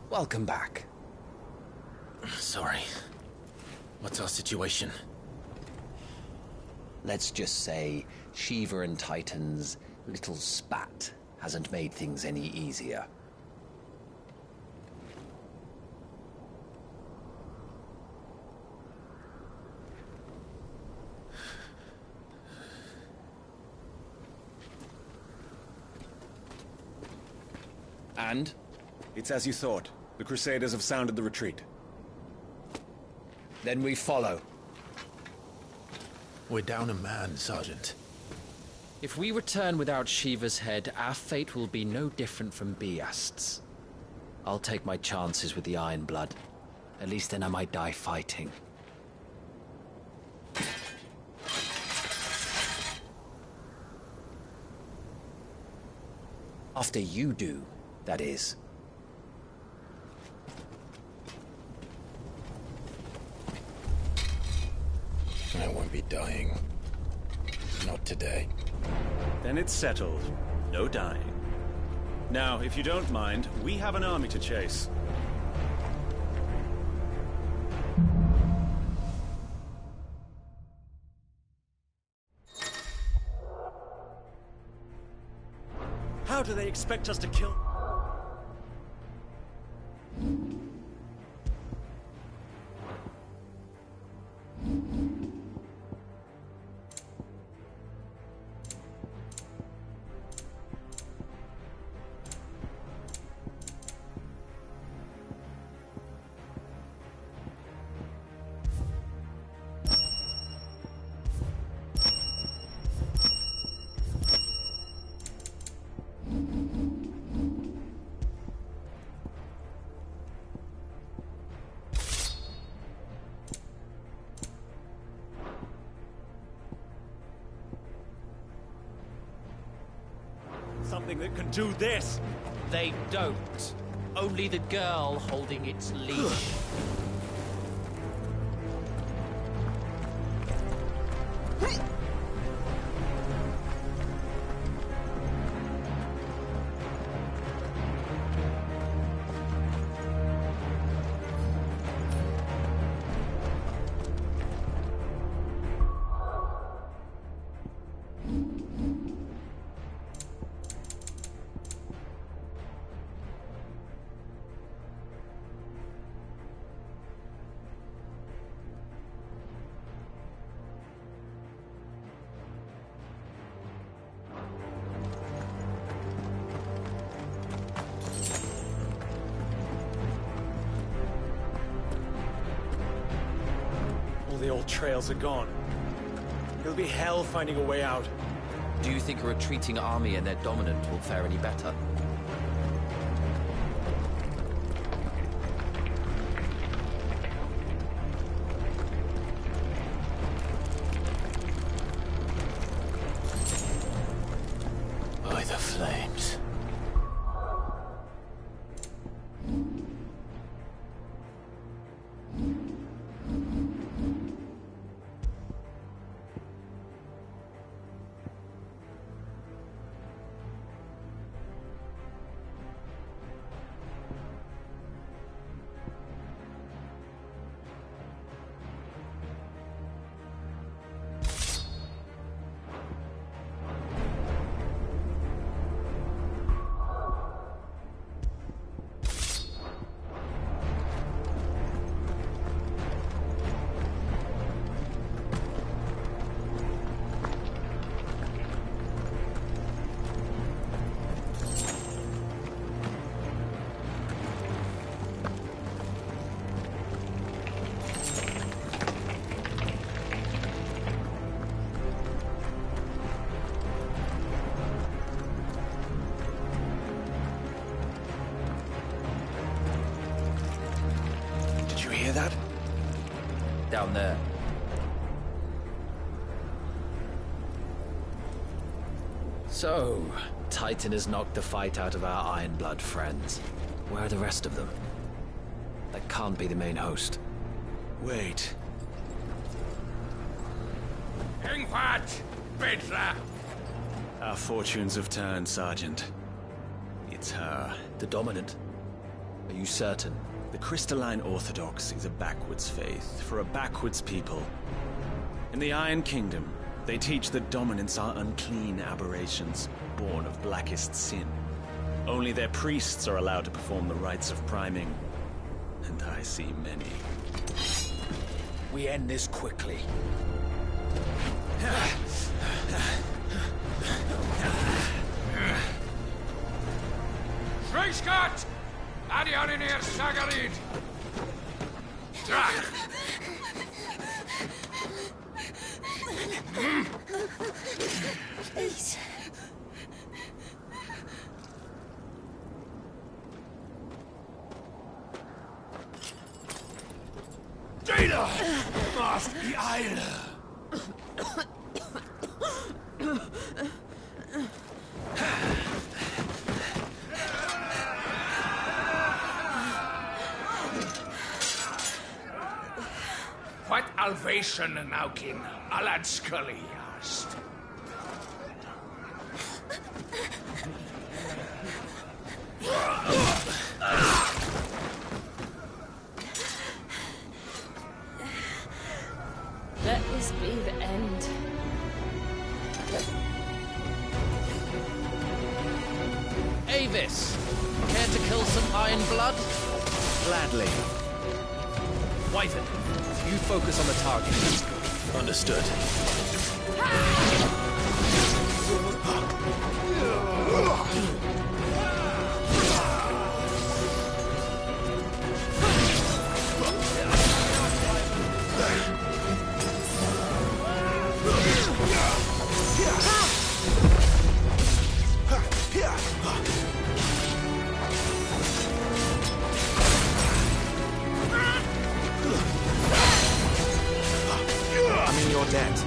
Welcome back. Sorry. What's our situation? Let's just say Shiva and Titan's little spat hasn't made things any easier. And? It's as you thought. The Crusaders have sounded the retreat. Then we follow. We're down a man, Sergeant. If we return without Shiva's head, our fate will be no different from Biast's. I'll take my chances with the Iron Blood. At least then I might die fighting. After you do, that is. I won't be dying. Not today. Then it's settled. No dying. Now, if you don't mind, we have an army to chase. How do they expect us to kill? Something that can do this! They don't. Only the girl holding its leash. All the old trails are gone. It'll be hell finding a way out. Do you think a retreating army and their dominant will fare any better? By the flames. That? Down there. So, Titan has knocked the fight out of our Iron Blood friends. Where are the rest of them? That can't be the main host. Wait. Our fortunes have turned, Sergeant. It's her. The dominant. Are you certain? The Crystalline Orthodox is a backwards faith for a backwards people. In the Iron Kingdom, they teach that dominants are unclean aberrations, born of blackest sin. Only their priests are allowed to perform the rites of priming, and I see many. We end this quickly. Schweinskat! Adian in eer Sagarid! Drach! Please. Data! Must be Eile! What alvation now kin Alad Scully asked. Let this be the end. Avis! Care to kill some Iron Blood? Gladly. Wyvern, you focus on the target. Understood. I'm in your debt.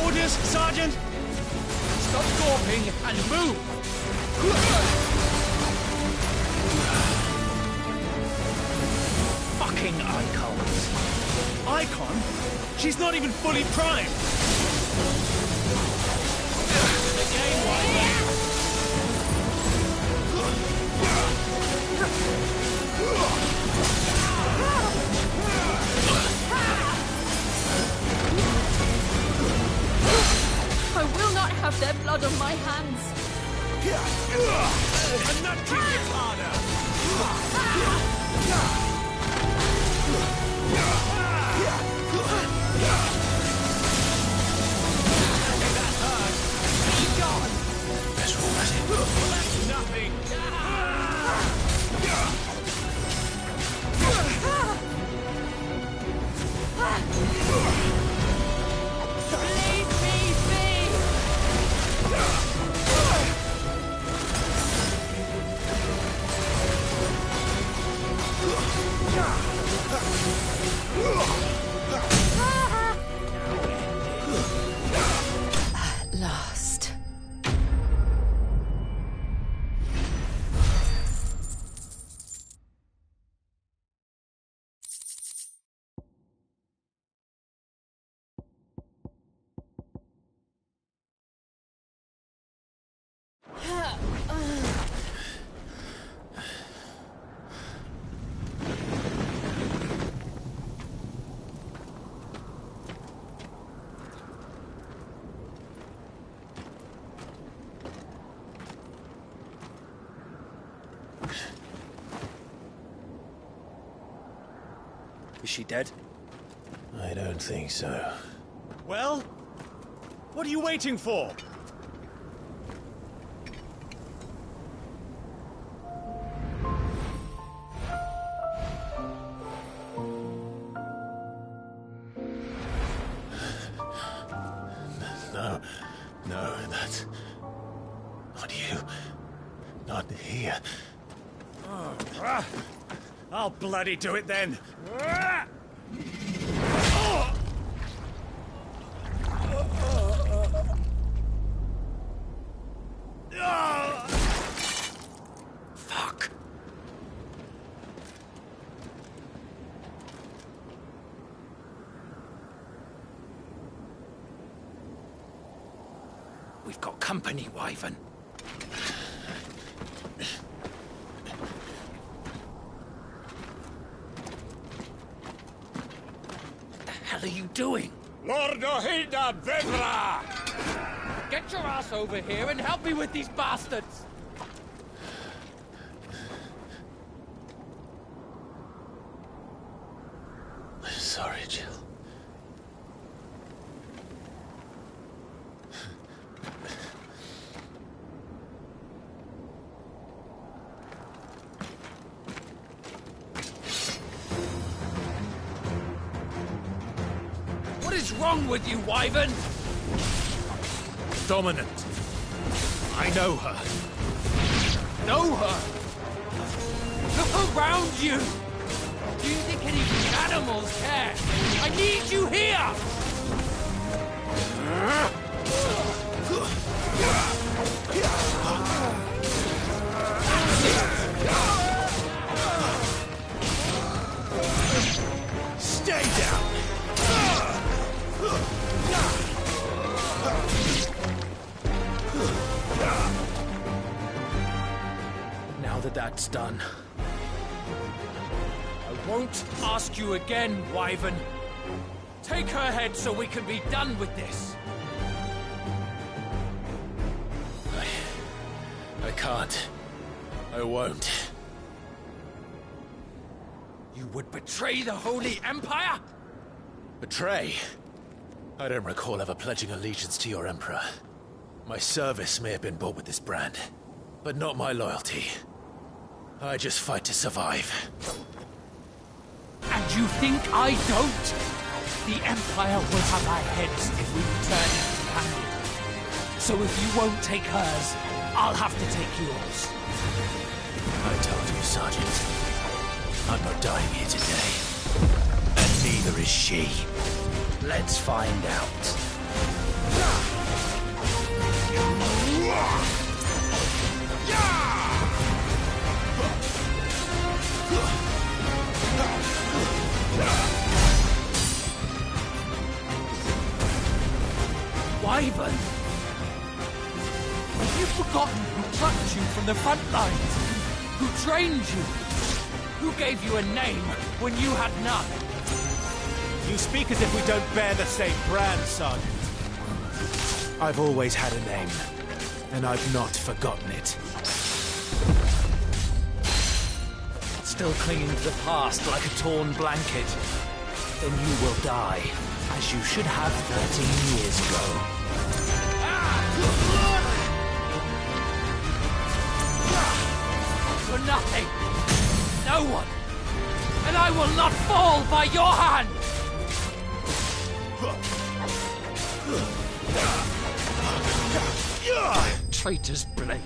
Orders, Sergeant! Stop gawping and move! Fucking icons! Icon? She's not even fully primed! Again, Wyvern! I will not have their blood on my hands. And that kick is harder! That hurt! Be gone! Let's roll at it. That's nothing! Leave me be! At last. Is she dead? I don't think so. Well? What are you waiting for? No, that's... not you. Not here. I'll bloody do it then. Fuck. We've got company, Wyvern. What the hell are you doing? Lord Ohida Vedra! Get your ass over here and help me with these bastards! Sorry, Jill. What is wrong with you, Wyvern? Dominant. I know her. Know her! Look around you! Do you think any animals care? I need you here! Stay down! Now that that's done, I won't ask you again, Wyvern. Take her head so we can be done with this. I can't. I won't. You would betray the Holy Empire? Betray? I don't recall ever pledging allegiance to your Emperor. My service may have been bought with this brand, but not my loyalty. I just fight to survive. And you think I don't? The Empire will have our heads if we return empty-handed. So if you won't take hers, I'll have to take yours. I told you, Sergeant. I'm not dying here today. And neither is she. Let's find out. Wyvern! Have you forgotten who plucked you from the front lines? Who trained you? Who gave you a name when you had none? You speak as if we don't bear the same brand, Sergeant. I've always had a name, and I've not forgotten it. Still clinging to the past like a torn blanket. Then you will die, as you should have 13 years ago. For nothing. No one. And I will not fall by your hand! Traitor's blade.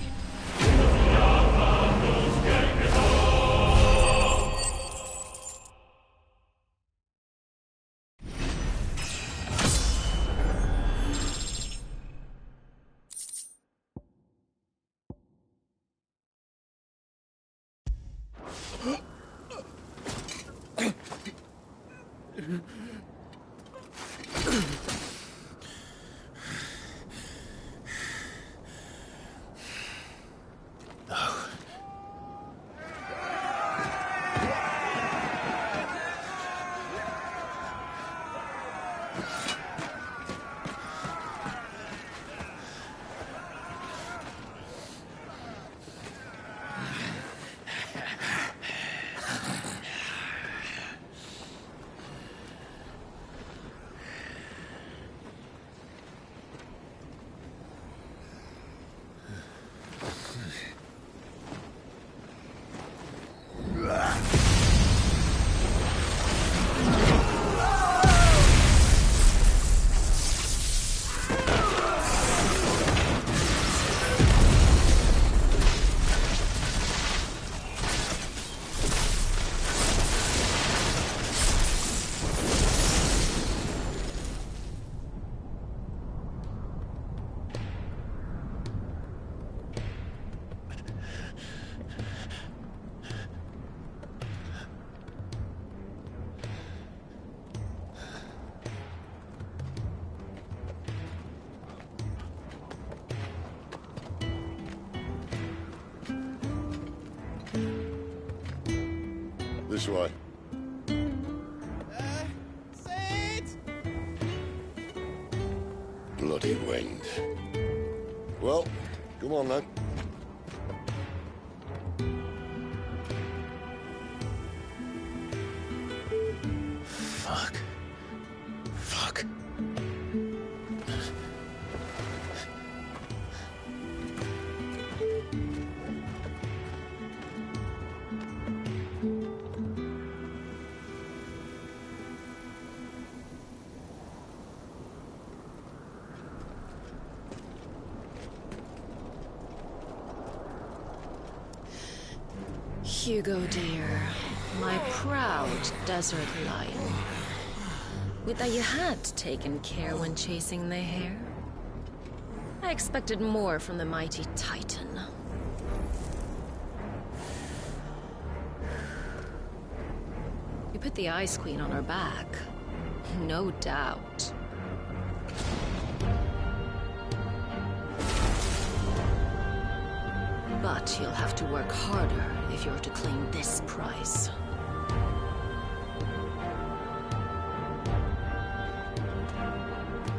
This way. Sid! Bloody wind. Well, come on then. Fuck. Fuck. Hugo, dear, my proud desert lion. Would that you had taken care when chasing the hare? I expected more from the mighty Titan. You put the Ice Queen on her back, no doubt. But you'll have to work harder if you're to claim this prize.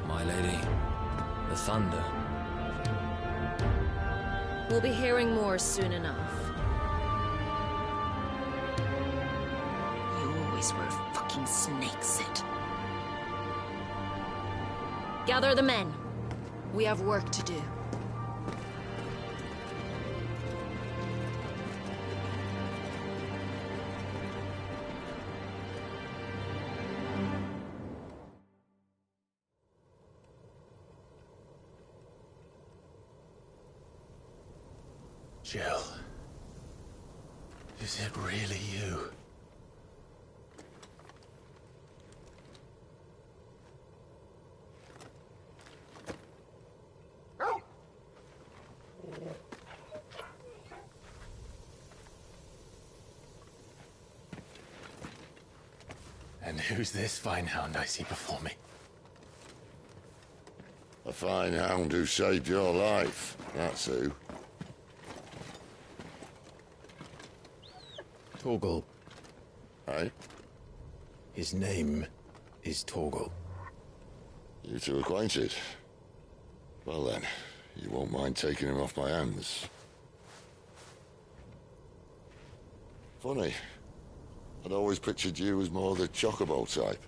My lady, the thunder. We'll be hearing more soon enough. You always were a fucking snake, Sid. Gather the men. We have work to do. Jill. Is it really you? And who's this fine hound I see before me? A fine hound who saved your life. That's who. Torgal. Hey? His name is Torgal. You two acquainted? Well then, you won't mind taking him off my hands. Funny. I'd always pictured you as more the chocobo type.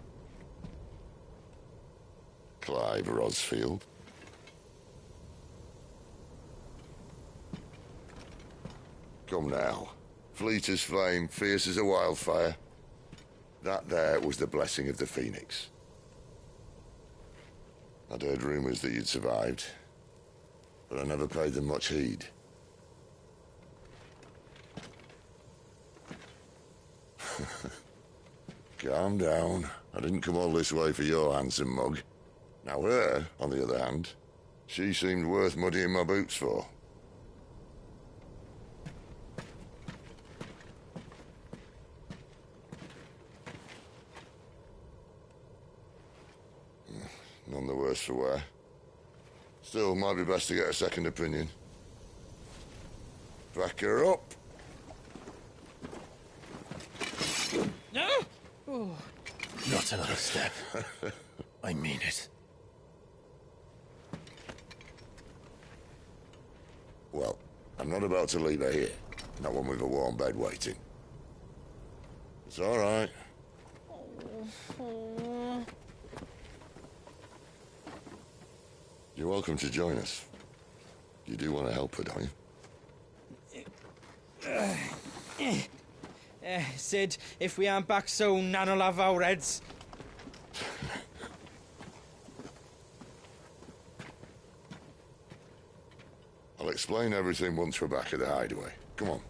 Clive Rosfield. Come now. Fleet as flame, fierce as a wildfire. That there was the blessing of the Phoenix. I'd heard rumors that you'd survived, but I never paid them much heed. Calm down. I didn't come all this way for your handsome mug. Now her, on the other hand, she seemed worth muddying my boots for. None the worse for wear. Still, might be best to get a second opinion. Back her up. Not another step. I mean it. Well, I'm not about to leave her here. Not one with a warm bed waiting. It's all right. You're welcome to join us. You do want to help her, don't you? Sid, if we aren't back soon, Nan'll have our heads. I'll explain everything once we're back at the hideaway. Come on.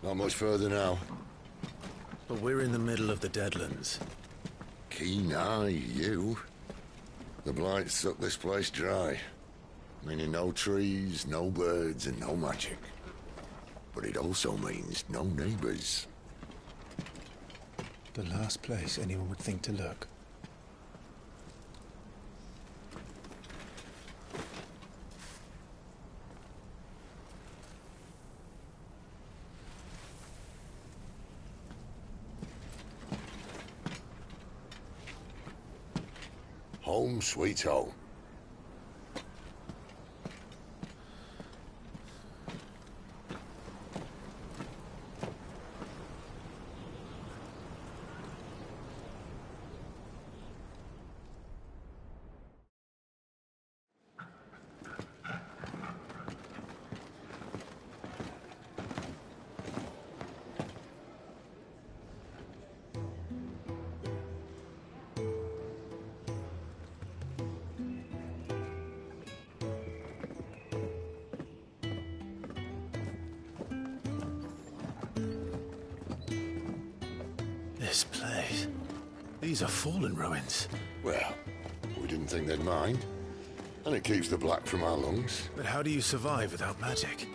Not much further now. But we're in the middle of the Deadlands. Keen eye, you. The blight sucked this place dry. Meaning no trees, no birds, and no magic. But it also means no neighbors. The last place anyone would think to look. Home sweet home. This place. These are fallen ruins. Well, we didn't think they'd mind. And it keeps the black from our lungs. But how do you survive without magic?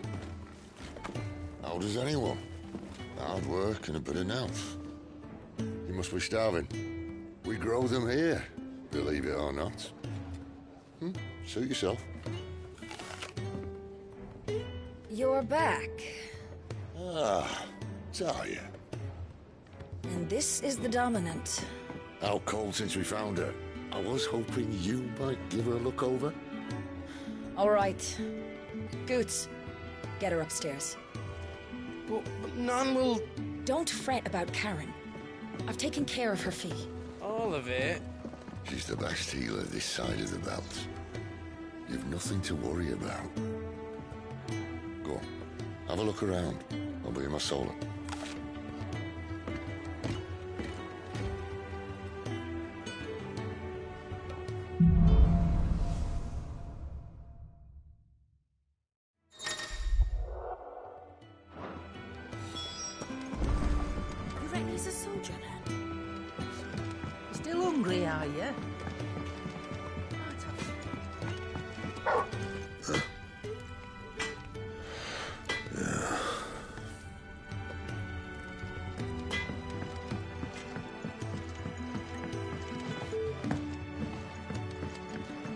How does anyone? Hard work and a bit of nerve. You must be starving. We grow them here, believe it or not. Suit yourself. You're back. Ah, Talia. And this is the Dominant. Out cold since we found her. I was hoping you might give her a look over. All right. Goots, get her upstairs. But Nan will... Don't fret about Karen. I've taken care of her fee. All of it? She's the best healer this side of the belt. You've nothing to worry about. Go on, have a look around. I'll be in my solar. You reckon he's a soldier then? Still hungry, are you?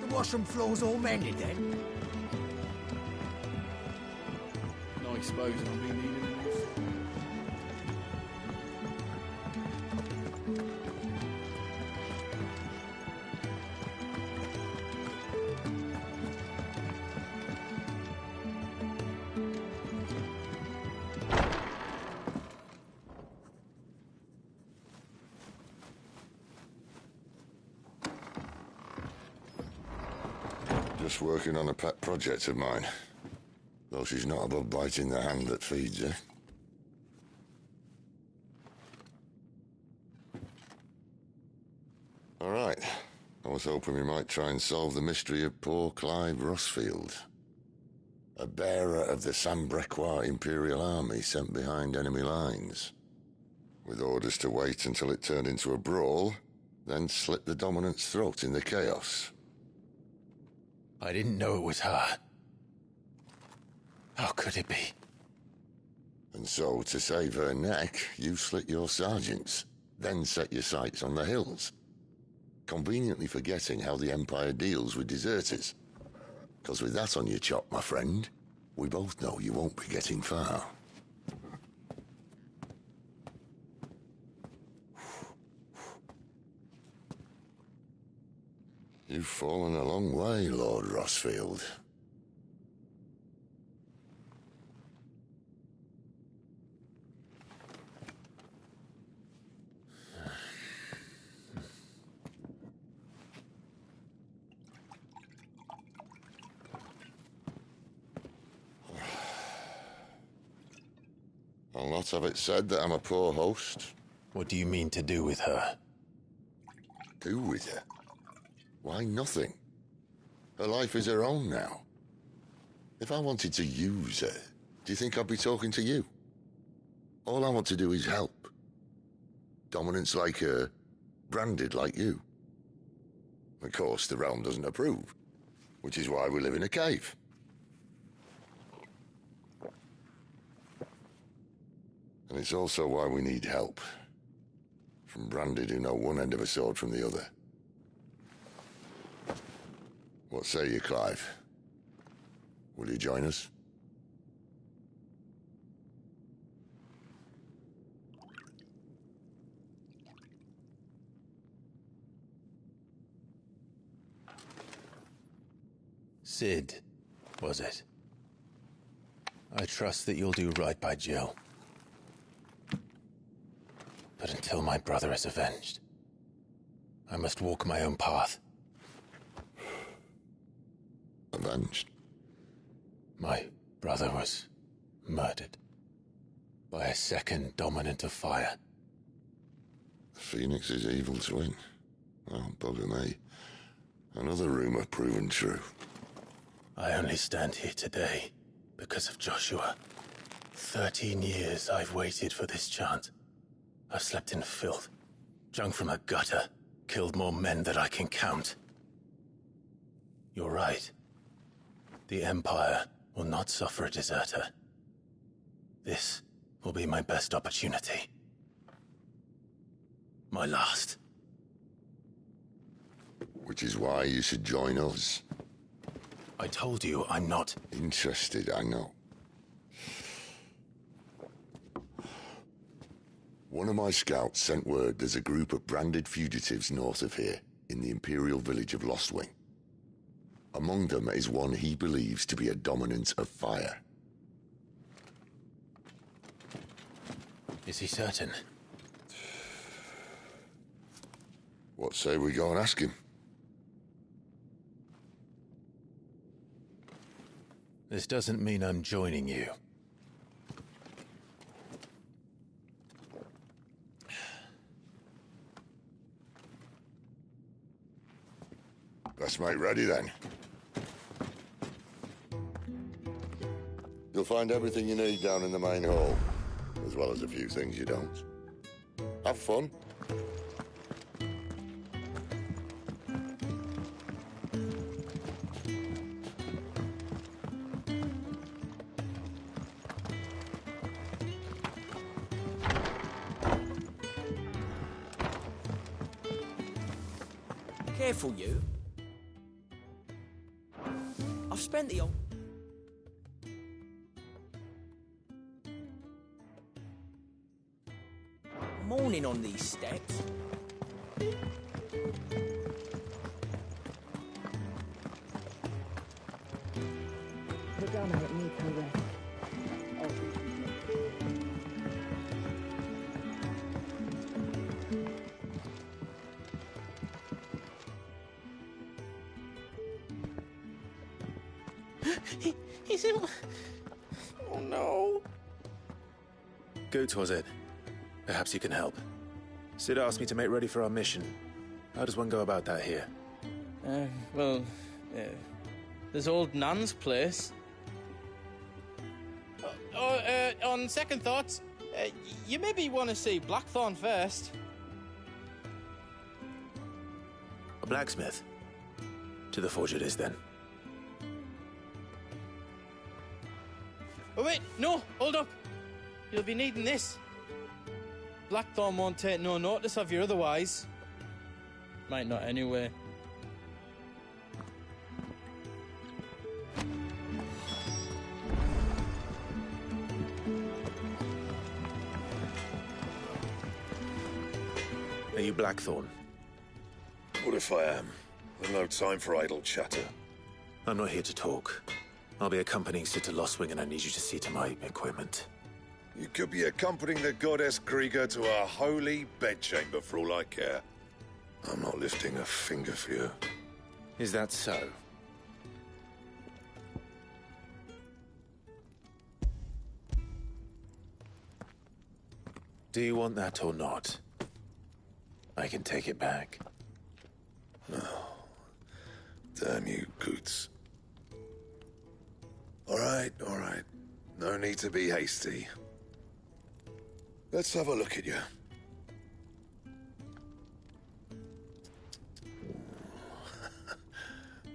The washroom floor's all mended then? No exposing I'll be needing a new floor. Just working on a pet project of mine. Though she's not above biting the hand that feeds her. All right. I was hoping we might try and solve the mystery of poor Clive Rossfield. A bearer of the Sambrequois Imperial Army sent behind enemy lines. With orders to wait until it turned into a brawl, then slit the Dominant's throat in the chaos. I didn't know it was her. How could it be? And so, to save her neck, you slit your sergeants, then set your sights on the hills. Conveniently forgetting how the Empire deals with deserters. Because with that on your chop, my friend, we both know you won't be getting far. You've fallen a long way, Lord Rossfield. I'll not have it said that I'm a poor host. What do you mean to do with her? Do with her? Why, nothing. Her life is her own now. If I wanted to use her, do you think I'd be talking to you? All I want to do is help. Dominants like her, branded like you. Of course, the realm doesn't approve, which is why we live in a cave. And it's also why we need help. From branded who know one end of a sword from the other. What say you, Clive? Will you join us? Sid, was it? I trust that you'll do right by Jill. But until my brother is avenged, I must walk my own path. Avenged? My brother was murdered by a second dominant of fire. Phoenix's evil twin. Well, bugger me. Another rumor proven true. I only stand here today because of Joshua. 13 years I've waited for this chance. I've slept in filth, drunk from a gutter, killed more men than I can count. You're right. The Empire will not suffer a deserter. This will be my best opportunity. My last. Which is why you should join us. I told you I'm not interested, I know. One of my scouts sent word there's a group of branded fugitives north of here, in the Imperial village of Lostwing. Among them is one he believes to be a dominant of fire. Is he certain? What say we go and ask him? This doesn't mean I'm joining you. Best mate ready then. You'll find everything you need down in the main hall, as well as a few things you don't. Have fun. Careful, you. I've spent the old... morning on these steps. Madonna needs her rest. He's in... Oh no. Goot was it? Perhaps you can help. Sid asked me to make ready for our mission. How does one go about that here? There's old Nan's place. On second thoughts, you maybe want to see Blackthorn first. A blacksmith? To the forge it is, then. Oh wait, no, hold up. You'll be needing this. Blackthorn won't take no notice of you otherwise. Might not anyway. Are you Blackthorn? What if I am? There's no time for idle chatter. I'm not here to talk. I'll be accompanying Sid to Lostwing, and I need you to see to my equipment. You could be accompanying the goddess Krieger to our holy bedchamber for all I care. I'm not lifting a finger for you. Is that so? Do you want that or not? I can take it back. No. Damn you, Coots. All right. No need to be hasty. Let's have a look at you.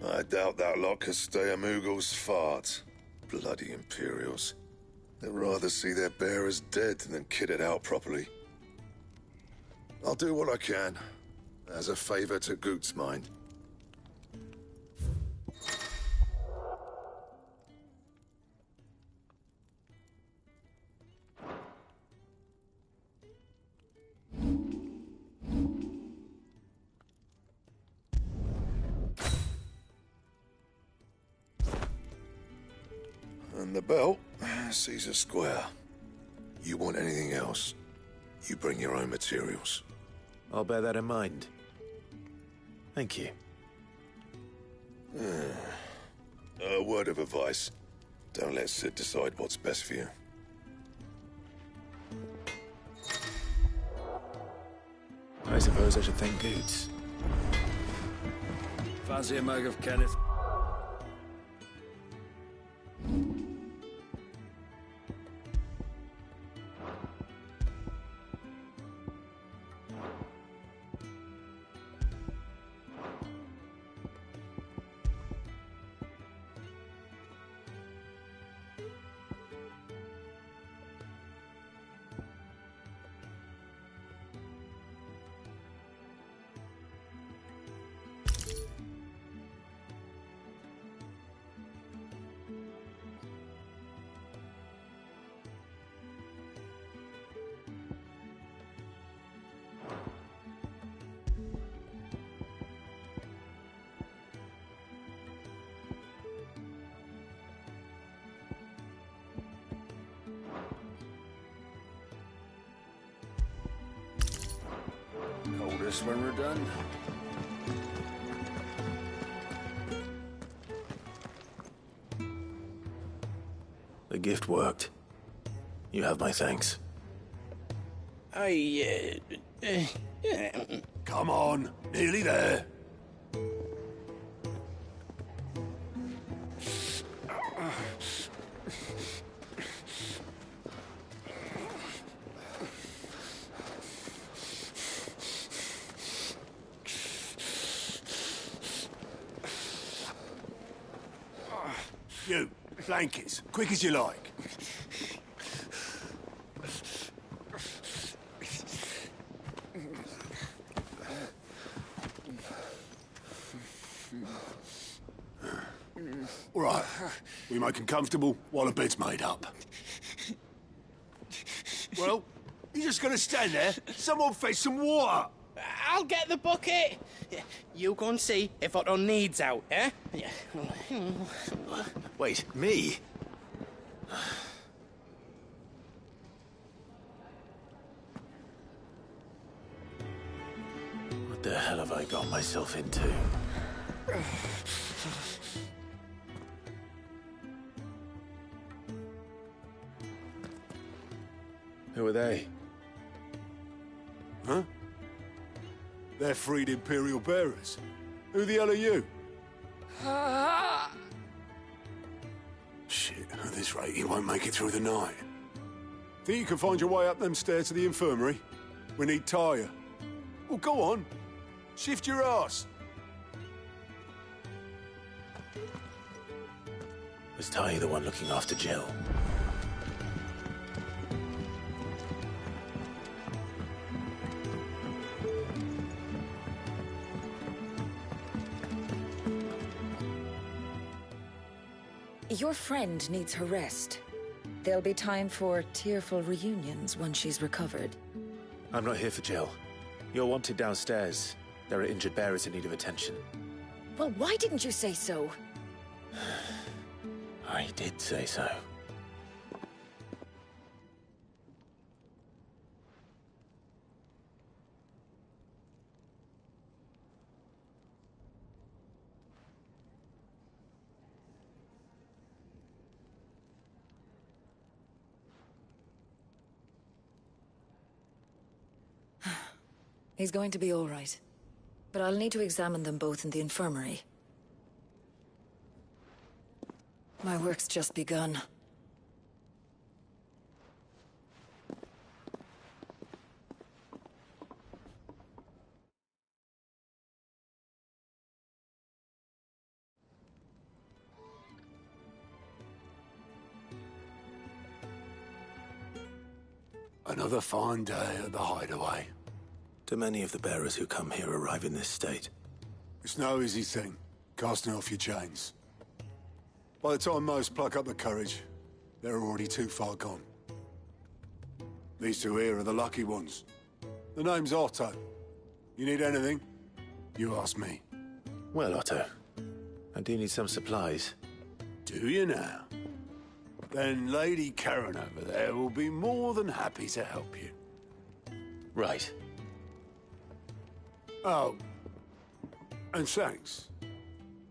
I doubt that lot could stay a Moogle's fart. Bloody Imperials. They'd rather see their bearers dead than kitted out properly. I'll do what I can, as a favor to Goot's mind. And the belt sees a square. You want anything else, you bring your own materials. I'll bear that in mind. Thank you. A word of advice. Don't let Sid decide what's best for you. I suppose I should thank Goots. Fancy a mug of Kenneth? Coldest when we're done. The gift worked. You have my thanks. Come on, nearly there. You, blankets, quick as you like. All right, we make 'em comfortable while the bed's made up. Well, you're just gonna stand there? Someone fetch some water! I'll get the bucket! You go and see if Otto needs out, eh? Wait, me? What the hell have I got myself into? Who are they? Huh? They're freed Imperial bearers. Who the hell are you? Shit, at this rate, he won't make it through the night. Think you can find your way up them stairs to the infirmary? We need Tyre. Well, go on. Shift your ass. Was Ty the one looking after Jill? Your friend needs her rest. There'll be time for tearful reunions once she's recovered. I'm not here for Jill. You're wanted downstairs. There are injured bearers in need of attention. Well, why didn't you say so? I did say so. He's going to be all right. But I'll need to examine them both in the infirmary. My work's just begun. Another fine day at the Hideaway. Do many of the bearers who come here arrive in this state? It's no easy thing, casting off your chains. By the time most pluck up the courage, they're already too far gone. These two here are the lucky ones. The name's Otto. You need anything? You ask me. Well, Otto, I do need some supplies. Do you now? Then Lady Karen over there will be more than happy to help you. Right. Oh, and thanks.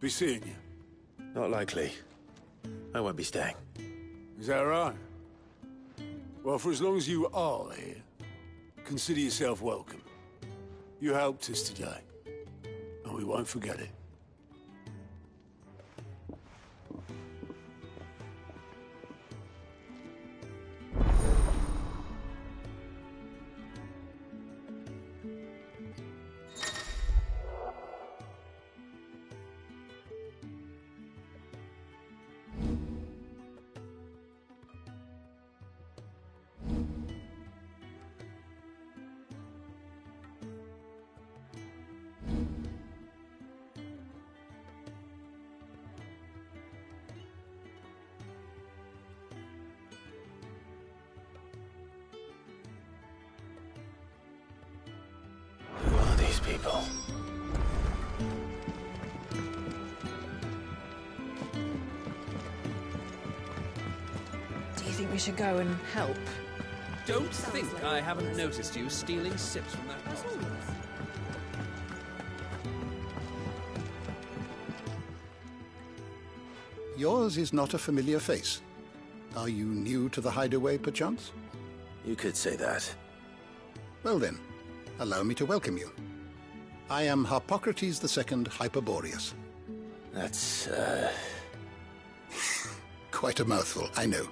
Be seeing you. Not likely. I won't be staying. Is that right? Well, for as long as you are here, consider yourself welcome. You helped us today, and we won't forget it. Who are these people? Do you think we should go and help? Don't think I haven't noticed you stealing sips from that bottle. Yours is not a familiar face. Are you new to the Hideaway, perchance? You could say that. Well then, allow me to welcome you. I am Harpocrates II Hyperboreus. That's, Quite a mouthful, I know.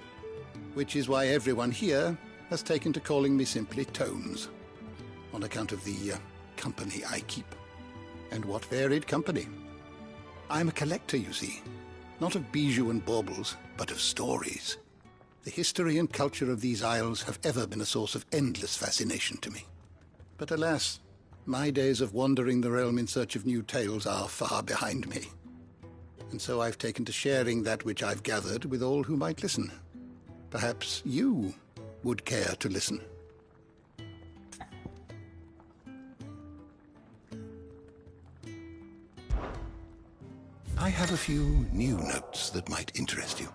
Which is why everyone here has taken to calling me simply Tones, on account of the company I keep. And what varied company. I'm a collector, you see. Not of bijou and baubles, but of stories. The history and culture of these isles have ever been a source of endless fascination to me. But alas, my days of wandering the realm in search of new tales are far behind me. And so I've taken to sharing that which I've gathered with all who might listen. Perhaps you would care to listen. I have a few new notes that might interest you.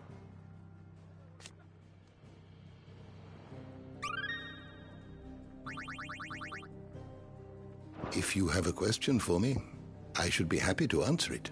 If you have a question for me, I should be happy to answer it.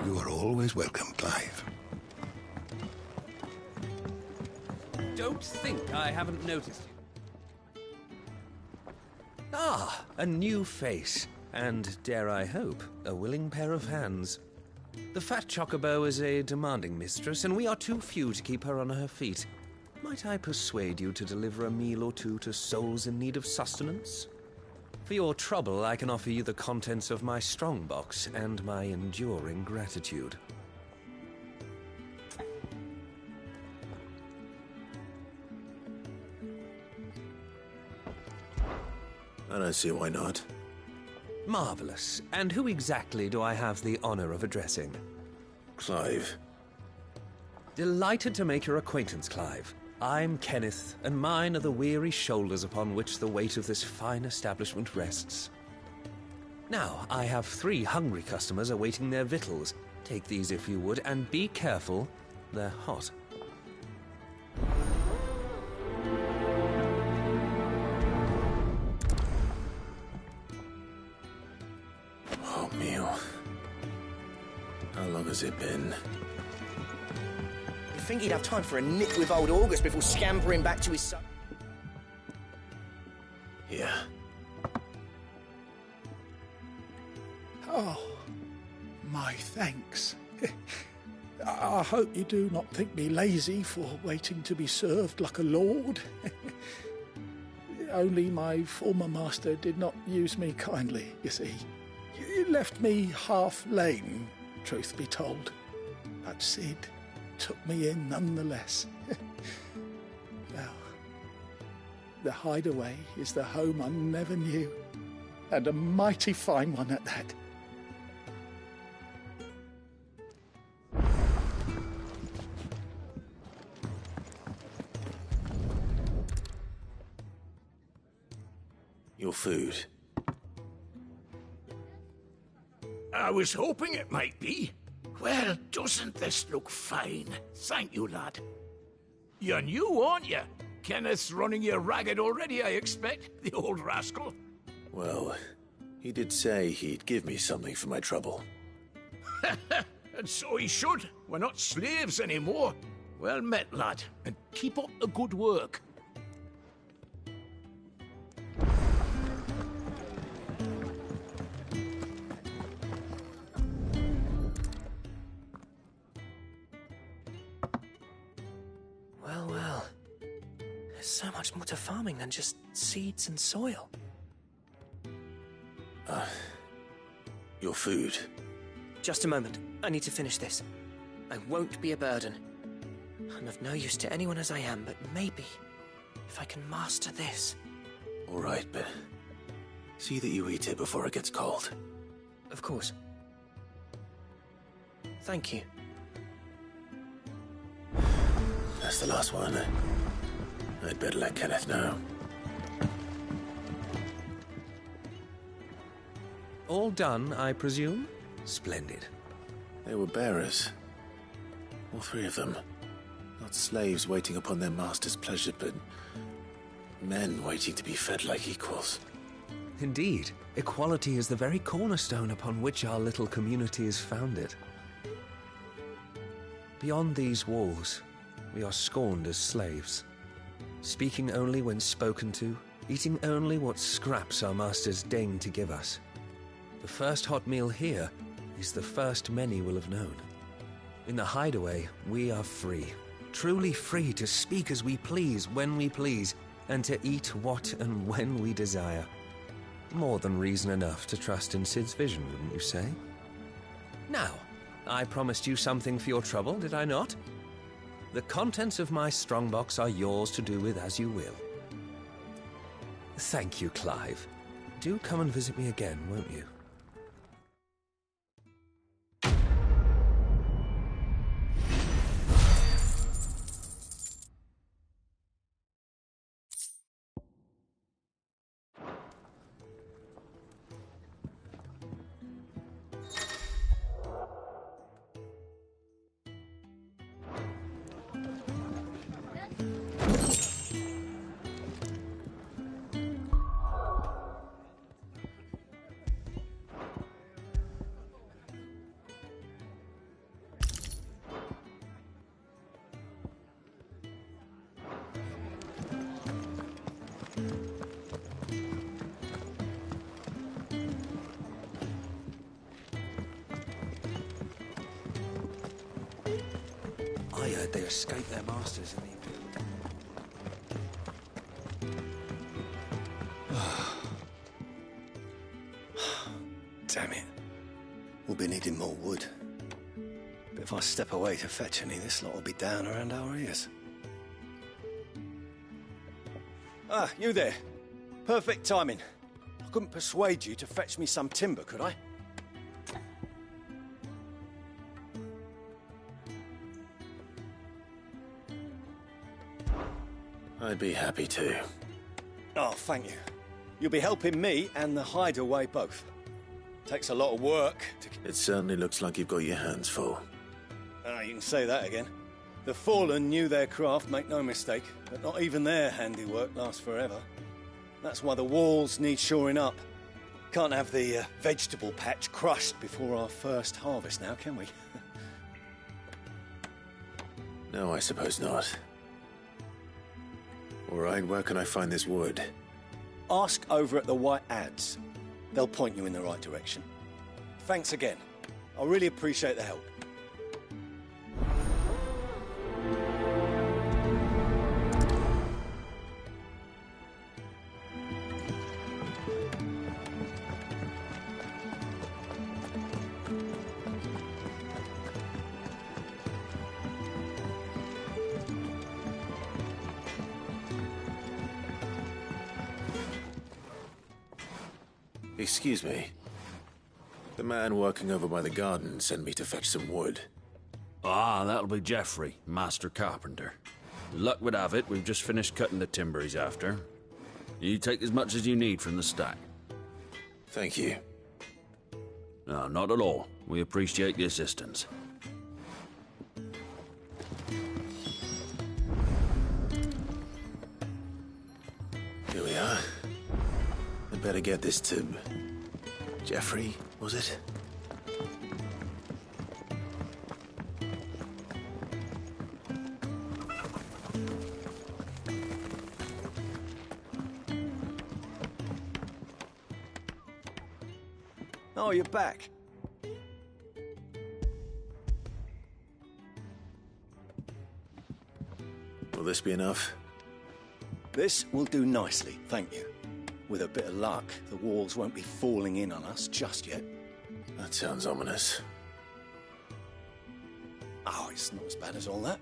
You are always welcome, Clive. Don't think I haven't noticed you. Ah, a new face. And, dare I hope, a willing pair of hands. The fat chocobo is a demanding mistress, and we are too few to keep her on her feet. Might I persuade you to deliver a meal or two to souls in need of sustenance? For your trouble, I can offer you the contents of my strongbox and my enduring gratitude. I don't see why not. Marvelous. And who exactly do I have the honor of addressing? Clive. Delighted to make your acquaintance, Clive. I'm Kenneth, and mine are the weary shoulders upon which the weight of this fine establishment rests. Now, I have 3 hungry customers awaiting their victuals. Take these if you would, and be careful, they're hot. Oh, meal. How long has it been? You think he'd have time for a nip with old August before scampering back to his son? Here. Oh, my thanks. I hope you do not think me lazy for waiting to be served like a lord. Only my former master did not use me kindly, you see. He left me half lame, truth be told. But Sid took me in nonetheless. Well, the Hideaway is the home I never knew, and a mighty fine one at that. Your food. I was hoping it might be. Well, doesn't this look fine? Thank you, lad. You're new, aren't you? Kenneth's running you ragged already, I expect, the old rascal. Well, he did say he'd give me something for my trouble. And so he should. We're not slaves anymore. Well met, lad, and keep up the good work. Well, well. There's so much more to farming than just seeds and soil. Your food. Just a moment. I need to finish this. I won't be a burden. I'm of no use to anyone as I am, but maybe if I can master this. All right, but see that you eat it before it gets cold. Of course. Thank you. That's the last one. I'd better let Kenneth know. All done, I presume? Splendid. They were bearers. All three of them. Not slaves waiting upon their master's pleasure, but men waiting to be fed like equals. Indeed. Equality is the very cornerstone upon which our little community is founded. Beyond these walls, we are scorned as slaves. Speaking only when spoken to, eating only what scraps our masters deign to give us. The first hot meal here is the first many will have known. In the Hideaway, we are free. Truly free to speak as we please, when we please, and to eat what and when we desire. More than reason enough to trust in Sid's vision, wouldn't you say? Now, I promised you something for your trouble, did I not? The contents of my strongbox are yours to do with as you will. Thank you, Clive. Do come and visit me again, won't you? I heard they escaped their masters in the... Damn it. We'll be needing more wood. But if I step away to fetch any, this lot will be down around our ears. Ah, you there. Perfect timing. I couldn't persuade you to fetch me some timber, could I? I'd be happy to. Oh, thank you. You'll be helping me and the Hideaway both. Takes a lot of work to... It certainly looks like you've got your hands full. Ah, you can say that again. The Fallen knew their craft, make no mistake, but not even their handiwork lasts forever. That's why the walls need shoring up. Can't have the vegetable patch crushed before our first harvest now, can we? No, I suppose not. All right, where can I find this wood? ask over at the White Ads. They'll point you in the right direction. Thanks again. I really appreciate the help. Excuse me. The man working over by the garden sent me to fetch some wood. Ah, that'll be Geoffrey, master carpenter. Luck would have it, we've just finished cutting the timber he's after. You take as much as you need from the stack. Thank you. No, not at all. We appreciate the assistance. Here we are. I'd better get this to... Geoffrey, was it? Oh, you're back. Will this be enough? This will do nicely, thank you. With a bit of luck, the walls won't be falling in on us just yet. That sounds ominous. Oh, it's not as bad as all that.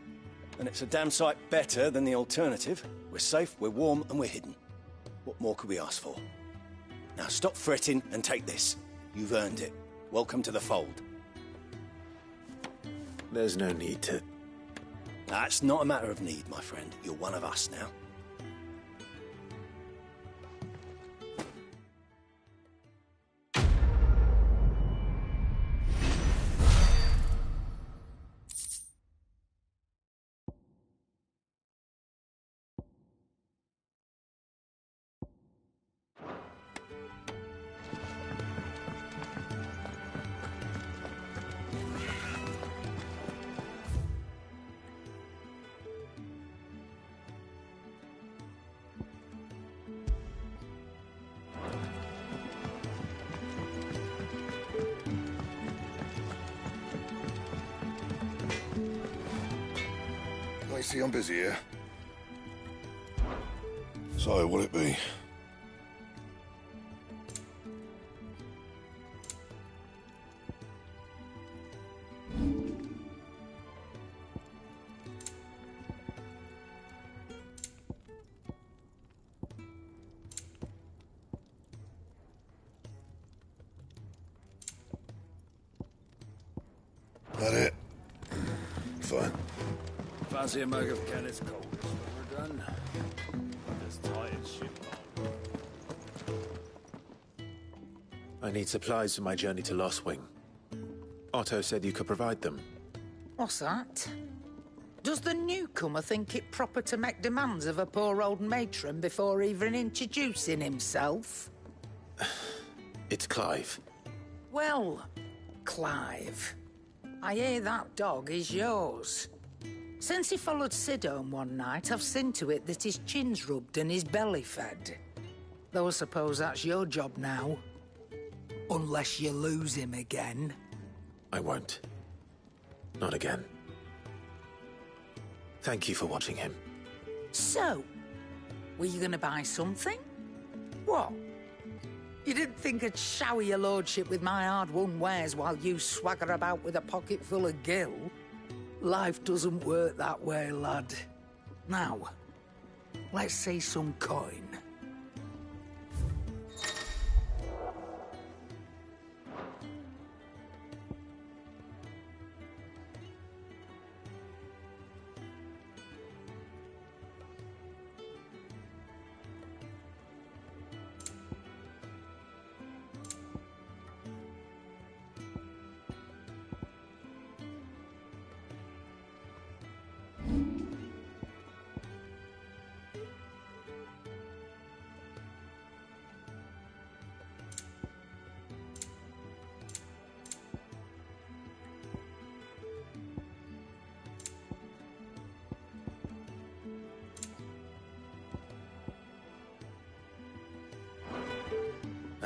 And it's a damn sight better than the alternative. We're safe, we're warm, and we're hidden. What more could we ask for? Now stop fretting and take this. You've earned it. Welcome to the fold. There's no need to... That's not a matter of need, my friend. You're one of us now. I see I'm busy here. So, what'll it be? That it? Fine. Fancy a mug of Kenneth's cold we're done. As tight as shit. I need supplies for my journey to Lost Wing. Otto said you could provide them. What's that? Does the newcomer think it proper to make demands of a poor old matron before even introducing himself? It's Clive. Well, Clive, I hear that dog is yours. Since he followed Sid home one night, I've seen to it that his chin's rubbed and his belly fed. Though I suppose that's your job now. Unless you lose him again. I won't. Not again. Thank you for watching him. So, were you gonna buy something? What? You didn't think I'd shower your lordship with my hard-won wares while you swagger about with a pocket full of gil? Life doesn't work that way, lad. Now, let's see some coin.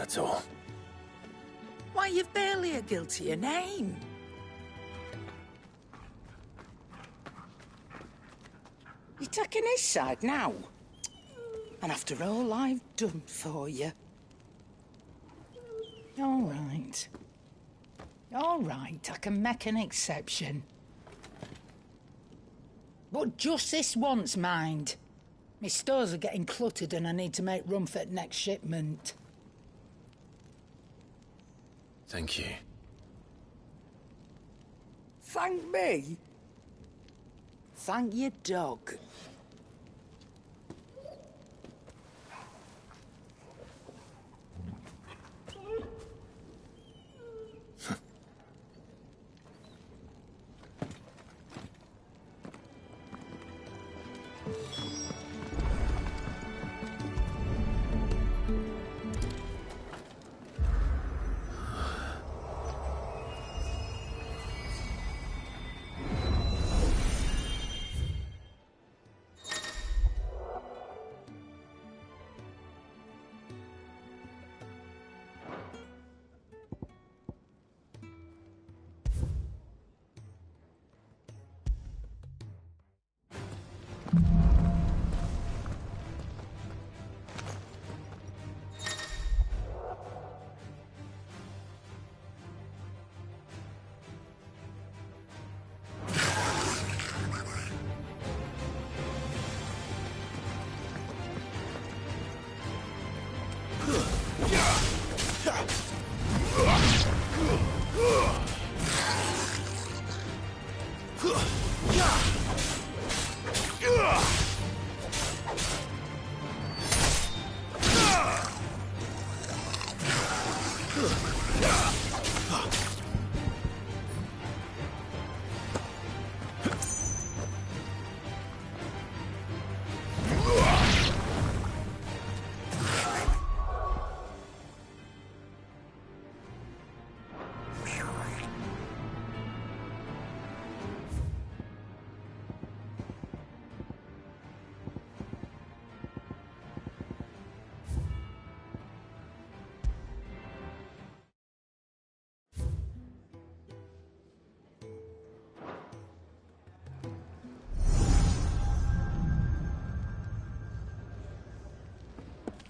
that's all. Why, you've barely a guiltier name. You're taking his side now? And after all I've done for you. All right. All right, I can make an exception. But just this once, mind. My stores are getting cluttered and I need to make room for the next shipment. Thank you. Thank me? Thank your dog.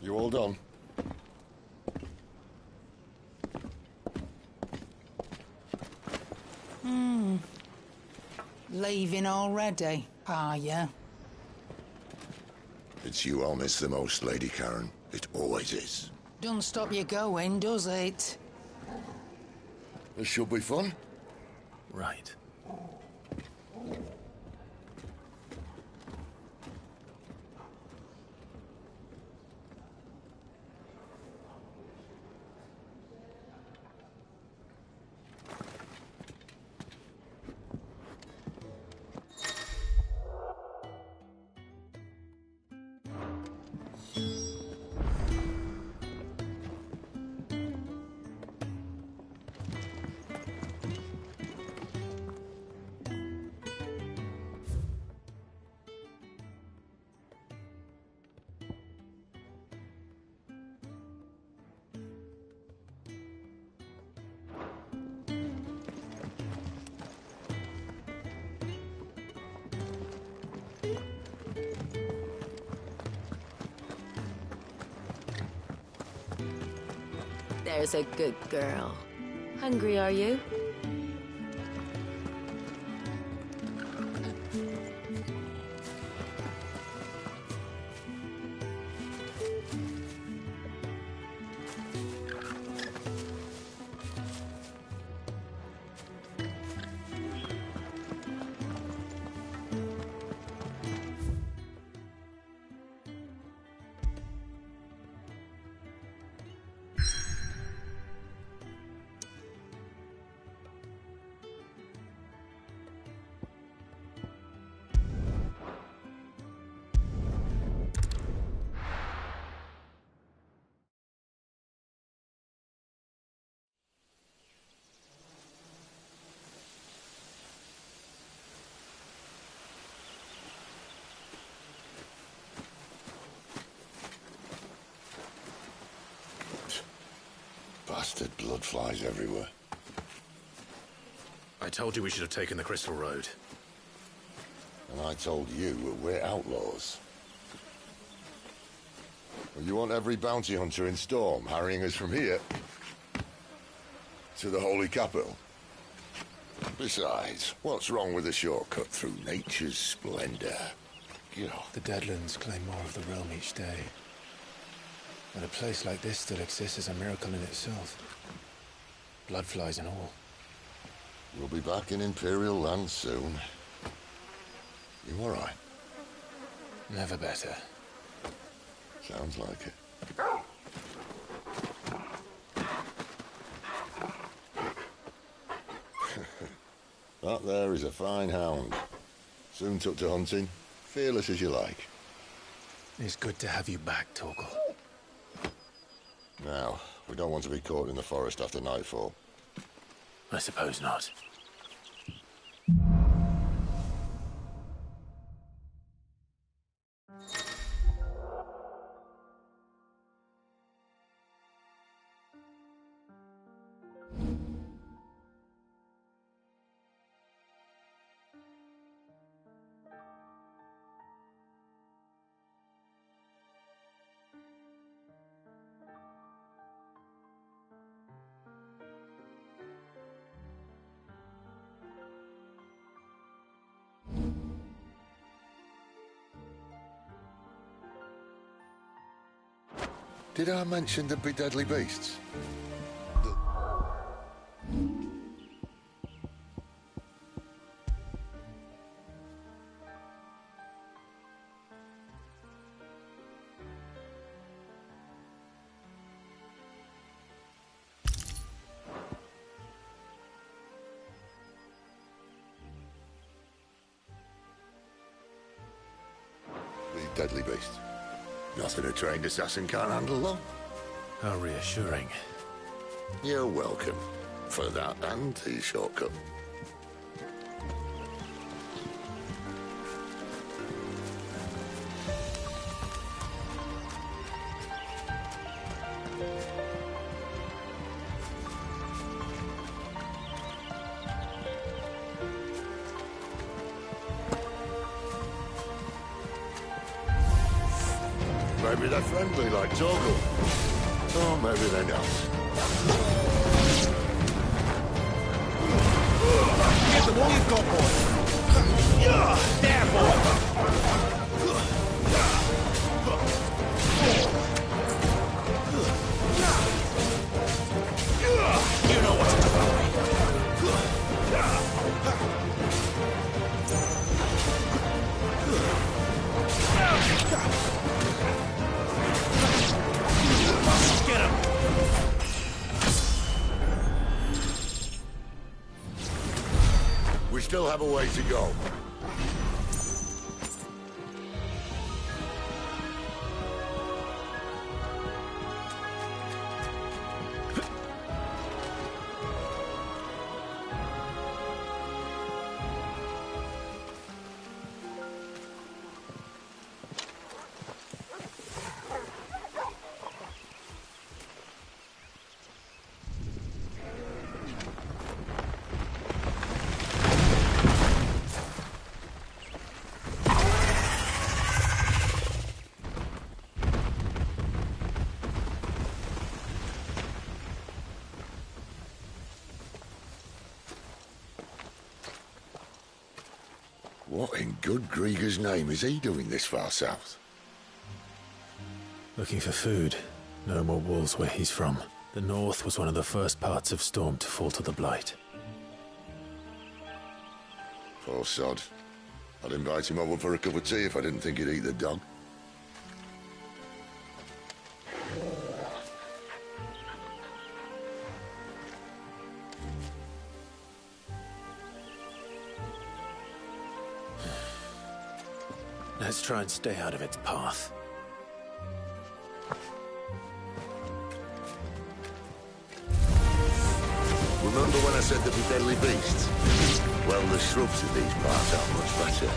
You all done? Leaving already, are you? It's you I'll miss the most, Lady Karen. It always is. Don't stop you going, does it? This should be fun. Right. There's a good girl. Hungry, are you? Bastard blood flies everywhere. I told you we should have taken the Crystal Road. And I told you we're outlaws. Well, you want every bounty hunter in Storm harrying us from here to the Holy Capital? Besides, what's wrong with a shortcut through nature's splendor? The Deadlands claim more of the realm each day. But a place like this still exists is a miracle in itself. Bloodflies and all. We'll be back in Imperial land soon. You all right? Never better. Sounds like it. That there is a fine hound. Soon took to hunting. Fearless as you like. It's good to have you back, Torgal. Now, we don't want to be caught in the forest after nightfall. I suppose not. Did I mention there'd be deadly beasts? The deadly beasts. Nothing a trained assassin can't handle, though. How reassuring. You're welcome. For that and the shortcut. Maybe they're friendly like Torgal. Or maybe they're not. Give them all you've got, boy. There, boy. You know what to do. Get him! We still have a way to go. What in good Grieger's name is he doing this far south? Looking for food. No more wolves where he's from. The north was one of the first parts of Storm to fall to the Blight. Poor sod. I'd invite him over for a cup of tea if I didn't think he'd eat the dog. Let's try and stay out of its path. Remember when I said there'd be deadly beasts? Well, the shrubs in these parts are much better.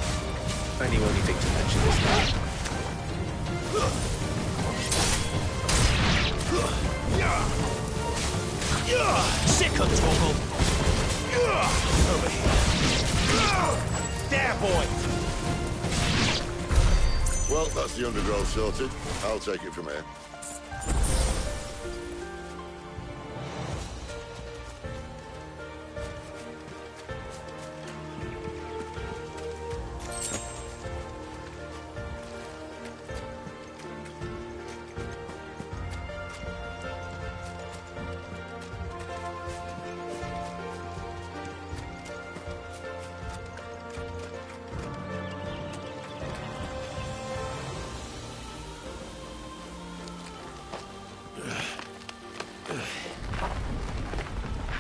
And you only think to mention this now. Well, that's the undergrowth sorted. I'll take it from here.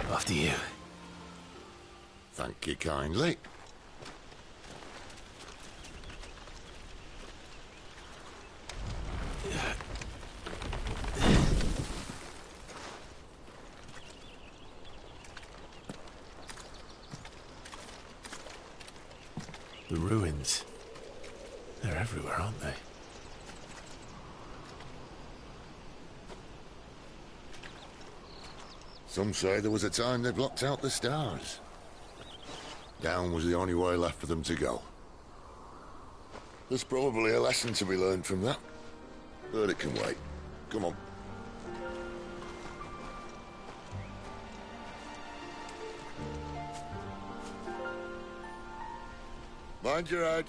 After you. Thank you kindly. The ruins. They're everywhere, aren't they? Some say there was a time they blocked out the stars. Down was the only way left for them to go. There's probably a lesson to be learned from that. But it can wait. Come on. Mind your head.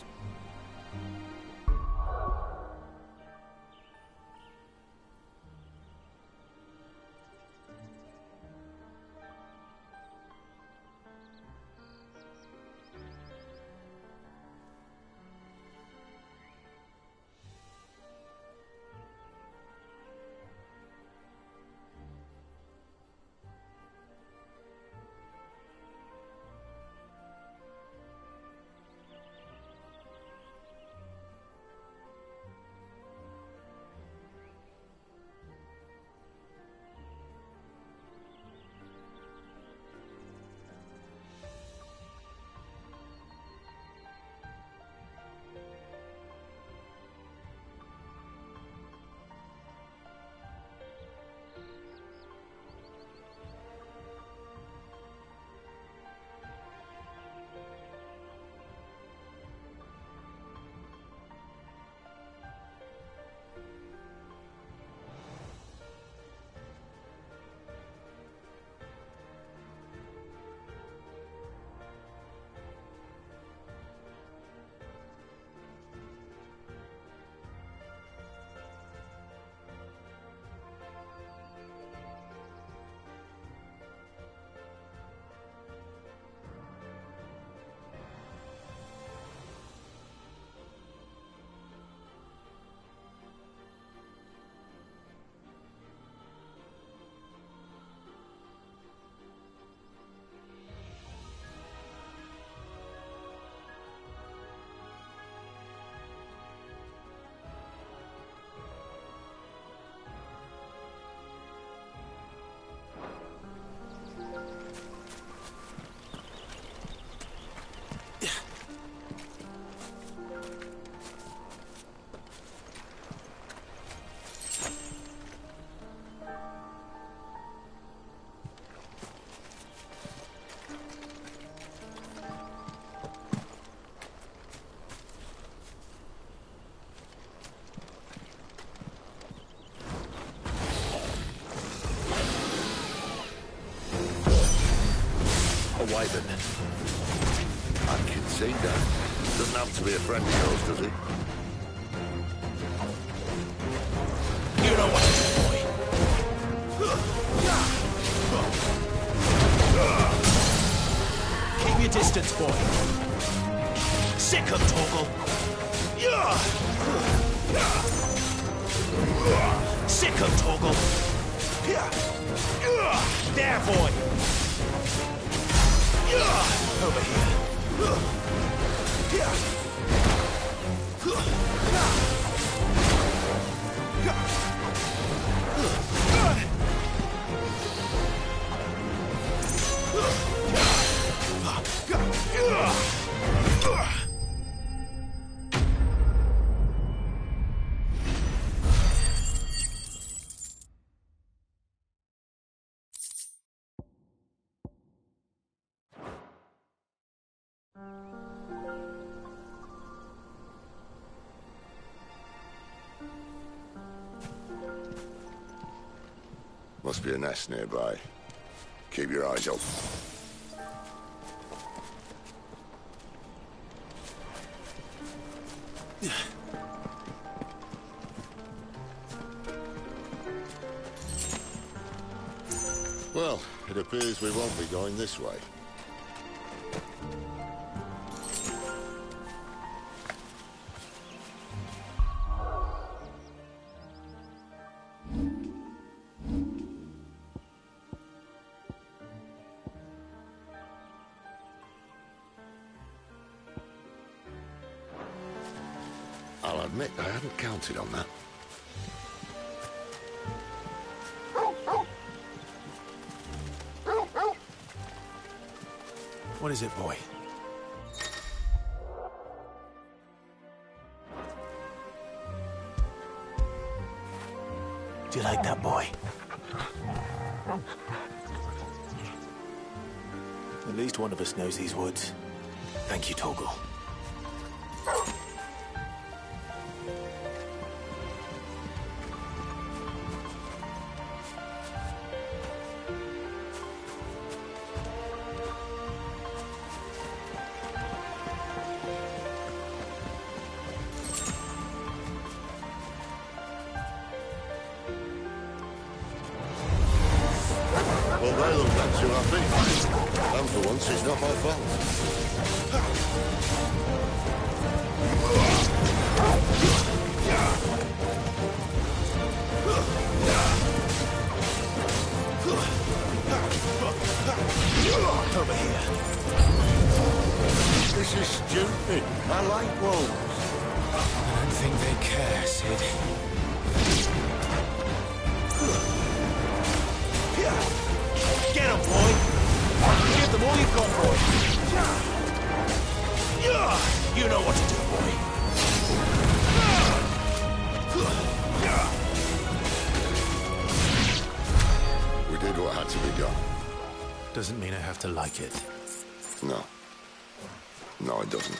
Wyvern. I can see that. Doesn't have to be a friend of yours, does it? You know what to do, boy. Keep your distance, boy. Sick him, Torgal. Sick him, Torgal. There, boy. Over here. Must be a nest nearby. Keep your eyes open. Well, it appears we won't be going this way. I'll admit I hadn't counted on that. What is it, boy? Do you like that, boy? At least one of us knows these woods. Thank you, Torgal. Well, they look not too happy. And for once, it's not my fault. Over here. This is stupid. I like wolves. I don't think they care, Sid. Get him, boy! Give them all you've got, boy! You know what to do, boy! We did what had to be done. Doesn't mean I have to like it. No. No, it doesn't.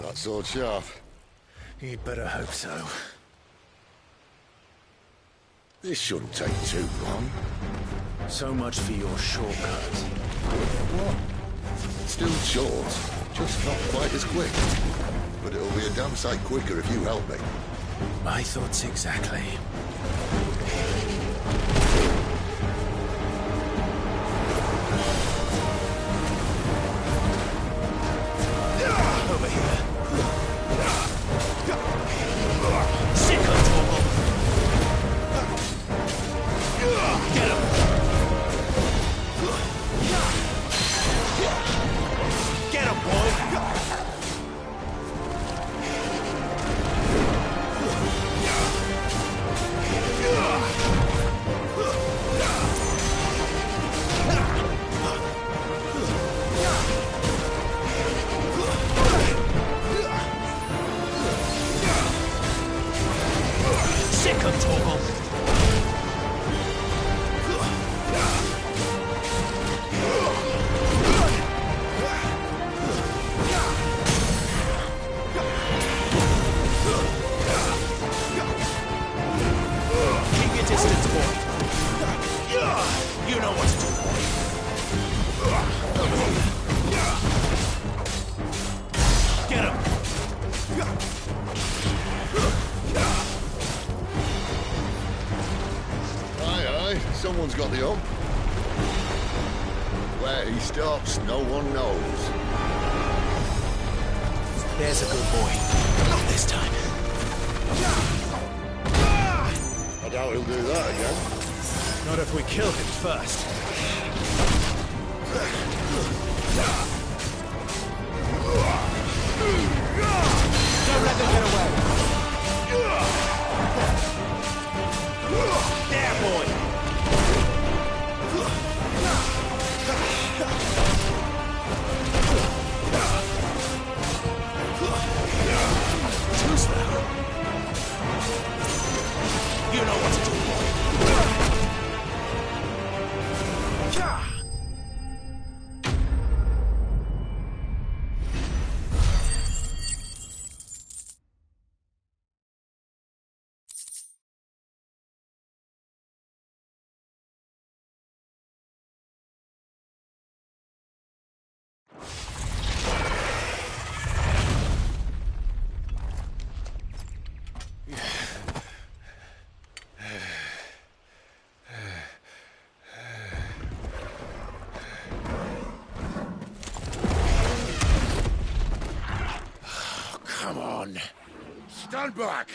That sword sharp. You'd better hope so. This shouldn't take too long. So much for your shortcut. What? Still short, just not quite as quick. But it'll be a damn sight quicker if you help me. My thoughts exactly. Over here. Sick of Torgal. Get him. Get him, boy. got the hump. Where he stops, no one knows. There's a good boy. Not this time. I doubt he'll do that again. Not if we kill him first. Don't let them get away. There, boy. Too slow. You know what to do, boy. Come on. Stand back!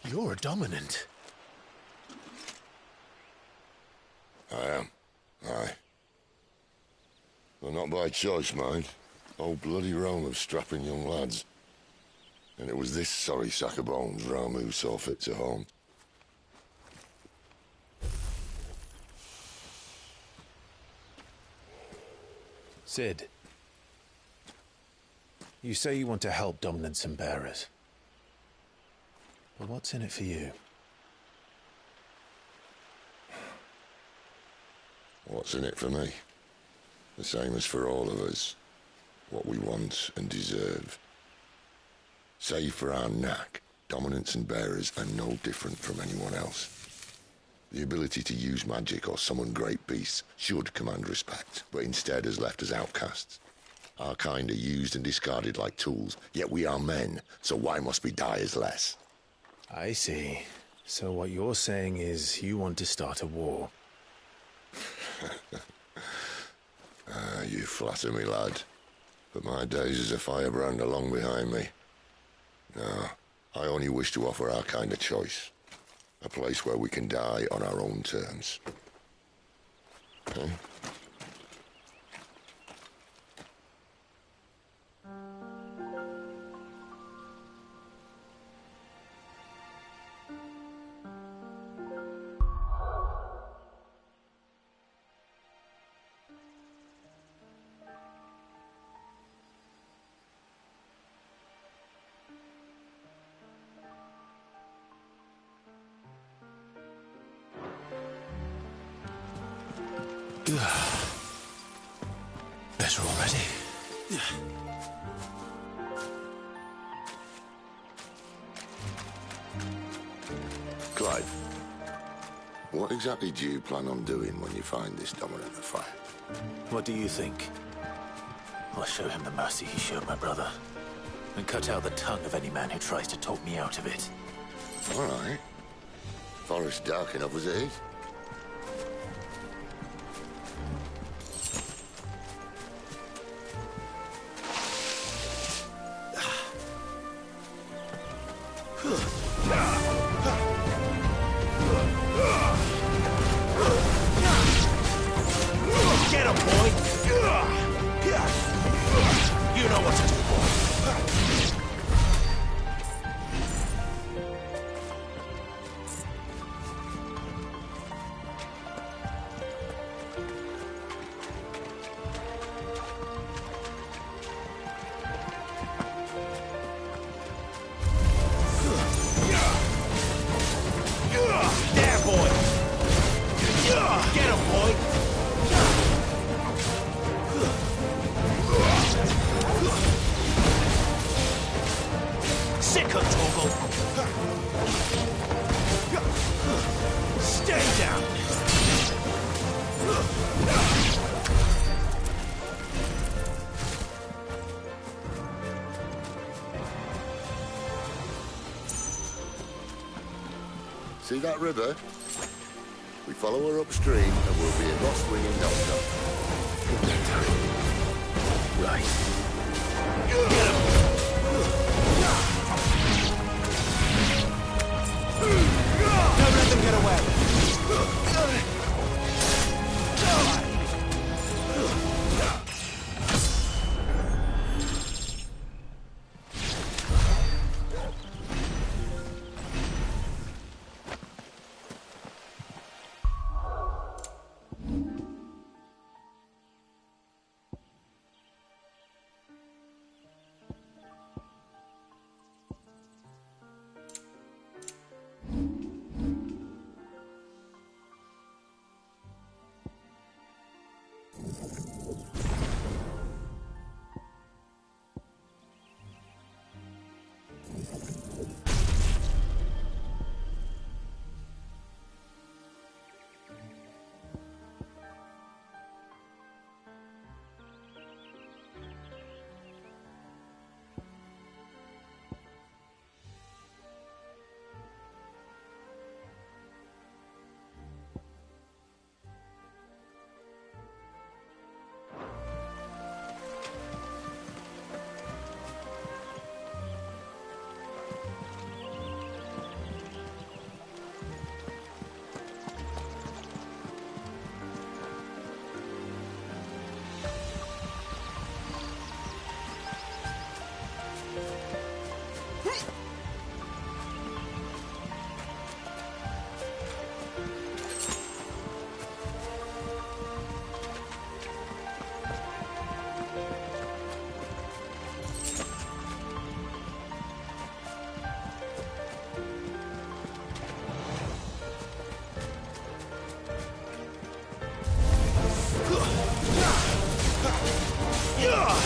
You're dominant. I am. Aye. Well, not by choice, mind. Whole bloody realm of strapping young lads. And it was this sorry sack of bones Ramu saw fit to home. Sid. You say you want to help dominants and bearers. But what's in it for you? What's in it for me? The same as for all of us. What we want and deserve. Save for our knack, dominants and bearers are no different from anyone else. The ability to use magic or summon great beasts should command respect, but instead has left us outcasts. Our kind are used and discarded like tools, yet we are men, so why must we die as less? I see. So what you're saying is you want to start a war. You flatter me, lad. But my days as a firebrand are long behind me. No, I only wish to offer our kind a choice. A place where we can die on our own terms. Okay? Better already. Clive, what exactly do you plan on doing when you find this dominant of fire? What do you think? I'll show him the mercy he showed my brother. And cut out the tongue of any man who tries to talk me out of it. All right. Forest dark enough as it is. Get him, boy! You know what to do, boy. See that river? We follow her upstream and we'll be at Lost Wing in no time. Right. Get him! Don't let them get away!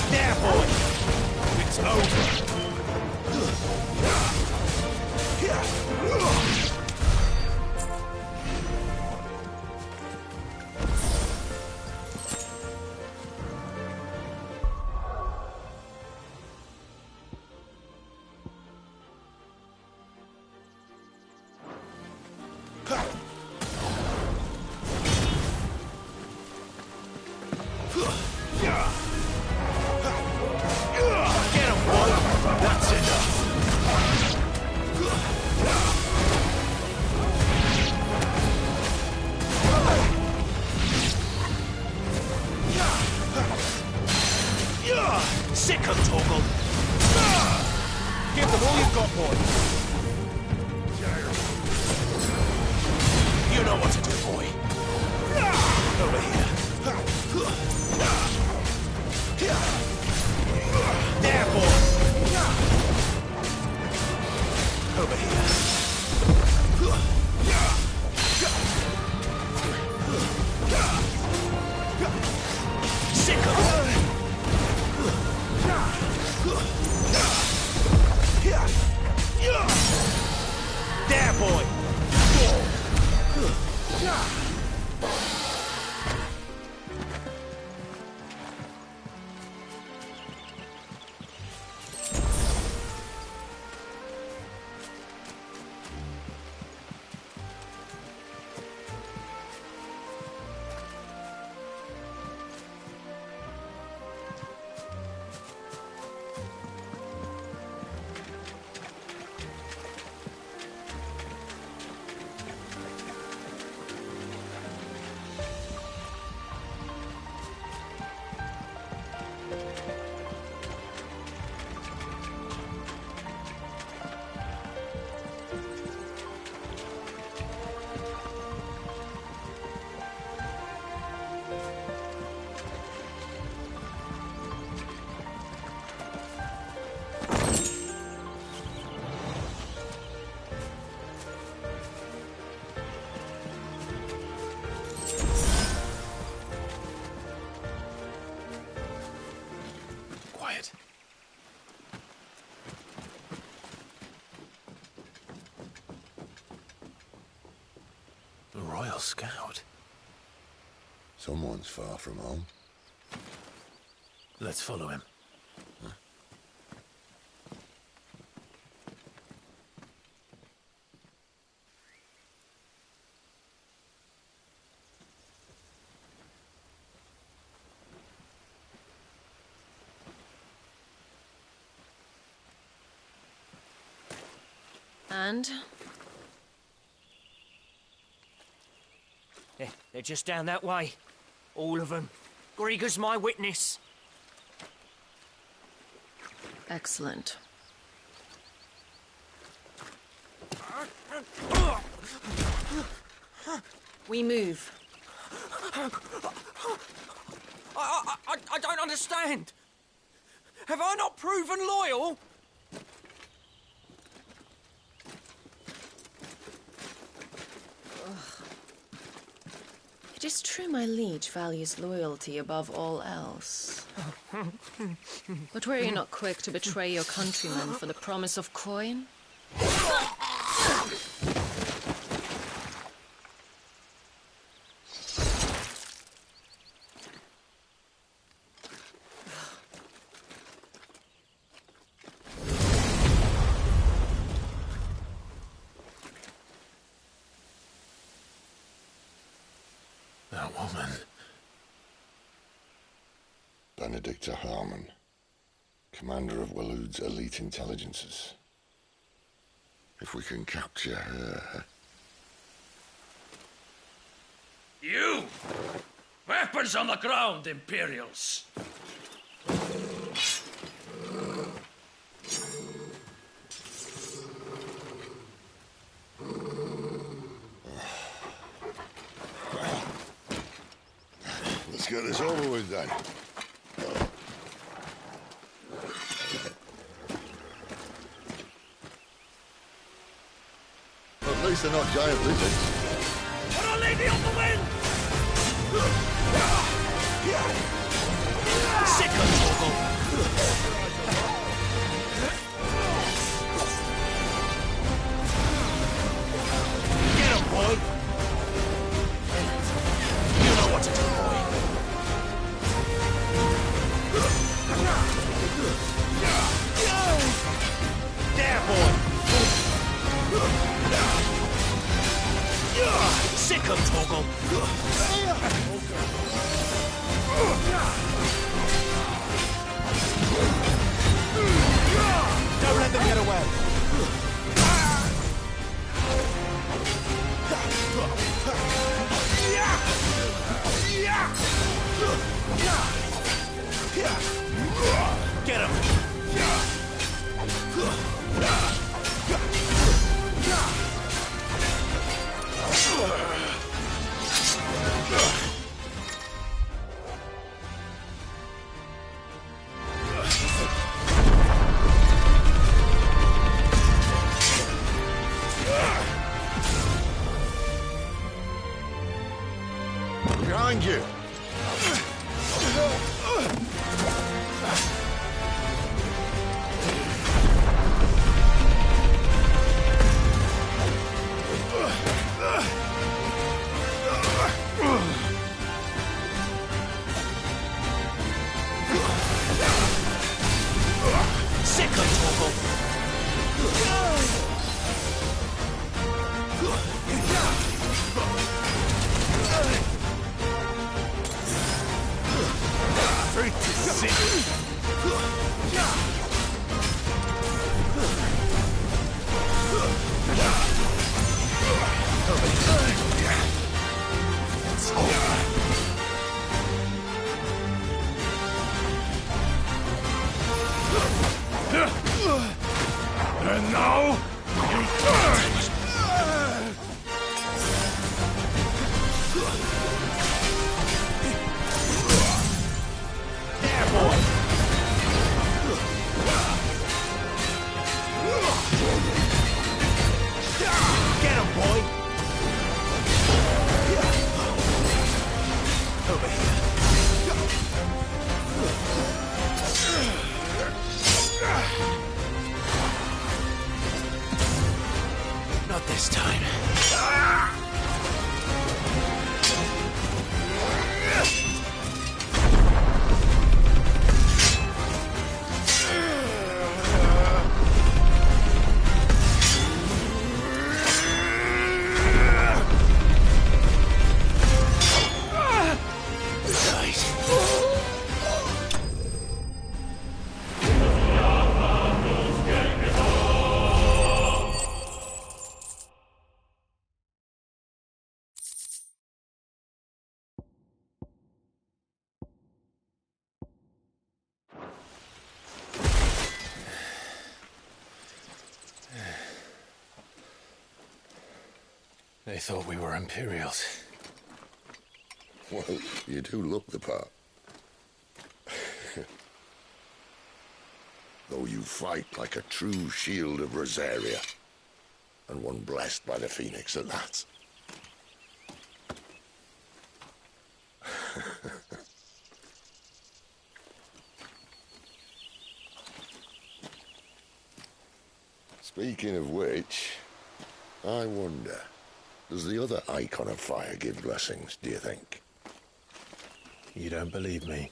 There, boy! It's over! Sick of Toggle! Give them all you've got, boy! You know what to do, boy! Over here! There, boy! Over here! Sick of there, boy! Quiet. A Royal Scout. Someone's far from home. Let's follow him. And? They're just down that way. All of them. Grieger's my witness. Excellent. We move. I don't understand. Have I not proven loyal? It is true my liege values loyalty above all else. But were you not quick to betray your countrymen for the promise of coin? That woman. Benedicta Harmon, commander of Waloed's elite intelligences. If we can capture her... You! Weapons on the ground, Imperials! Let's get this over with then. At least they're not giant lizards. Put a lady on the wind! Sick of Torgal! Get him, boy! You know what to do, boy. There, boy! Sick of Torgal! Don't let them get away! Get him! Behind you! Sick of Torgal! Fruit is sick! It's over. And now, you die! There, boy! Get him, boy! Over here. Not this time. They thought we were Imperials. Well, you do look the part. Though you fight like a true shield of Rosaria. And one blessed by the Phoenix at that. Speaking of which, I wonder, does the other icon of fire give blessings, do you think? You don't believe me?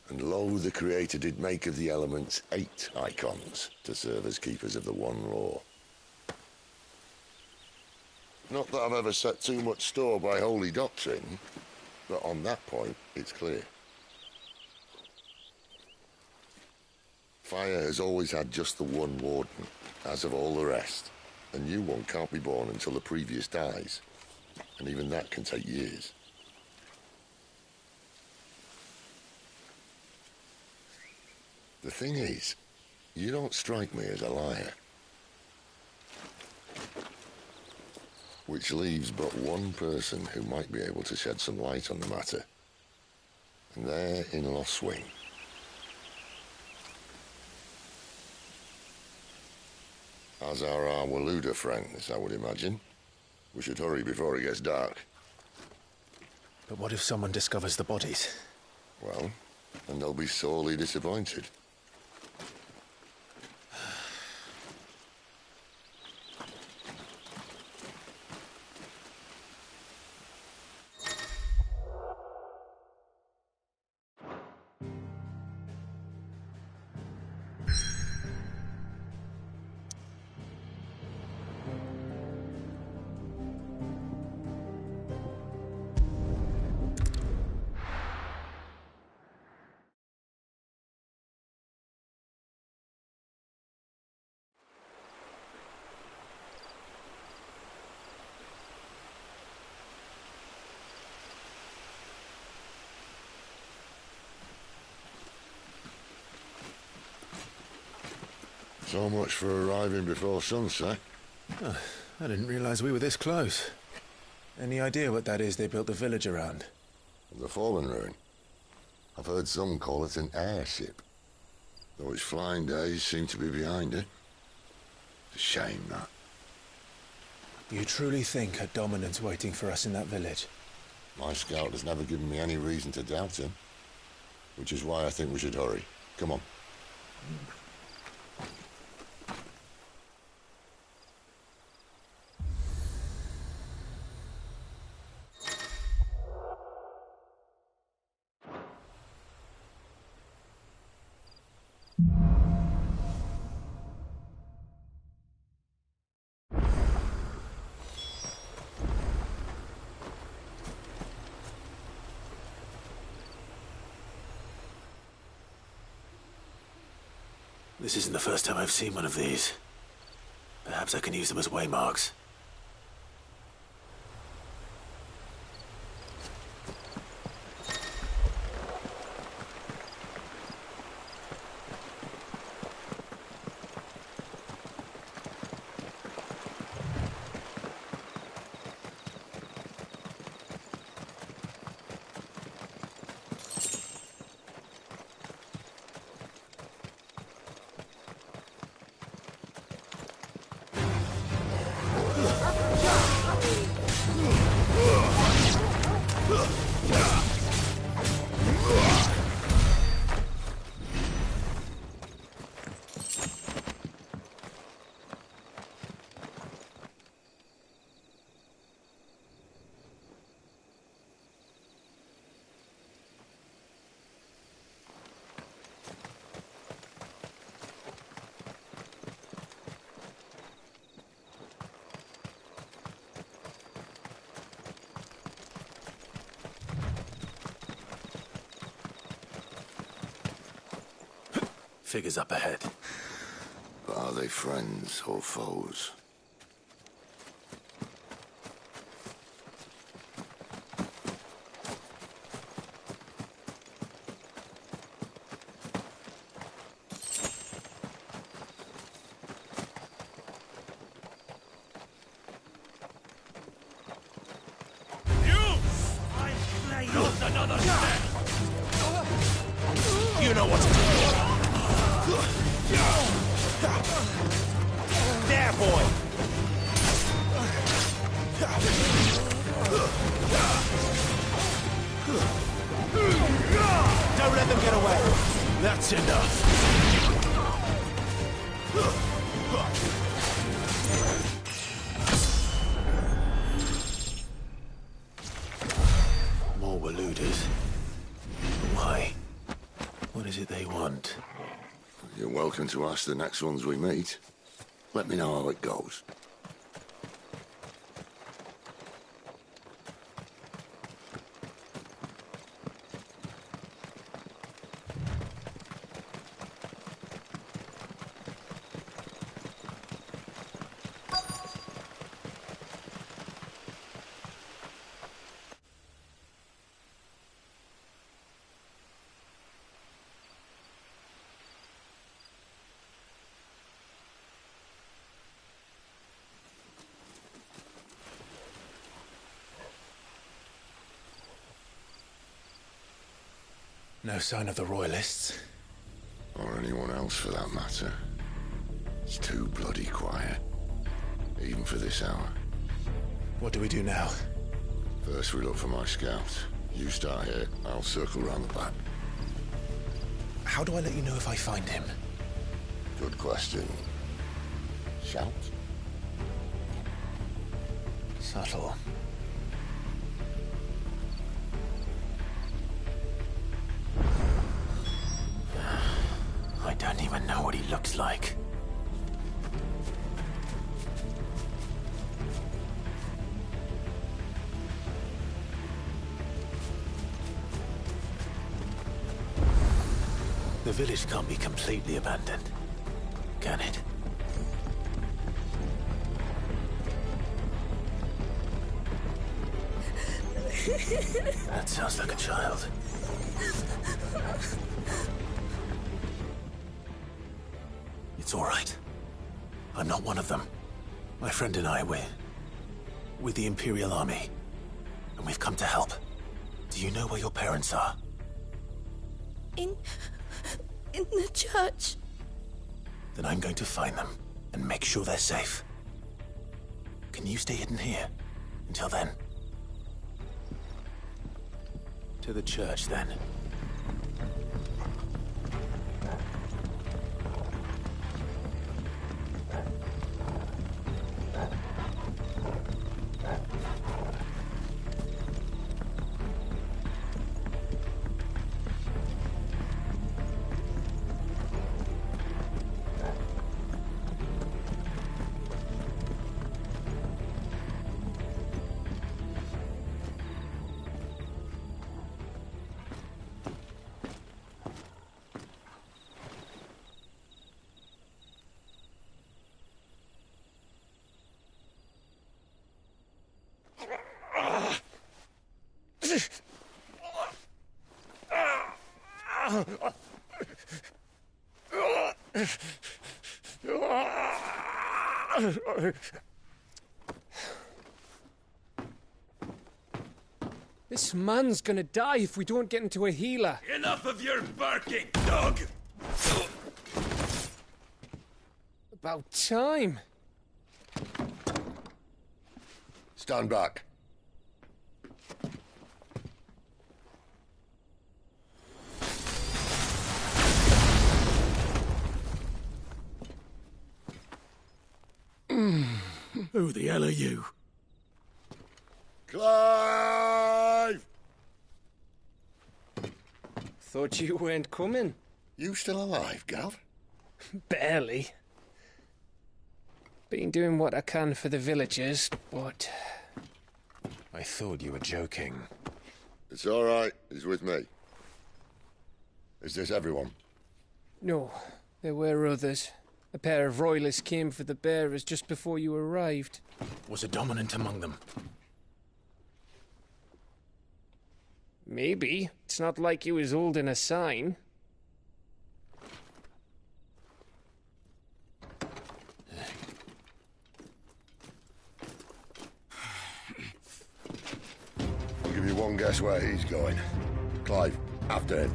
And lo, the Creator did make of the elements 8 icons to serve as keepers of the one law. Not that I've ever set too much store by holy doctrine, but on that point, it's clear. Fire has always had just the one warden, as of all the rest. A new one can't be born until the previous dies, and even that can take years. The thing is, you don't strike me as a liar. Which leaves but one person who might be able to shed some light on the matter. And they're in Lost Wing. As are our Waluda friends, I would imagine. We should hurry before it gets dark. But what if someone discovers the bodies? Well, and they'll be sorely disappointed. So much for arriving before sunset. Oh, I didn't realize we were this close. Any idea what that is they built the village around? The fallen ruin. I've heard some call it an airship. Though its flying days seem to be behind it. It's a shame, that. You truly think a dominant's waiting for us in that village? My scout has never given me any reason to doubt him. Which is why I think we should hurry. Come on. This isn't the first time I've seen one of these. Perhaps I can use them as waymarks. Figures up ahead. But are they friends or foes? another step! You know what to do! There, boy! Don't let them get away! That's enough. More Waluders. Why? What is it they want? You're welcome to ask the next ones we meet. Let me know how it goes. No sign of the Royalists. Or anyone else for that matter. It's too bloody quiet. Even for this hour. What do we do now? First we look for my scout. You start here, I'll circle round the back. How do I let you know if I find him? Good question. Shout? Subtle. I don't even know what he looks like. The village can't be completely abandoned, can it? That sounds like a child. It's all right. I'm not one of them. My friend and I, we're with the Imperial Army, and we've come to help. Do you know where your parents are? In the church. Then I'm going to find them and make sure they're safe. Can you stay hidden here until then? To the church, then. This man's gonna die if we don't get into a healer. Enough of your barking, dog! About time. Stand back. Who the hell are you? Clive! Thought you weren't coming. You still alive, Gav? Barely. Been doing what I can for the villagers, but... I thought you were joking. It's all right. He's with me. Is this everyone? No, there were others. A pair of royalists came for the bearers just before you arrived. Was a dominant among them? Maybe. It's not like he was holding a sign. I'll give you one guess where he's going. Clive, after him.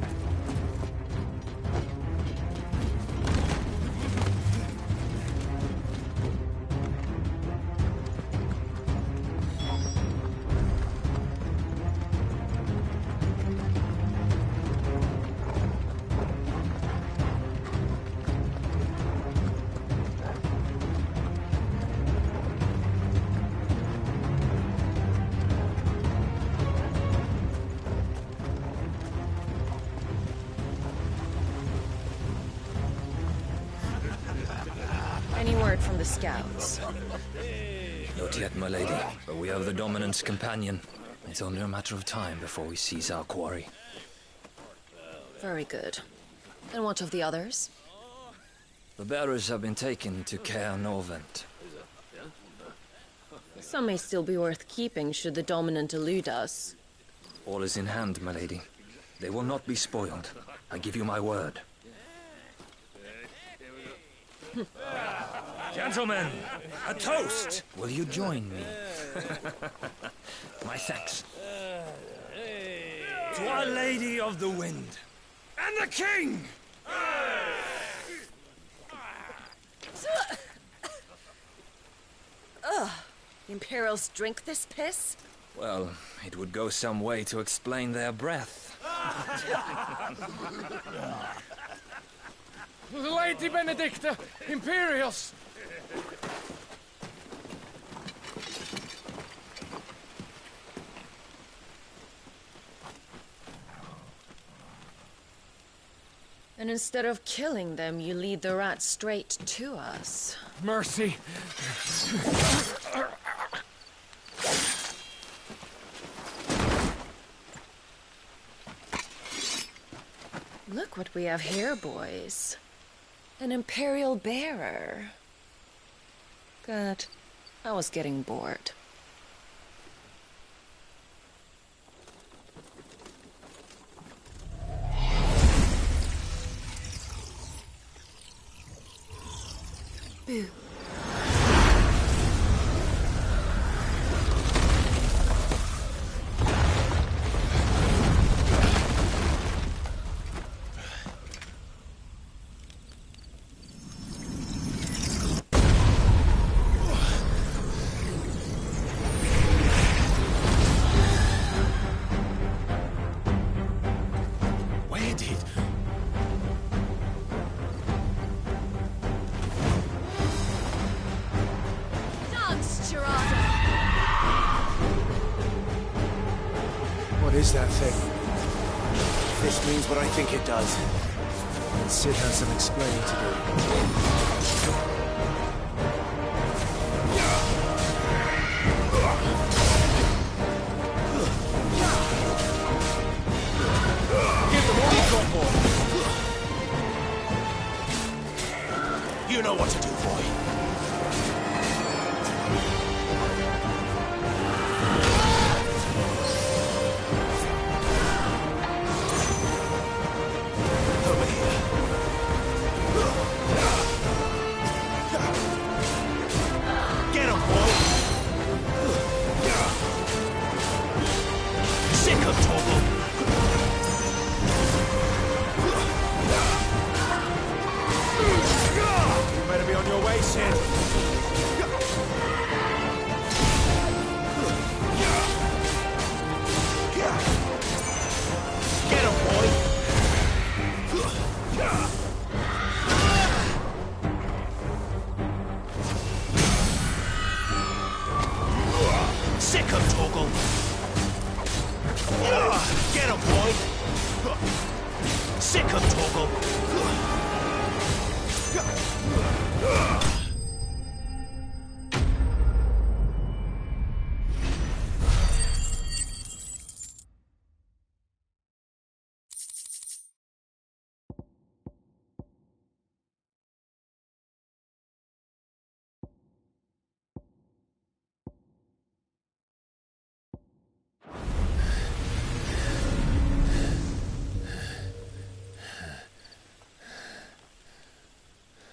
Any word from the scouts? Not yet, my lady, but we have the Dominant's companion. It's only a matter of time before we seize our quarry. Very good. And what of the others? The bearers have been taken to Caer Norvent. Some may still be worth keeping should the Dominant elude us. All is in hand, my lady. They will not be spoiled. I give you my word. Gentlemen, a toast! Will you join me? My thanks. To Our Lady of the Wind and the King! Ugh. Imperials drink this piss? Well, it would go some way to explain their breath. Lady Benedicta, Imperials! And instead of killing them, you lead the rats straight to us. Mercy! Look what we have here, boys. An Imperial bearer. Good. I was getting bored. Boo. What is that thing? This means what I think it does. And Sid has some explaining to do. Give them all you've got, boy. You know what to do, boy.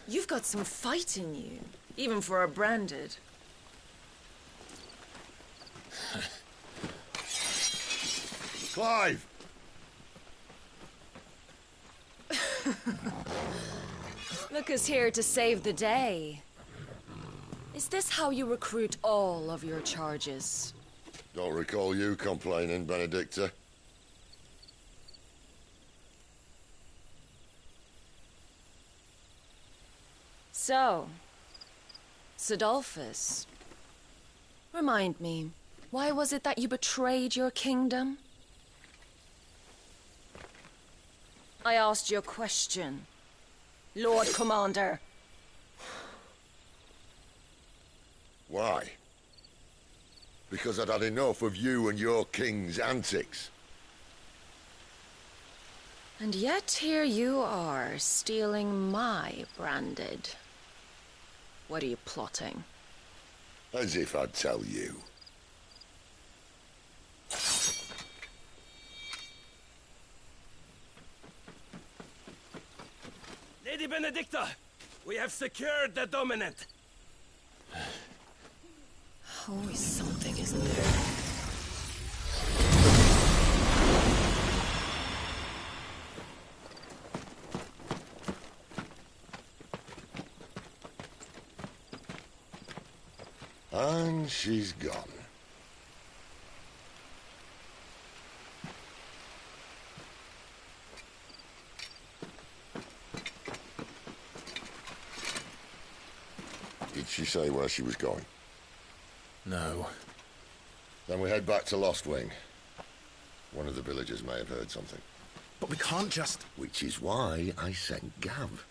You've got some fight in you, even for a branded. Clive! Look who's here to save the day. Is this how you recruit all of your charges? Don't recall you complaining, Benedicta. So, Sidolphus, remind me, why was it that you betrayed your kingdom? I asked you a question, Lord Commander. Why? Because I'd had enough of you and your king's antics. And yet here you are, stealing my branded. What are you plotting? As if I'd tell you. Lady Benedicta, we have secured the dominant. Always something, isn't there? And she's gone. Did she say where she was going? No. Then we head back to Lost Wing. One of the villagers may have heard something. But we can't just... Which is why I sent Gav.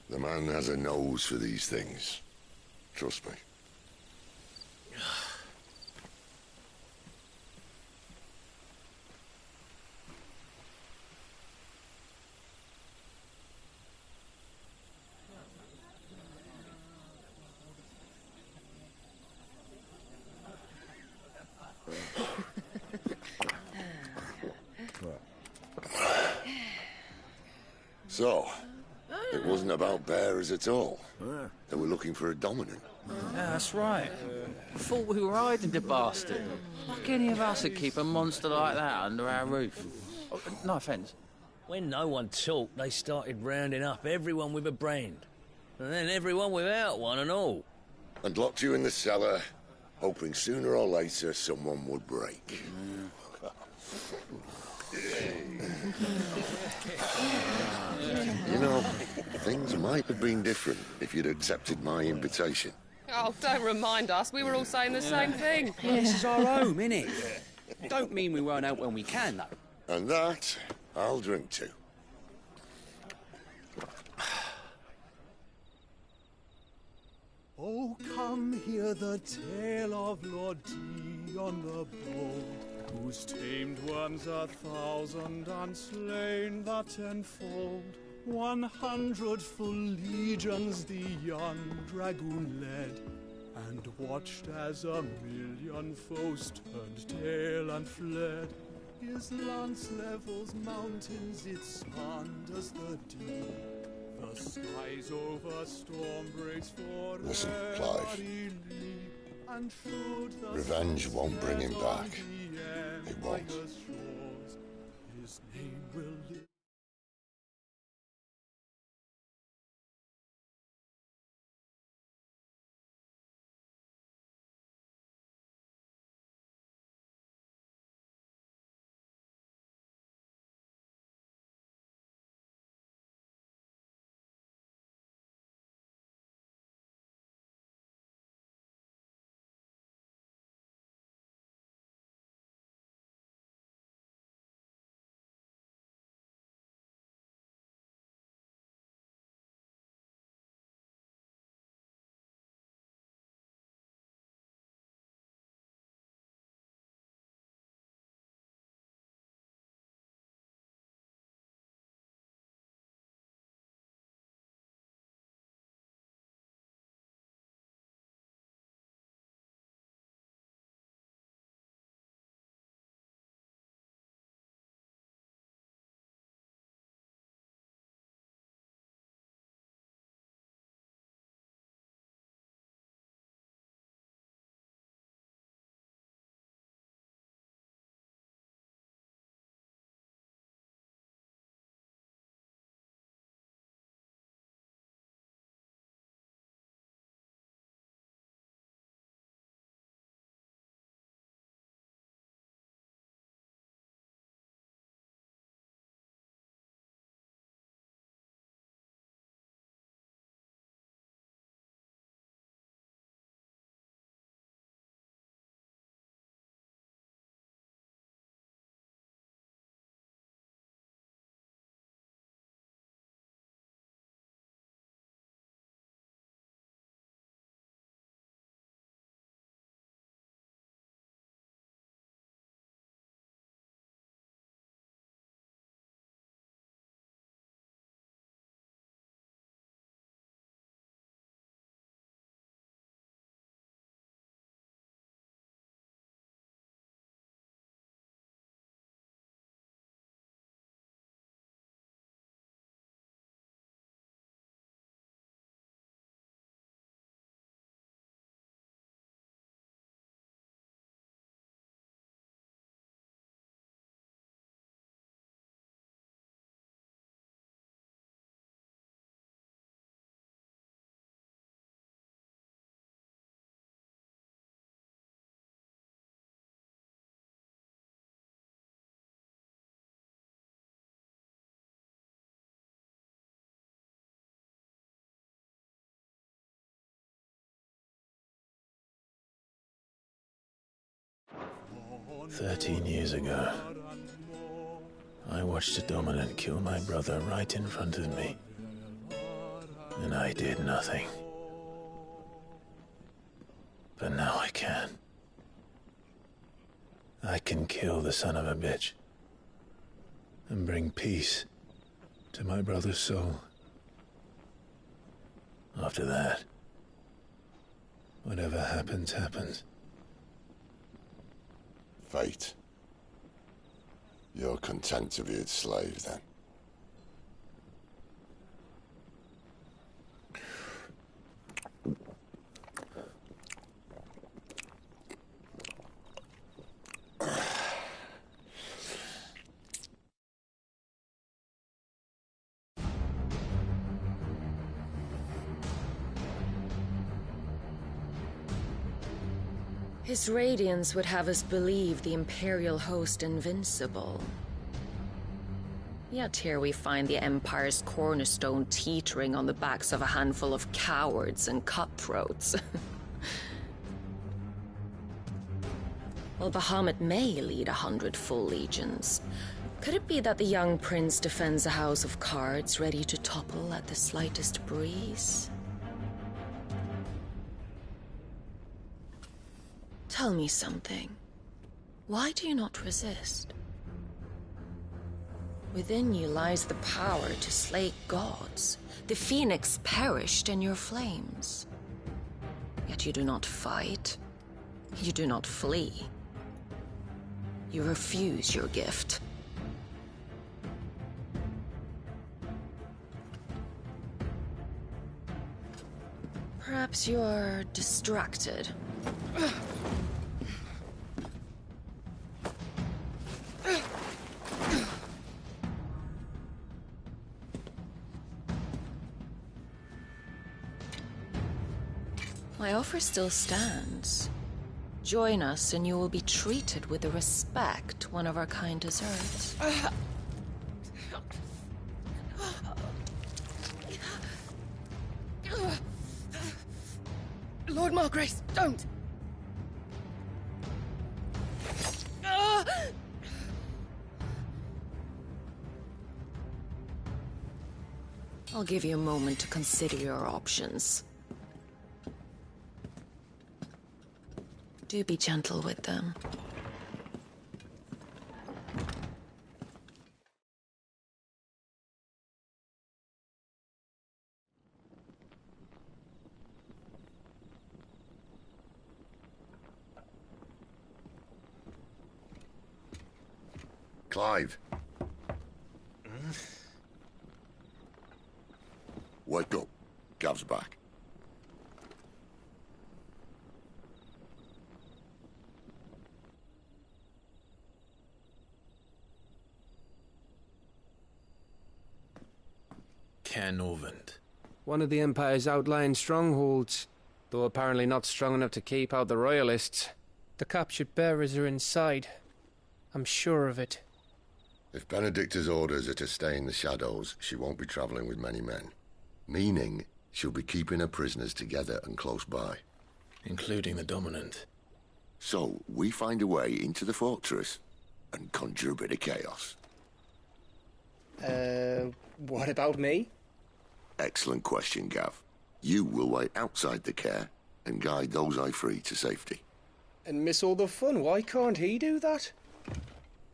The man has a nose for these things. Trust me. So, it wasn't about bearers at all. They were looking for a dominant. Yeah, that's right. Thought we were hiding the bastard. Like any of us would keep a monster like that under our roof. Oh, no offence. When no one talked, they started rounding up everyone with a brand. And then everyone without one and all. And locked you in the cellar, hoping sooner or later someone would break. You know, things might have been different if you'd accepted my invitation. Oh, don't remind us. We were all saying the same thing. Yeah, this is our home, innit? Don't mean we won't out when we can, though. And that, I'll drink to. Oh, come hear the tale of Lord Dion the Bold, whose tamed worms 1,000 and slain the tenfold. 100 full legions the young dragoon led, and watched as 1,000,000 foes turned tail and fled. His lance levels mountains, it sanders the deep. The skies over storm breaks for Listen, Clive. and should the Revenge won't bring him back. It won't. His name will live. 13 years ago, I watched a dominant kill my brother right in front of me. And I did nothing. But now I can. I can kill the son of a bitch. And bring peace to my brother's soul. After that, whatever happens, happens. Fate. You're content to be its slave, then? His radiance would have us believe the Imperial host invincible. Yet here we find the Empire's cornerstone teetering on the backs of a handful of cowards and cutthroats. While Bahamut may lead 100 full legions, could it be that the young prince defends a house of cards ready to topple at the slightest breeze? Tell me something. Why do you not resist? Within you lies the power to slay gods. The phoenix perished in your flames. Yet you do not fight. You do not flee. You refuse your gift. Perhaps you're distracted. My offer still stands. Join us and you will be treated with the respect one of our kind deserves. Lord Margrace, don't! I'll give you a moment to consider your options. Do be gentle with them. Clive. Wake up. Gav's back. Canovant. One of the Empire's outlying strongholds, though apparently not strong enough to keep out the Royalists. The captured bearers are inside. I'm sure of it. If Benedicta's orders are to stay in the shadows, she won't be traveling with many men. Meaning, she'll be keeping her prisoners together and close by. Including the Dominant. So, we find a way into the fortress and conjure a bit of chaos. What about me? Excellent question, Gav. You will wait outside the care and guide those I free to safety. And miss all the fun. Why can't he do that?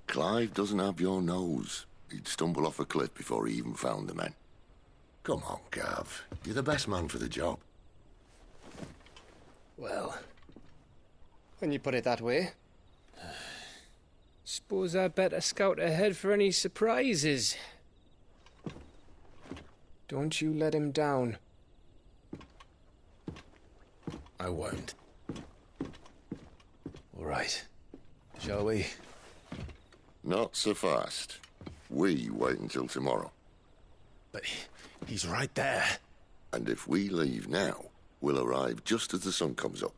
Clive doesn't have your nose. He'd stumble off a cliff before he even found the men. Come on, Gav. You're the best man for the job. Well, when you put it that way. Suppose I'd better scout ahead for any surprises. Don't you let him down. I won't. All right. Shall we? Not so fast. We wait until tomorrow. But he's right there. And if we leave now, we'll arrive just as the sun comes up.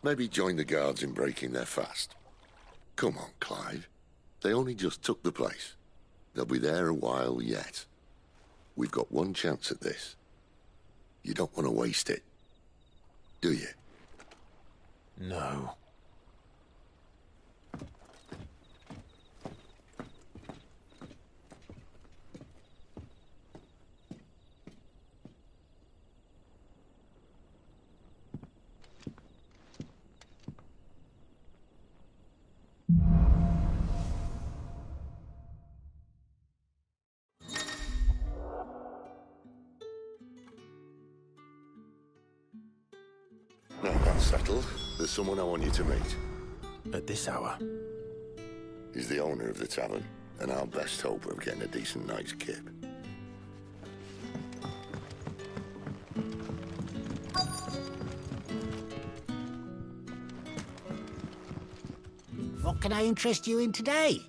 Maybe join the guards in breaking their fast. Come on, Clive. They only just took the place. They'll be there a while yet. We've got one chance at this. You don't want to waste it, do you? No. settled, there's someone I want you to meet. At this hour? He's the owner of the tavern, and our best hope of getting a decent night's kip. What can I interest you in today?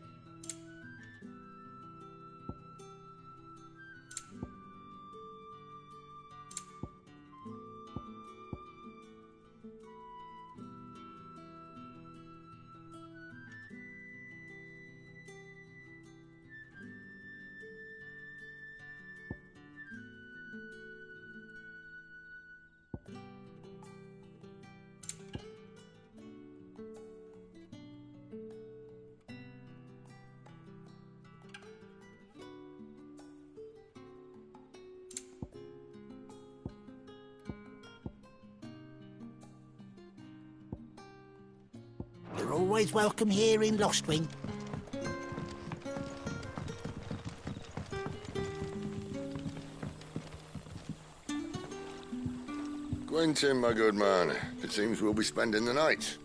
You're always welcome here in Lostwing. Quentin, my good man, it seems we'll be spending the night.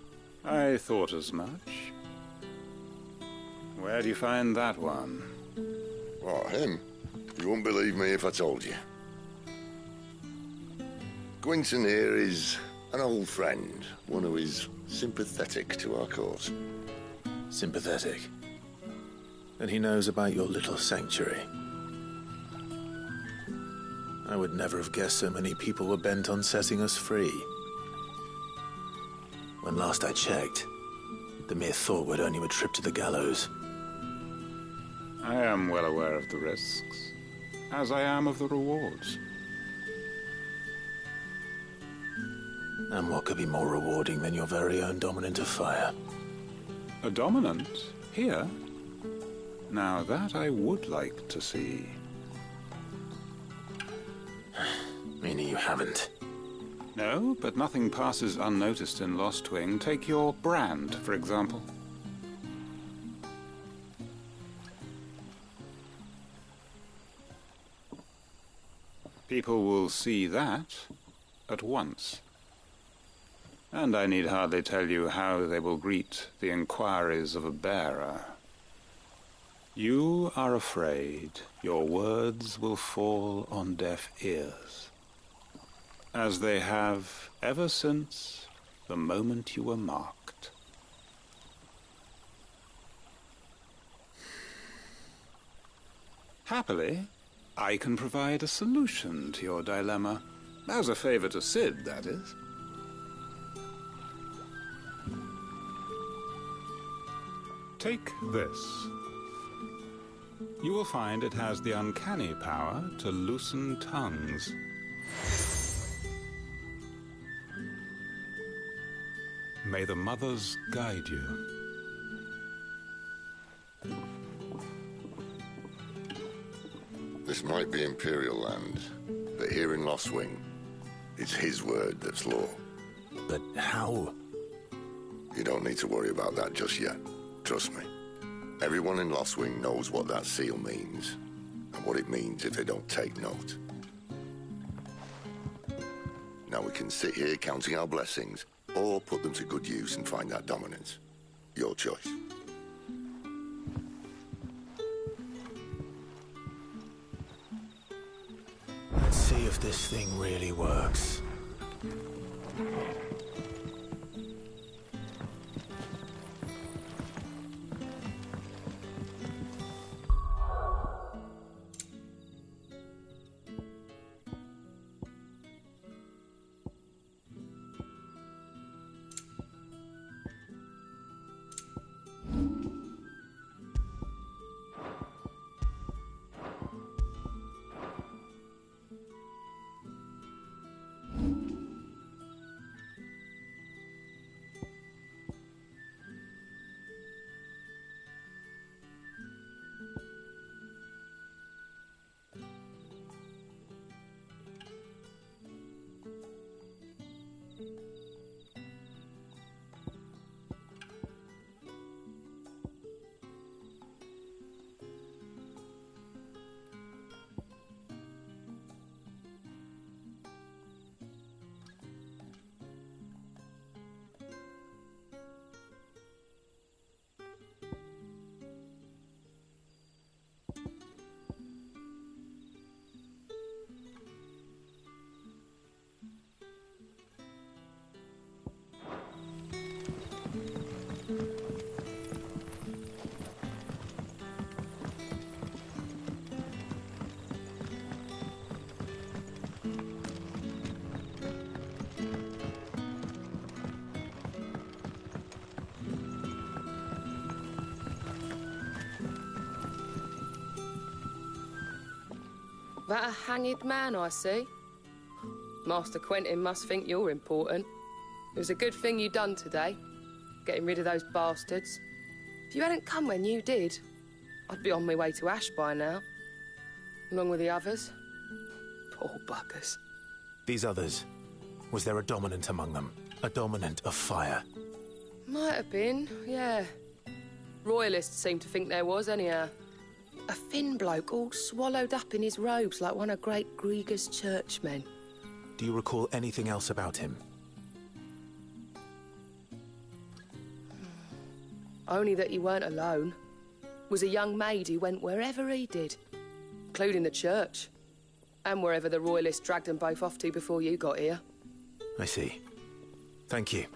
I thought as much. Where do you find that one? What, him? You wouldn't believe me if I told you. Quentin here is an old friend, one who is sympathetic to our cause. Sympathetic? And he knows about your little sanctuary. I would never have guessed so many people were bent on setting us free. When last I checked, the mere thought would earn you a trip to the gallows. I am well aware of the risks, as I am of the rewards. And what could be more rewarding than your very own dominant of fire? A dominant? Here? Now that I would like to see. Meaning you haven't? No, but nothing passes unnoticed in Lostwing. Take your brand, for example. People will see that at once. And I need hardly tell you how they will greet the inquiries of a bearer. You are afraid your words will fall on deaf ears, as they have ever since the moment you were marked. Happily, I can provide a solution to your dilemma, as a favor to Sid, that is. Take this. You will find it has the uncanny power to loosen tongues. May the mothers guide you. This might be Imperial land, but here in Lostwing, it's his word that's law. But how? You don't need to worry about that just yet. Trust me. Everyone in Lostwing knows what that seal means, and what it means if they don't take note. Now we can sit here counting our blessings, or put them to good use and find that dominance. Your choice. Let's see if this thing really works. That a hanged man I see? Master Quentin must think you're important. It was a good thing you done today, getting rid of those bastards. If you hadn't come when you did, I'd be on my way to Ash by now, along with the others. Poor buggers. These others, was there a dominant among them? A dominant of fire? Might have been, yeah. Royalists seem to think there was, anyhow. A thin bloke all swallowed up in his robes like one of Great Grieger's churchmen. Do you recall anything else about him? Only that he weren't alone. Was a young maid who went wherever he did, including the church, and wherever the Royalists dragged them both off to before you got here. I see. Thank you.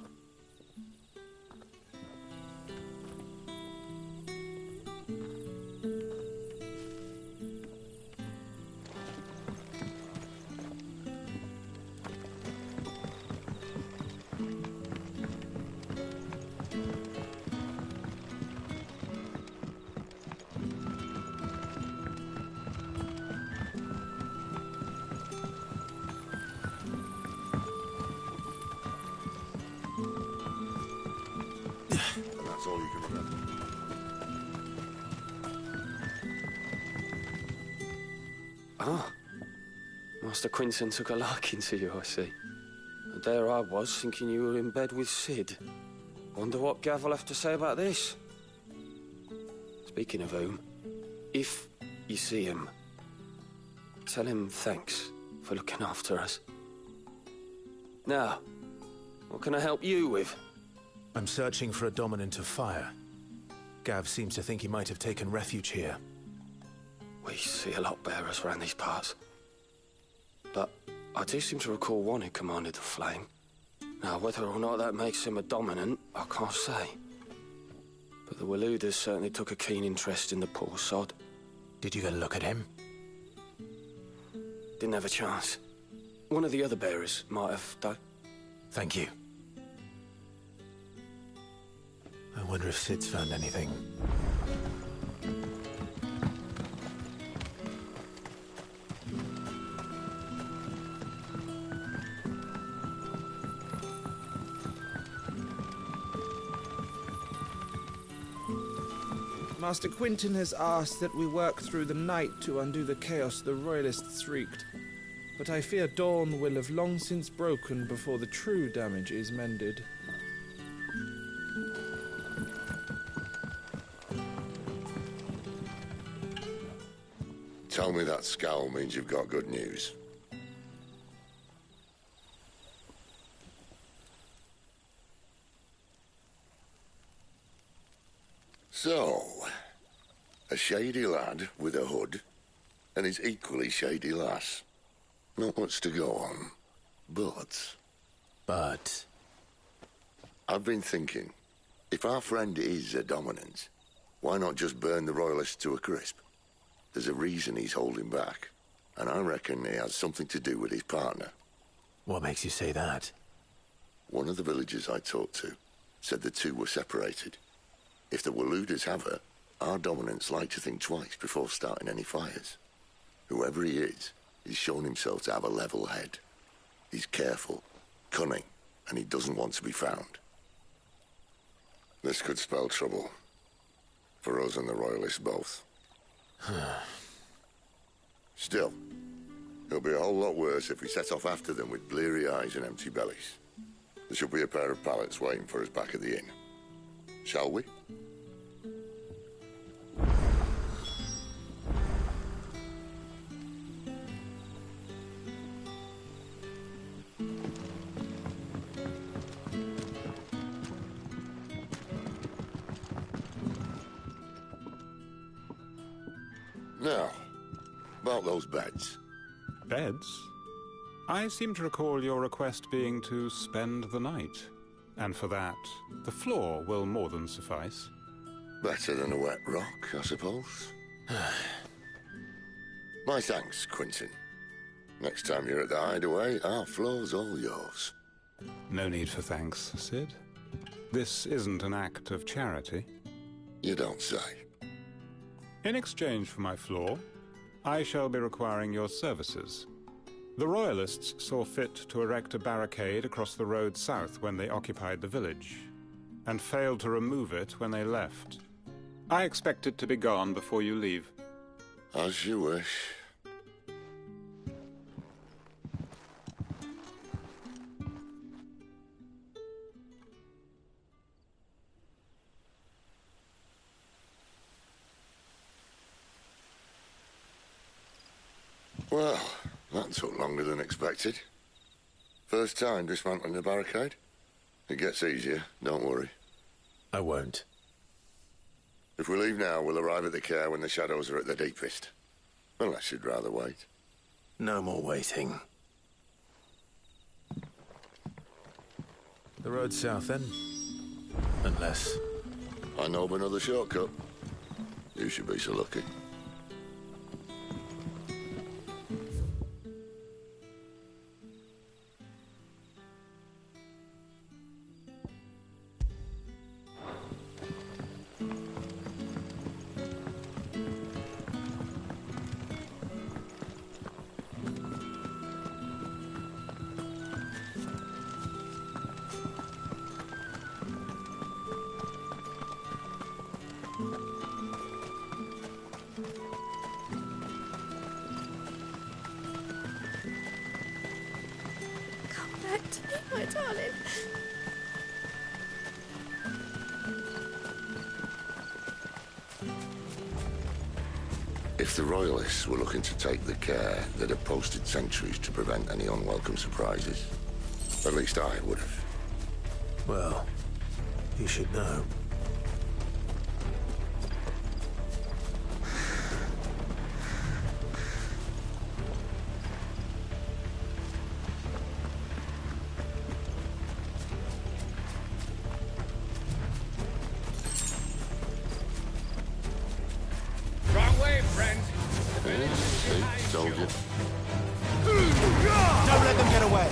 That's all you can remember. Ah. Master Quinton took a liking to you, I see. And there I was, thinking you were in bed with Sid. Wonder what Gav will have to say about this. Speaking of whom, if you see him, tell him thanks for looking after us. Now, what can I help you with? I'm searching for a dominant of fire. Gav seems to think he might have taken refuge here. We see a lot bearers around these parts. But I do seem to recall one who commanded the flame. Now, whether or not that makes him a dominant, I can't say. But the Waluders certainly took a keen interest in the poor sod. Did you get a look at him? Didn't have a chance. One of the other bearers might have, though. Thank you. I wonder if Sid's found anything. Master Quinton has asked that we work through the night to undo the chaos the Royalists wreaked. But I fear dawn will have long since broken before the true damage is mended. Tell me that scowl means you've got good news. So, a shady lad with a hood, and his equally shady lass. Not much to go on, but... I've been thinking, if our friend is a dominant, why not just burn the Royalists to a crisp? There's a reason he's holding back, and I reckon he has something to do with his partner. What makes you say that? One of the villagers I talked to said the two were separated. If the Waluders have her, our dominants like to think twice before starting any fires. Whoever he is, he's shown himself to have a level head. He's careful, cunning, and he doesn't want to be found. This could spell trouble. For us and the Royalists both. Still, it'll be a whole lot worse if we set off after them with bleary eyes and empty bellies. There should be a pair of pallets waiting for us back at the inn. Shall we? Now, about those beds. Beds? I seem to recall your request being to spend the night. And for that, the floor will more than suffice. Better than a wet rock, I suppose. My thanks, Quinton. Next time you're at the hideaway, our floor's all yours. No need for thanks, Sid. This isn't an act of charity. You don't say. In exchange for my floor, I shall be requiring your services. The Royalists saw fit to erect a barricade across the road south when they occupied the village, and failed to remove it when they left. I expect it to be gone before you leave. As you wish. Well, that took longer than expected. First time dismantling the barricade? It gets easier, don't worry. I won't. If we leave now, we'll arrive at the care when the shadows are at their deepest. Unless you'd rather wait. No more waiting. The road south, then? Unless... I know of another shortcut. You should be so lucky. My darling. If the Royalists were looking to take the care, they'd have posted sentries to prevent any unwelcome surprises. At least I would have. Well, you should know. Don't let them get away.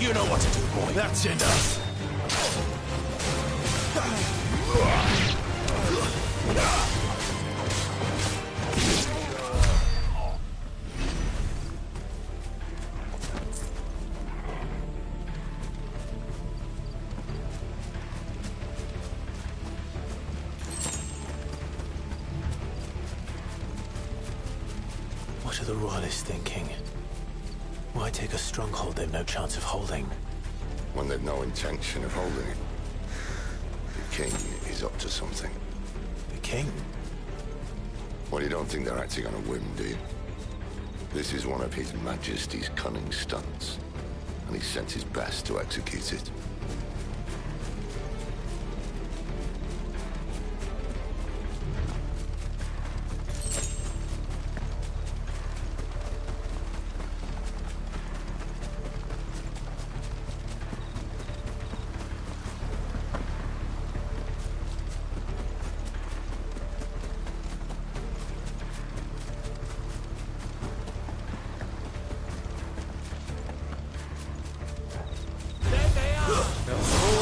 You know what to do, boy. That's enough. What are the Royalists thinking? Why take a stronghold they've no chance of holding? When they've no intention of holding it. The king is up to something. The king? Well, you don't think they're acting on a whim, do you? This is one of His Majesty's cunning stunts, and he's sent his best to execute it.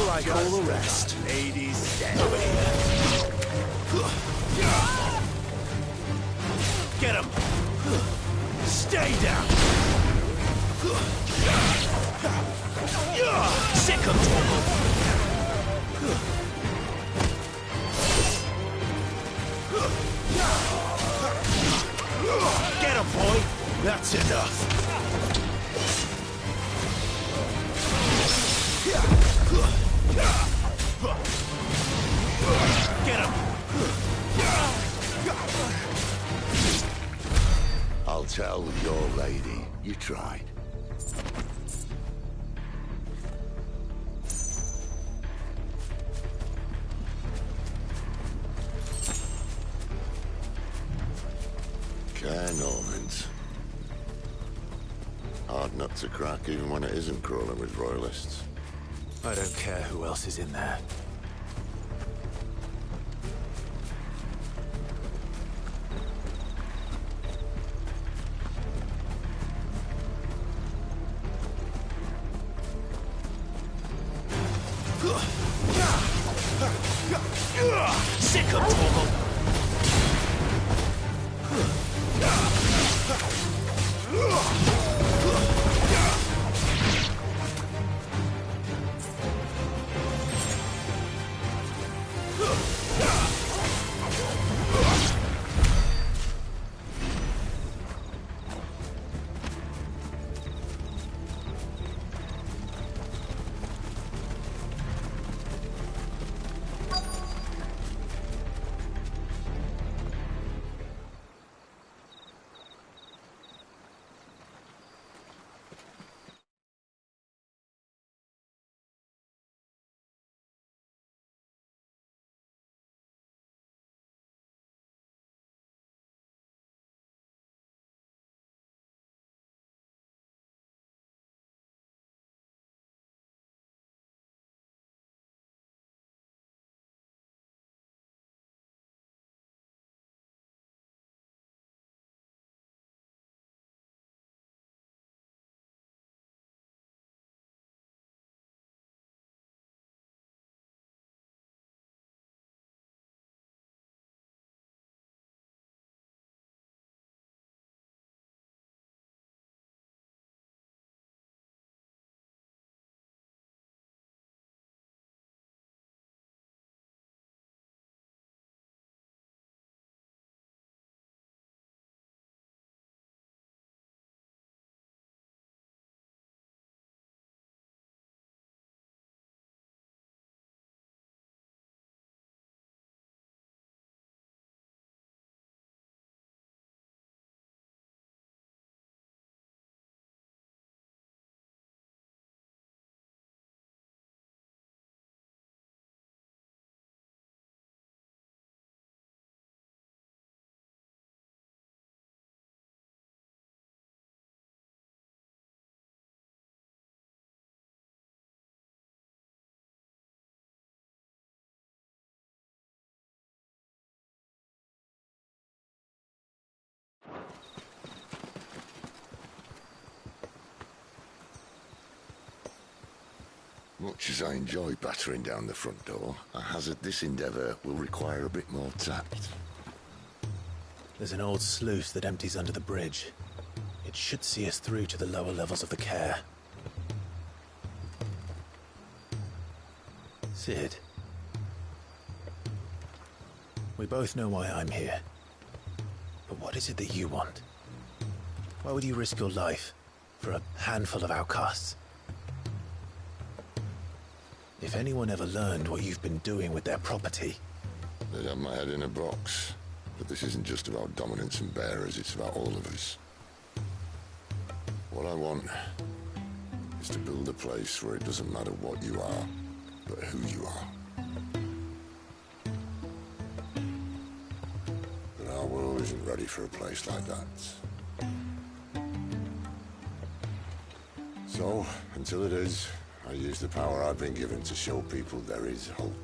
Like all the rest. Ladies, over here. Get him! Stay down! Sick of Get him, boy! That's enough! Get him! I'll tell your lady you tried. Care Normans. Hard nut to crack even when it isn't crawling with Royalists. I don't care who else is in there. sick of Torgal! Much as I enjoy battering down the front door, I hazard this endeavour will require a bit more tact. There's an old sluice that empties under the bridge. It should see us through to the lower levels of the care. Sid. We both know why I'm here. But what is it that you want? Why would you risk your life for a handful of outcasts? If anyone ever learned what you've been doing with their property... They'd have my head in a box. But this isn't just about dominance and bearers, it's about all of us. What I want is to build a place where it doesn't matter what you are, but who you are. But our world isn't ready for a place like that. So, until it is, I use the power I've been given to show people there is hope.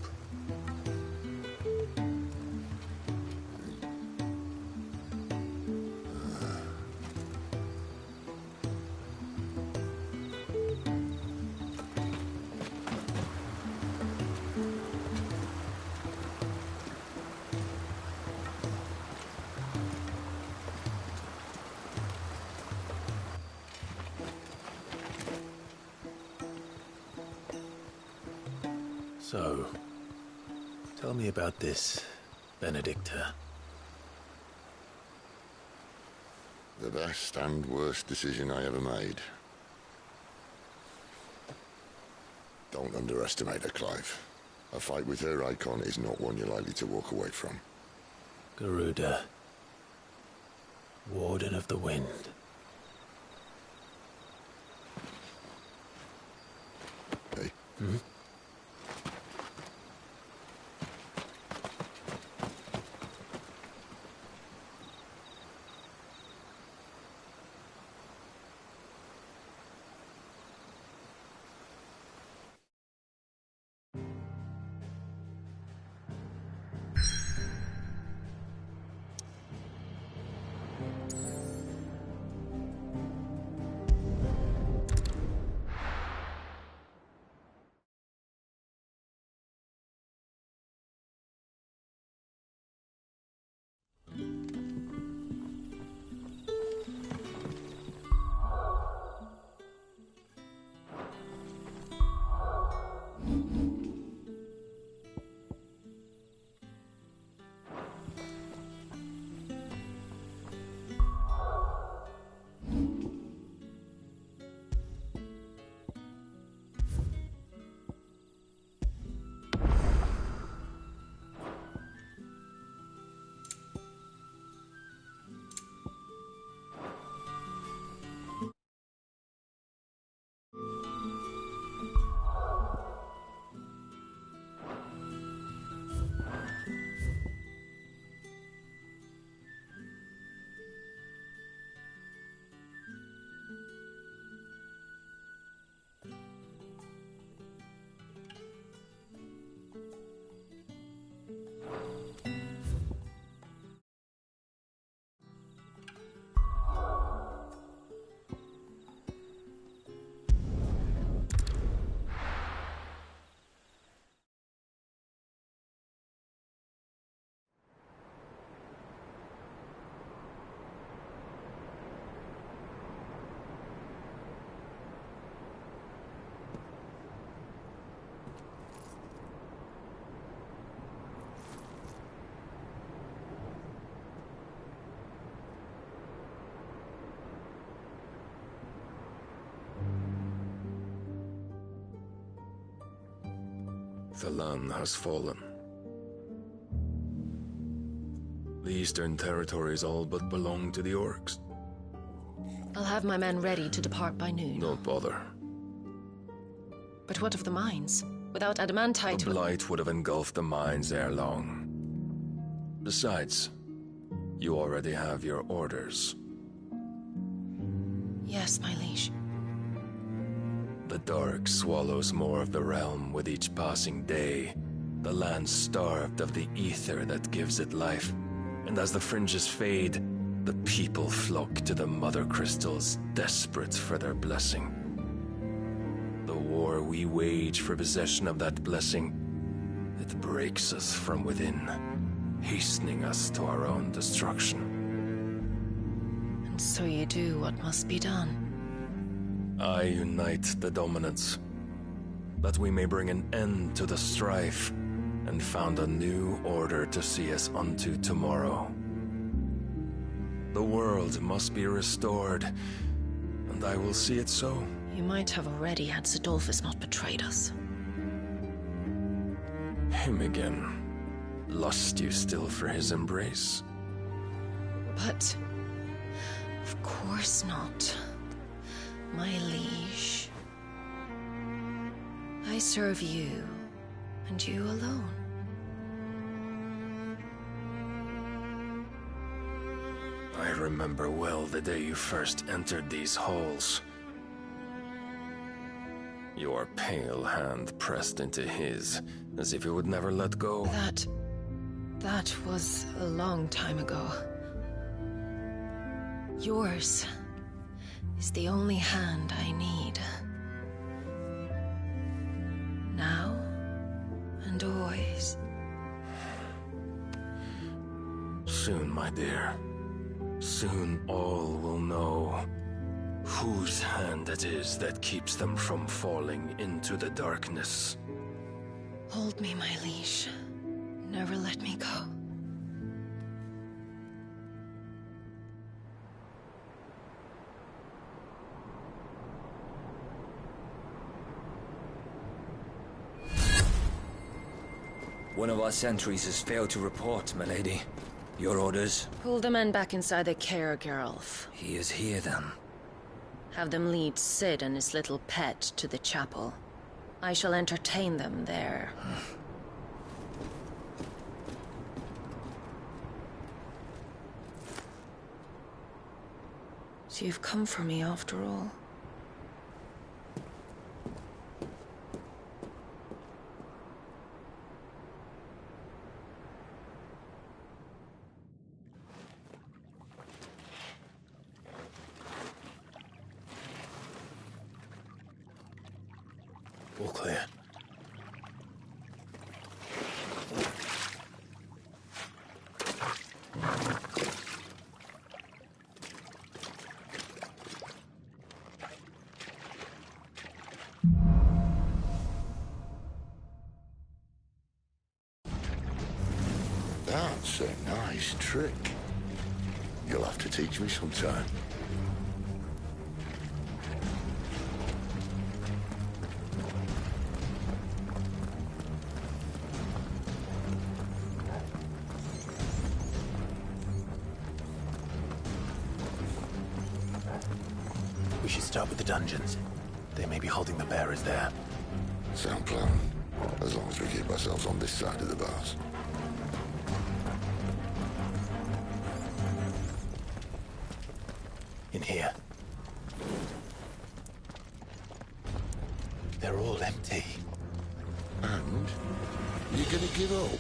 So, tell me about this Benedicta. The best and worst decision I ever made. Don't underestimate her, Clive. A fight with her icon is not one you're likely to walk away from. Garuda. Warden of the Wind. Hey? Hmm? The land has fallen. The Eastern territories all but belong to the orcs. I'll have my men ready to depart by noon. Don't bother. But what of the mines? Without adamantite... The blight would have engulfed the mines ere long. Besides, you already have your orders. Yes, my liege. The dark swallows more of the realm with each passing day. The land starved of the ether that gives it life. And as the fringes fade, the people flock to the mother crystals, desperate for their blessing. The war we wage for possession of that blessing, it breaks us from within, hastening us to our own destruction. And so you do what must be done. I unite the dominants, that we may bring an end to the strife, and found a new order to see us unto tomorrow. The world must be restored, and I will see it so. You might have already had Sidolphus not betrayed us. Him again. Lust you still for his embrace? But... of course not. My liege. I serve you, and you alone. I remember well the day you first entered these halls. Your pale hand pressed into his, as if it would never let go. That was a long time ago. Yours is the only hand I need. Now and always. Soon, my dear. Soon all will know whose hand it is that keeps them from falling into the darkness. Hold me, my liege. Never let me go. One of our sentries has failed to report, milady. Your orders? Pull the men back inside the care, Geralf. He is here, then. Have them lead Sid and his little pet to the chapel. I shall entertain them there. So you've come for me after all. All clear. That's a nice trick. You'll have to teach me sometime. We should start with the dungeons. They may be holding the bearers there. Sound plan. As long as we keep ourselves on this side of the bars. In here. They're all empty. And? You're gonna give up?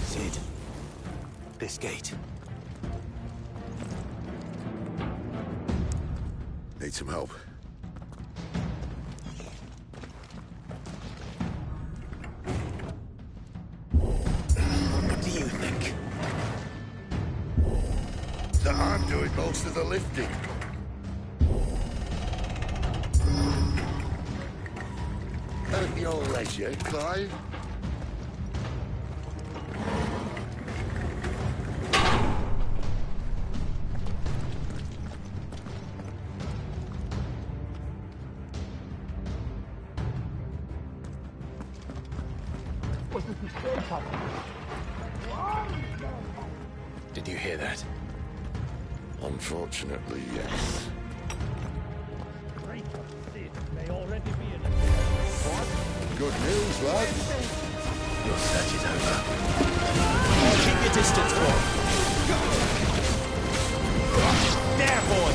Sid. This gate. Need some help. What do you think? That I'm doing most of the lifting. And you're surprise you, Clive. Did you hear that? Unfortunately, yes. Good news, lad. Your search is over. Keep your distance, boy. There, boy.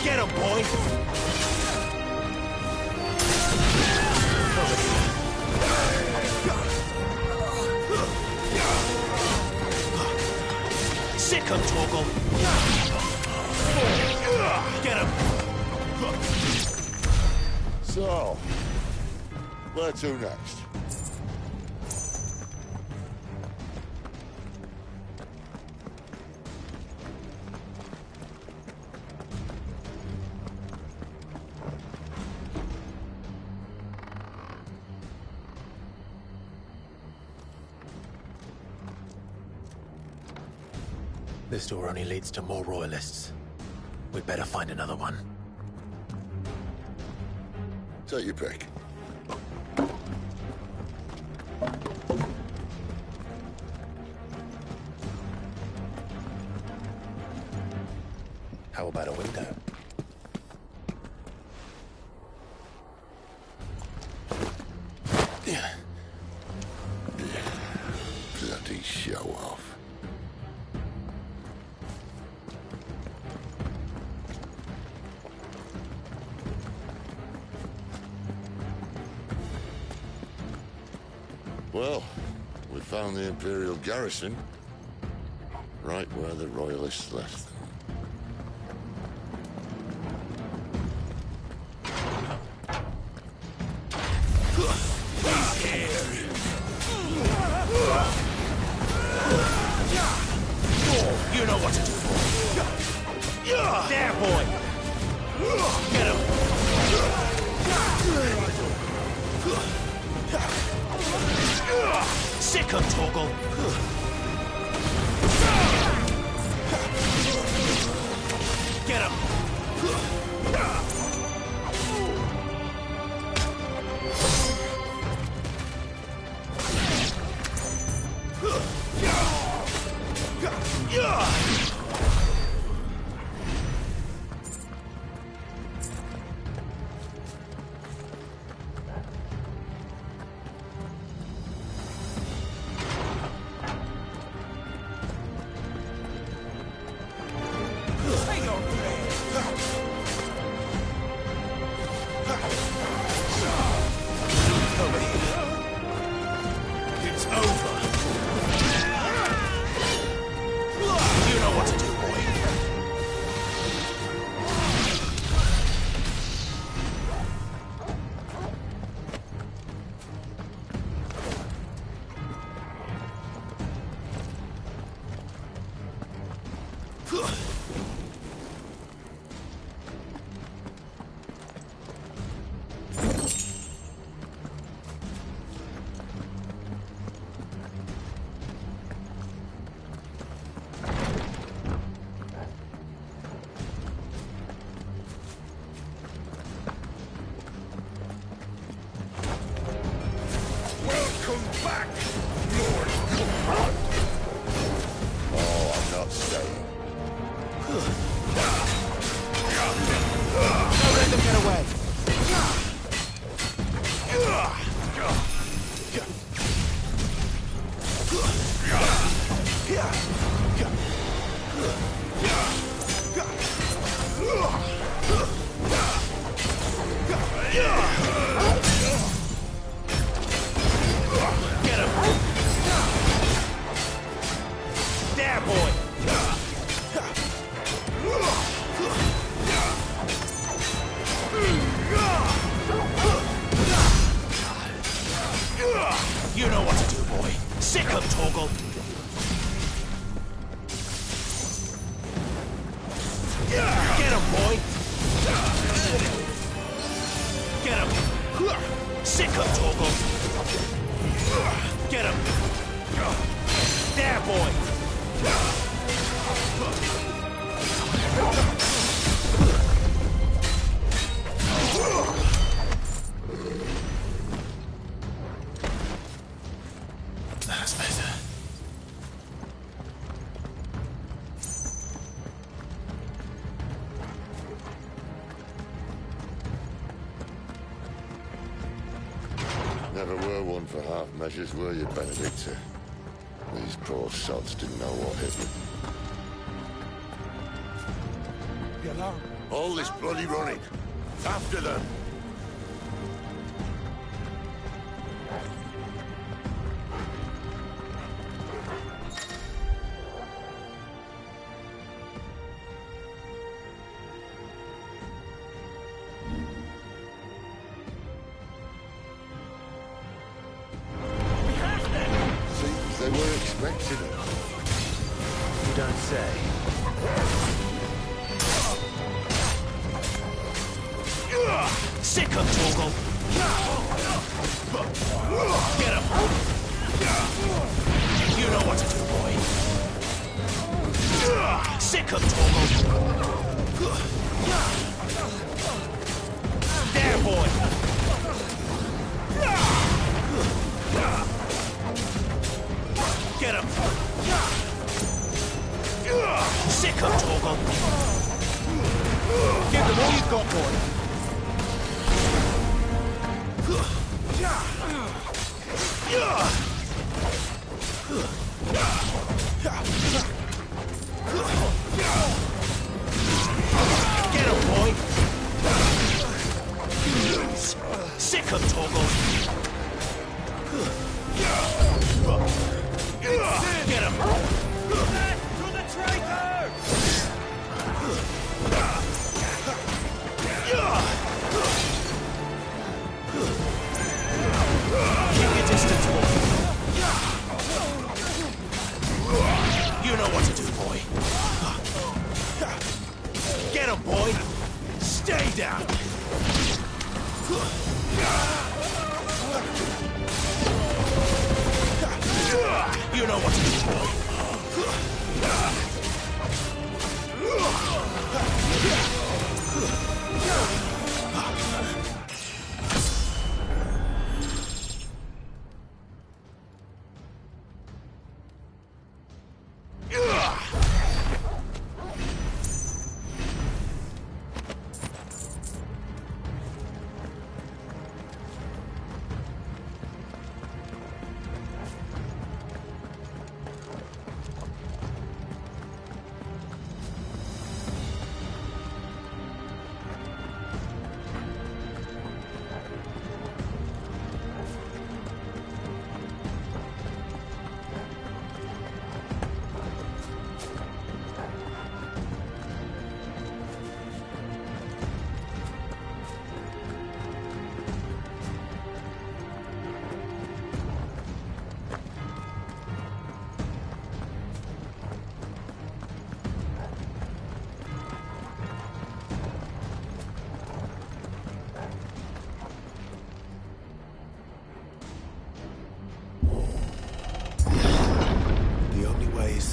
Get him, boy. Sick him, Torgal. Get him. So, where to next? This door only leads to more royalists. We'd better find another one. Take your pick. How about a window? Bloody show off. Well, we found the Imperial garrison, right where the Royalists left them. You know what to do, boy. There, boy. Get him. Sick him, Torgal. Get him. It's over. You know what to do, boy. Welcome back, Lord Command. Oh, I'm not staying. Don't let them get away. Get him. There, boy. You know what to do, boy. Sick him, Torgal. Get him, boy. Get him. There, boy! That's better. Never were one for half measures, were you, Benedicta? These poor sods didn't know what hit them. The alarm. All this bloody running. After them. Seems they were expecting it. You don't say. Sick of Torgal! Get him! You know what to do, boy. Sick of Torgal! There, boy! Get him! Sick of Torgal! Give them all you've got, boy! Get him, boy! Sick of Torgal! Get him! Back to the traitor! Keep your distance, boy. You know what to do, boy. Get him, boy. Stay down. You know what to do, boy.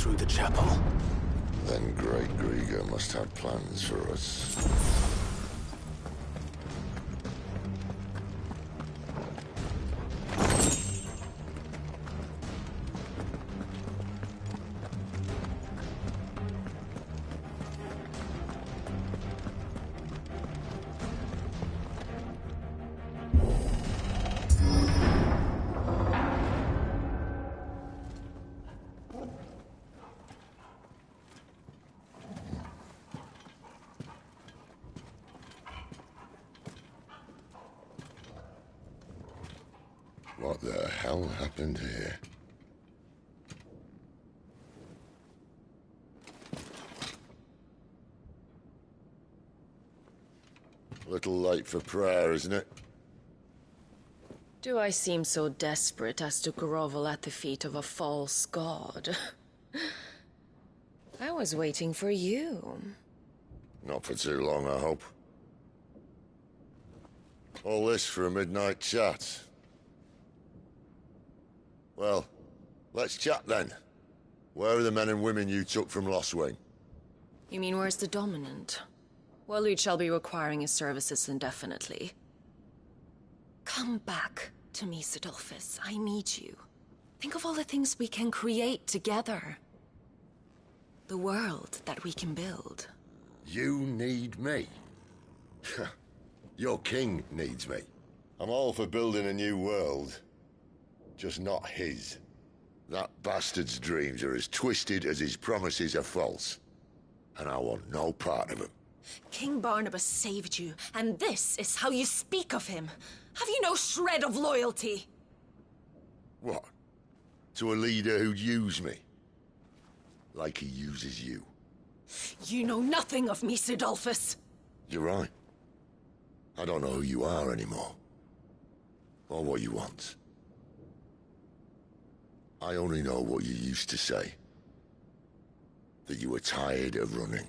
Through the chapel. Then Great Grieger must have plans for us. What the hell happened here? A little late for prayer, isn't it? Do I seem so desperate as to grovel at the feet of a false god? I was waiting for you. Not for too long, I hope. All this for a midnight chat. Well, Let's chat then. Where are the men and women you took from Lostwing? You mean where's the Dominant? Well, you shall be requiring his services indefinitely. Come back to me, Sidolphus. I need you. Think of all the things we can create together. The world that we can build. You need me? Your king needs me. I'm all for building a new world. Just not his. That bastard's dreams are as twisted as his promises are false. And I want no part of them. King Barnabas saved you, and this is how you speak of him. Have you no shred of loyalty? What? To a leader who'd use me? Like he uses you. You know nothing of me, Sidolphus. You're right. I don't know who you are anymore. Or what you want. I only know what you used to say. That you were tired of running.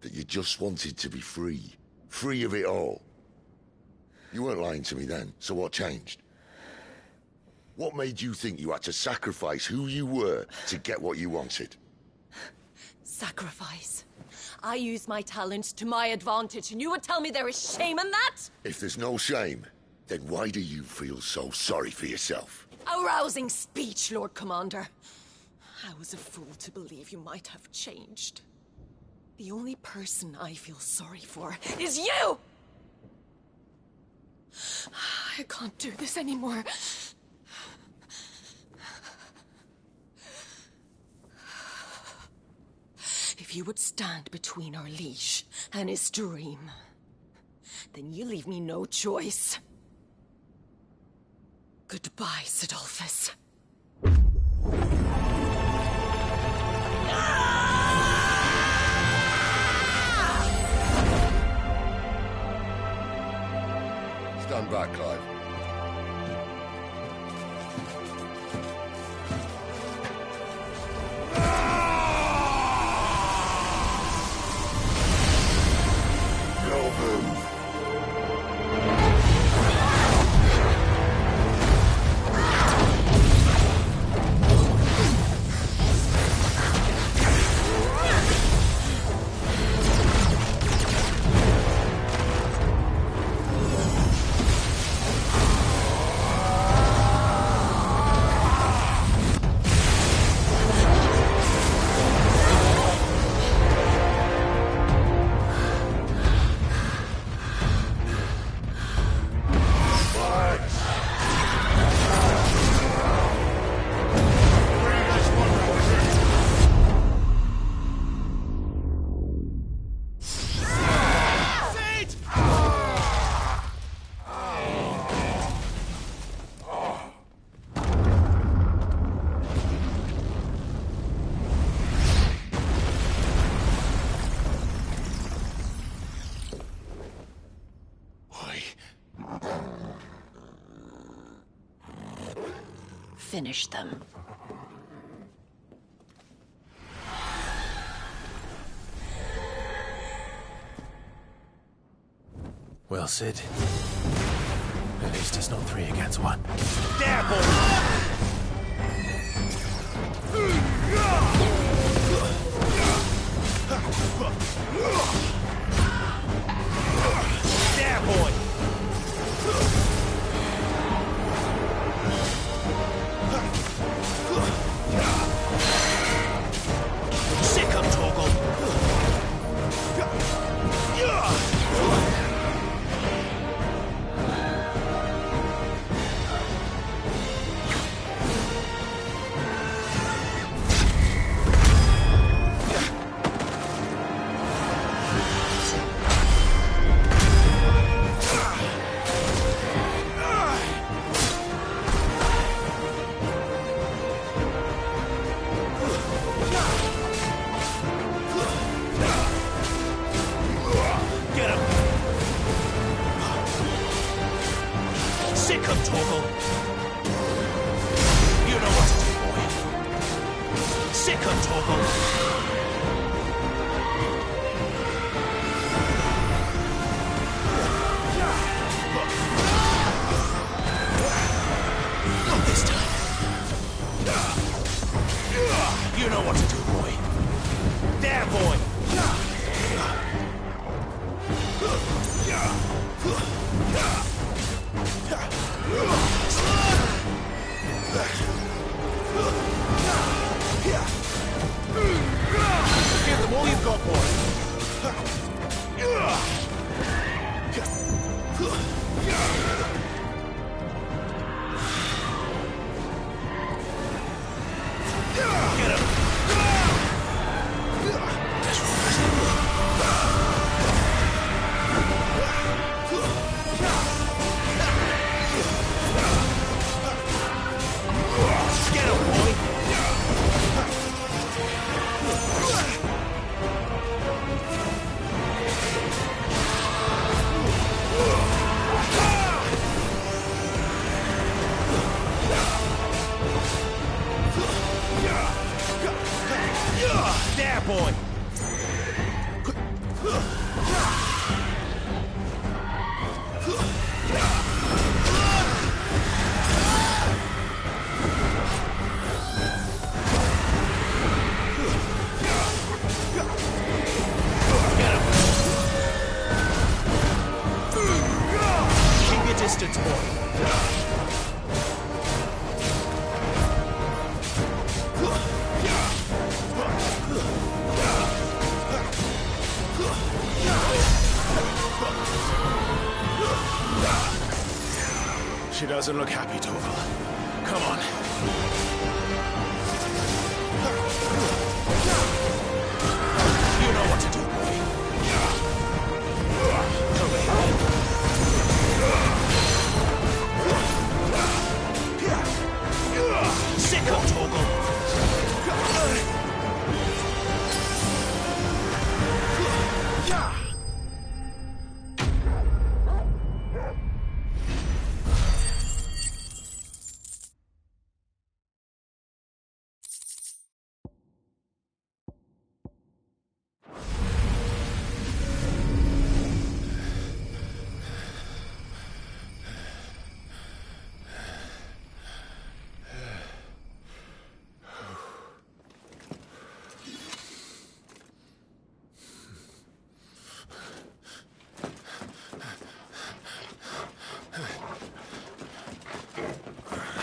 That you just wanted to be free. Free of it all. You weren't lying to me then, so what changed? What made you think you had to sacrifice who you were to get what you wanted? Sacrifice. I use my talents to my advantage, and you would tell me there is shame in that? If there's no shame, then why do you feel so sorry for yourself? A rousing speech, Lord Commander. I was a fool to believe you might have changed. The only person I feel sorry for is you! I can't do this anymore. If you would stand between our liege and his dream, then you leave me no choice. Goodbye, Sidolphus. Stand back, Clive. No move. Finish them. Well, Sid. At least it's not 3 against 1. There, boy! There, boy! Sick of Torgal! Sick of Torgal! You know what to do, boy. Sick of Torgal! Not this time. You know what to do, boy. There, boy! Give them all you've got, boy. Get him! Get him, boy! There, boy! Keep your distance, boy. She doesn't look happy, Torval. Come on. You know what to do, boy. Over here. Sick of Torval.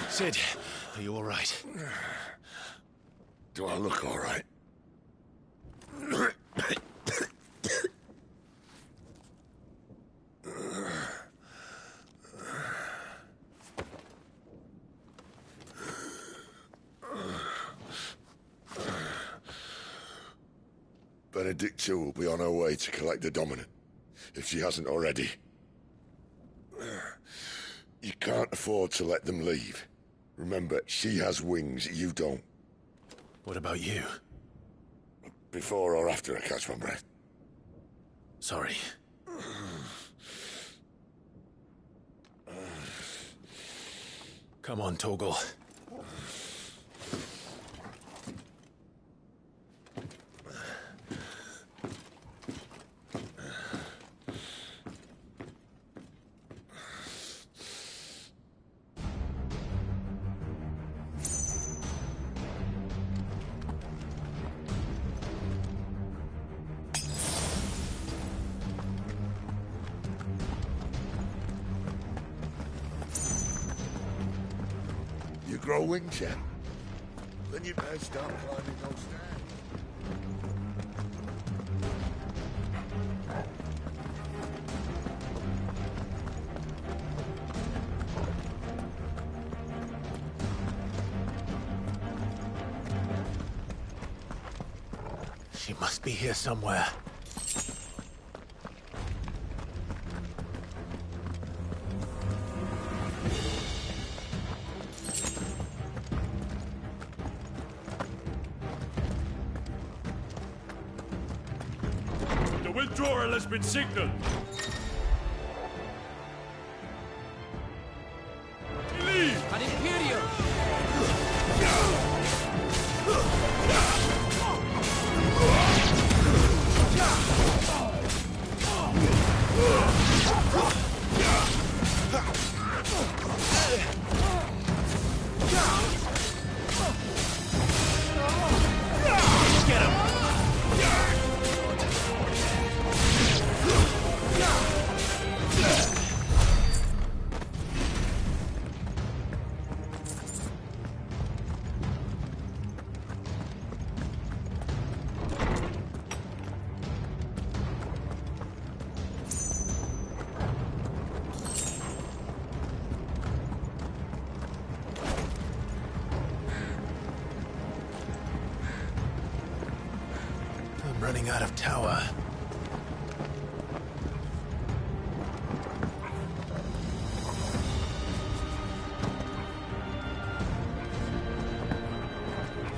Sid, are you all right? Do I look all right? Benedicta will be on her way to collect the Dominant, if she hasn't already. You can't afford to let them leave. Remember, she has wings, you don't. What about you? Before or after I catch my breath? Sorry. Come on, Torgal. Grow wings yet? Then you better start climbing those stairs. She must be here somewhere. Withdrawal has been signaled. Leave! An Imperium! running out of tower.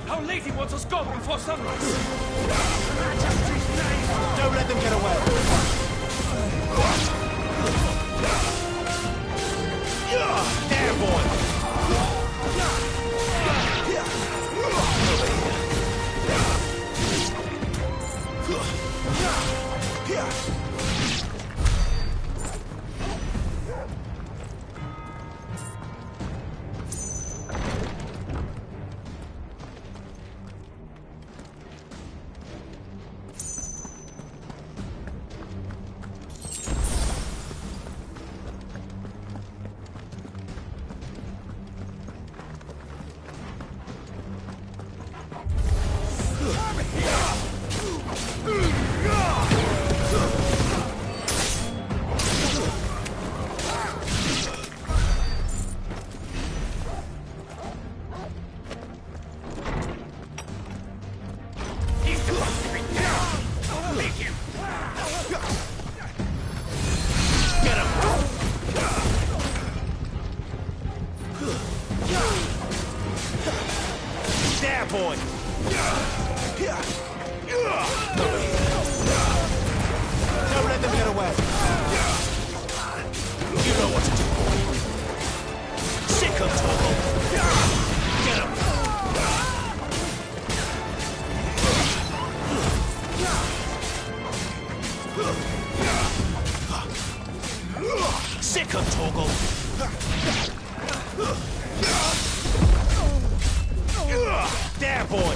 Our lady wants us gone before sunrise. Don't let them get away. There, boy. There, boy. Don't let them get away. You know what to do. Sick of talking. Get him. Sick of Toggle. There, boy.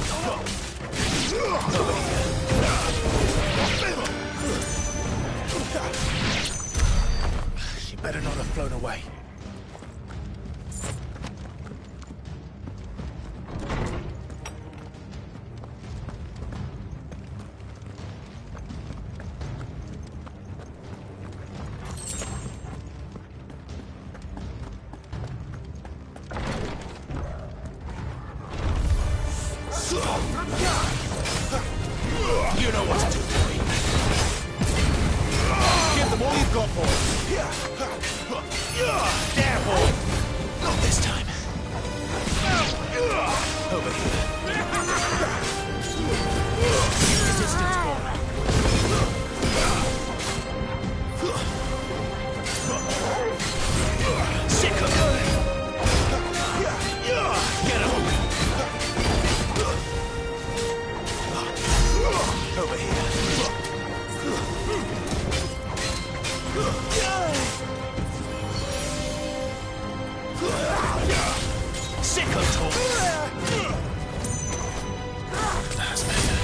She better not have flown away. You know what to do, boy. Give them all you've got, boy. There, boy. Not this time. Over here. Resistance, boy. Sick of it. Get him. Over here. Sick of talk. That's better.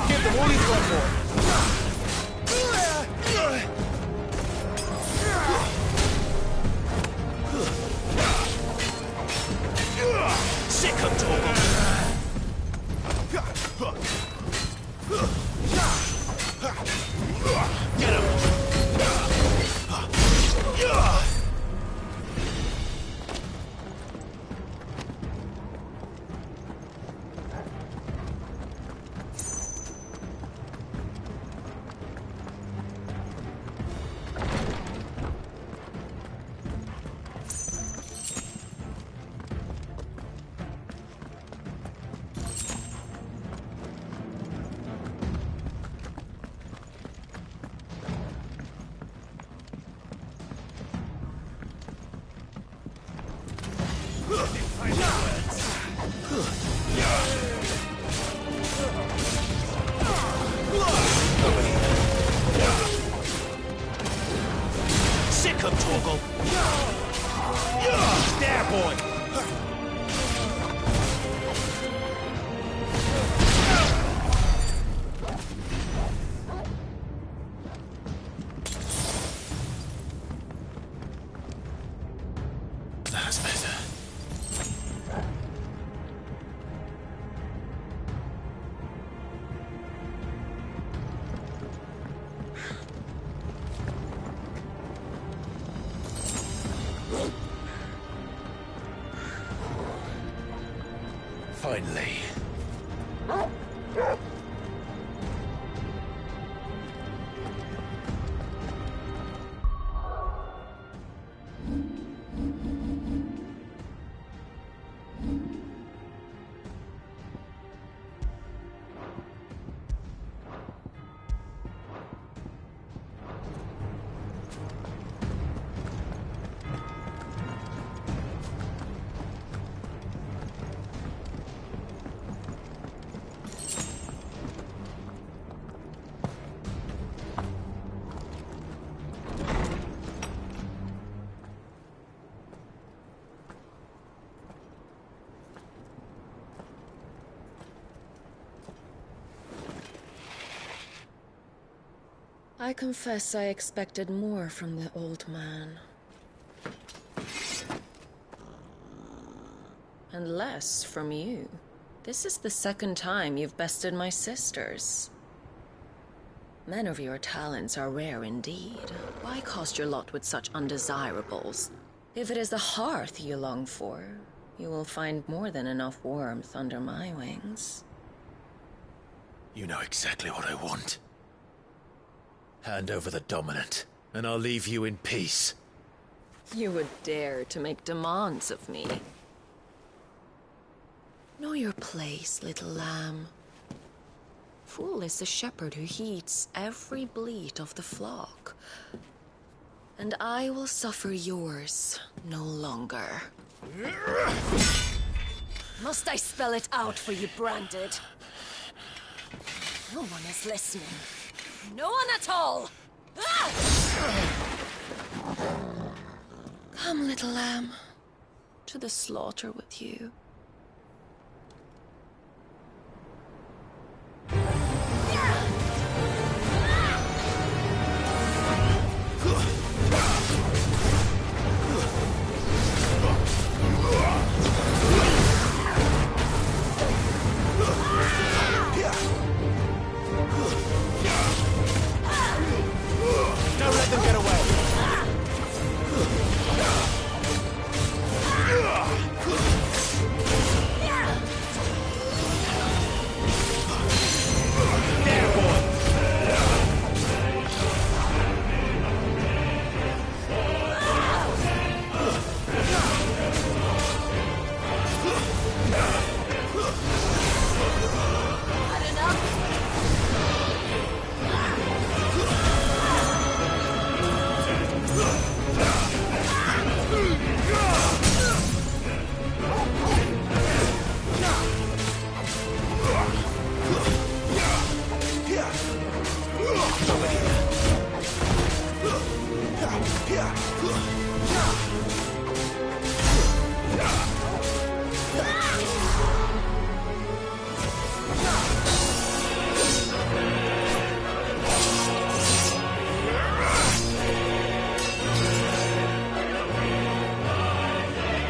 Give them all you've got, boy. Sick of talking. Get him. Sick of Toggle. There, boy. That's better. Finally. I confess I expected more from the old man. And less from you. This is the second time you've bested my sisters. Men of your talents are rare indeed. Why cast your lot with such undesirables? If it is the hearth you long for, you will find more than enough warmth under my wings. You know exactly what I want. Hand over the dominant, and I'll leave you in peace. You would dare to make demands of me. Know your place, little lamb. Fool is the shepherd who heeds every bleat of the flock. And I will suffer yours no longer. Must I spell it out for you, Branded? No one is listening. No one at all! Ah! Come, little lamb, to the slaughter with you. Don't let them get away!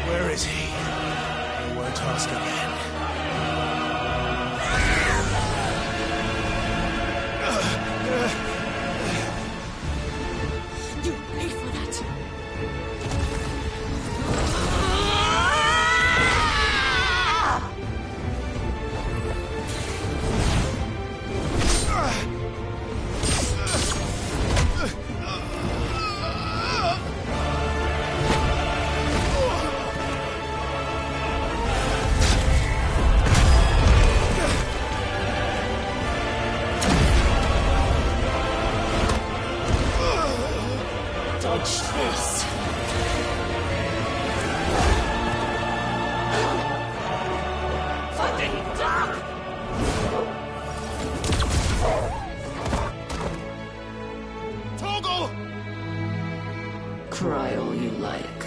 Where is he? I won't ask again. You pay for that! Dodge this! Fucking dog! Toggle! Cry all you like.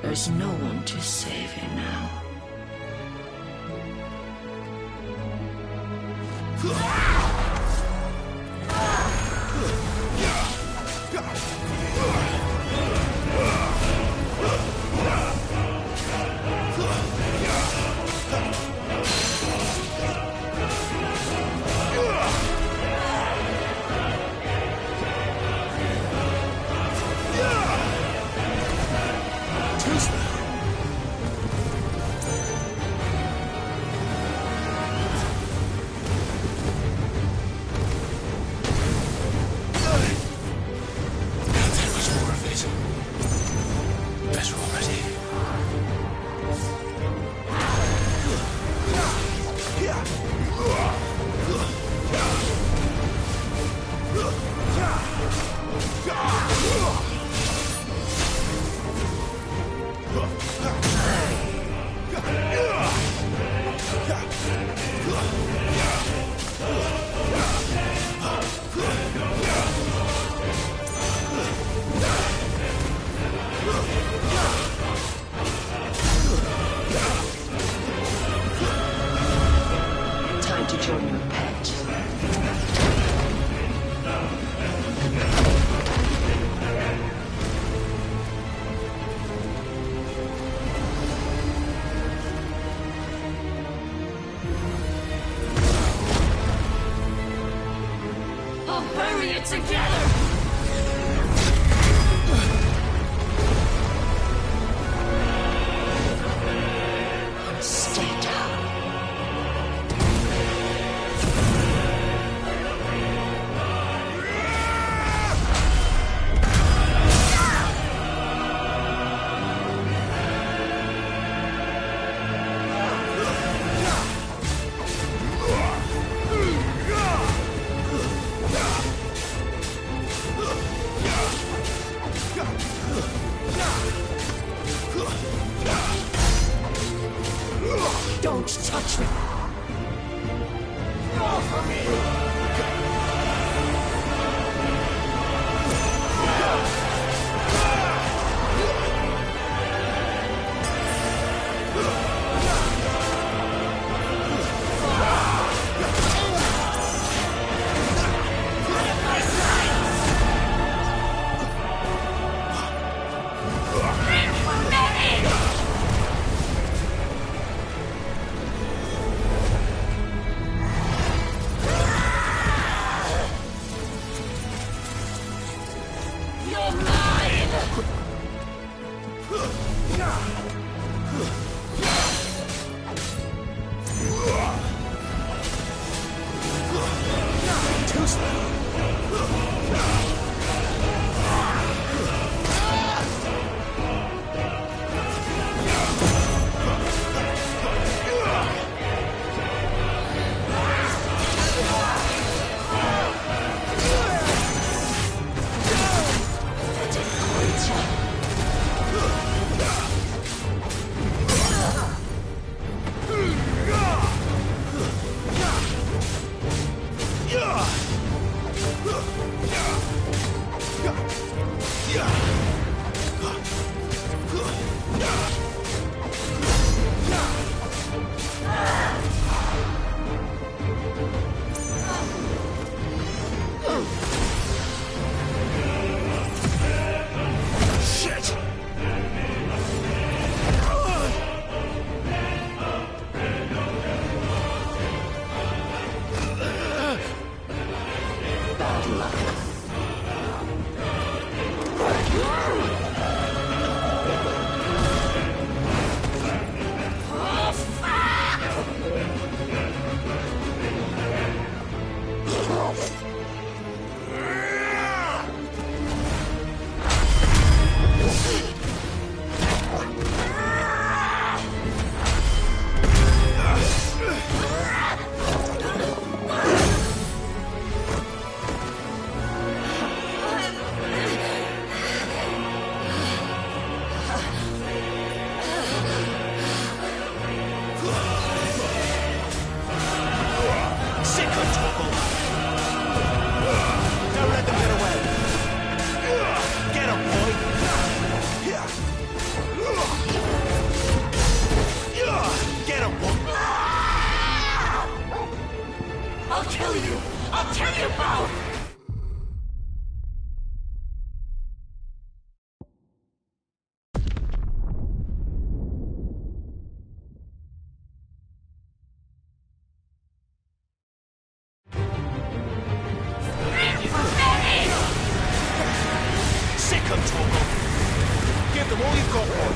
There's no one to save you now. close. Better already. Time to join your pet. I'll bury it together! Stay down. Don't touch me! Go for me! You're mine! Too slow. Shit! Bad luck. I'll kill you! I'll kill you both! Sick of Toggle! Give them all you've got, boy!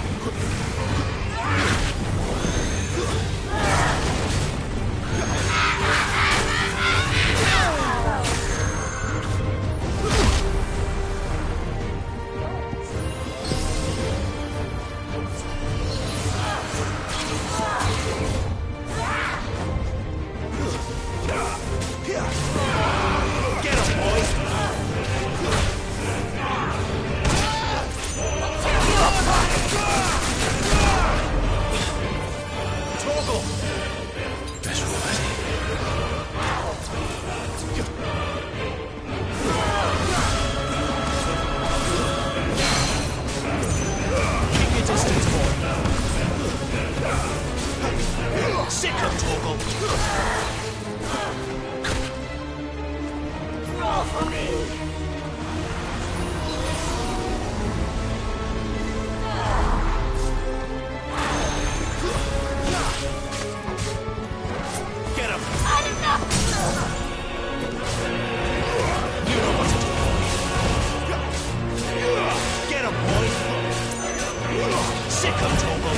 Sick of trouble!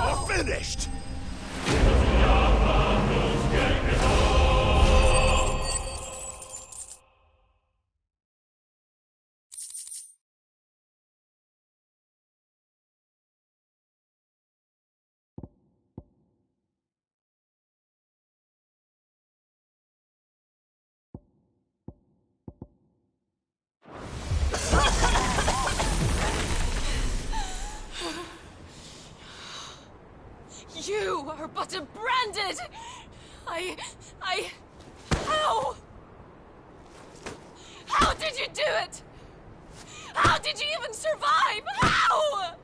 We're finished! You are but a branded! How? How did you do it? How did you even survive? How?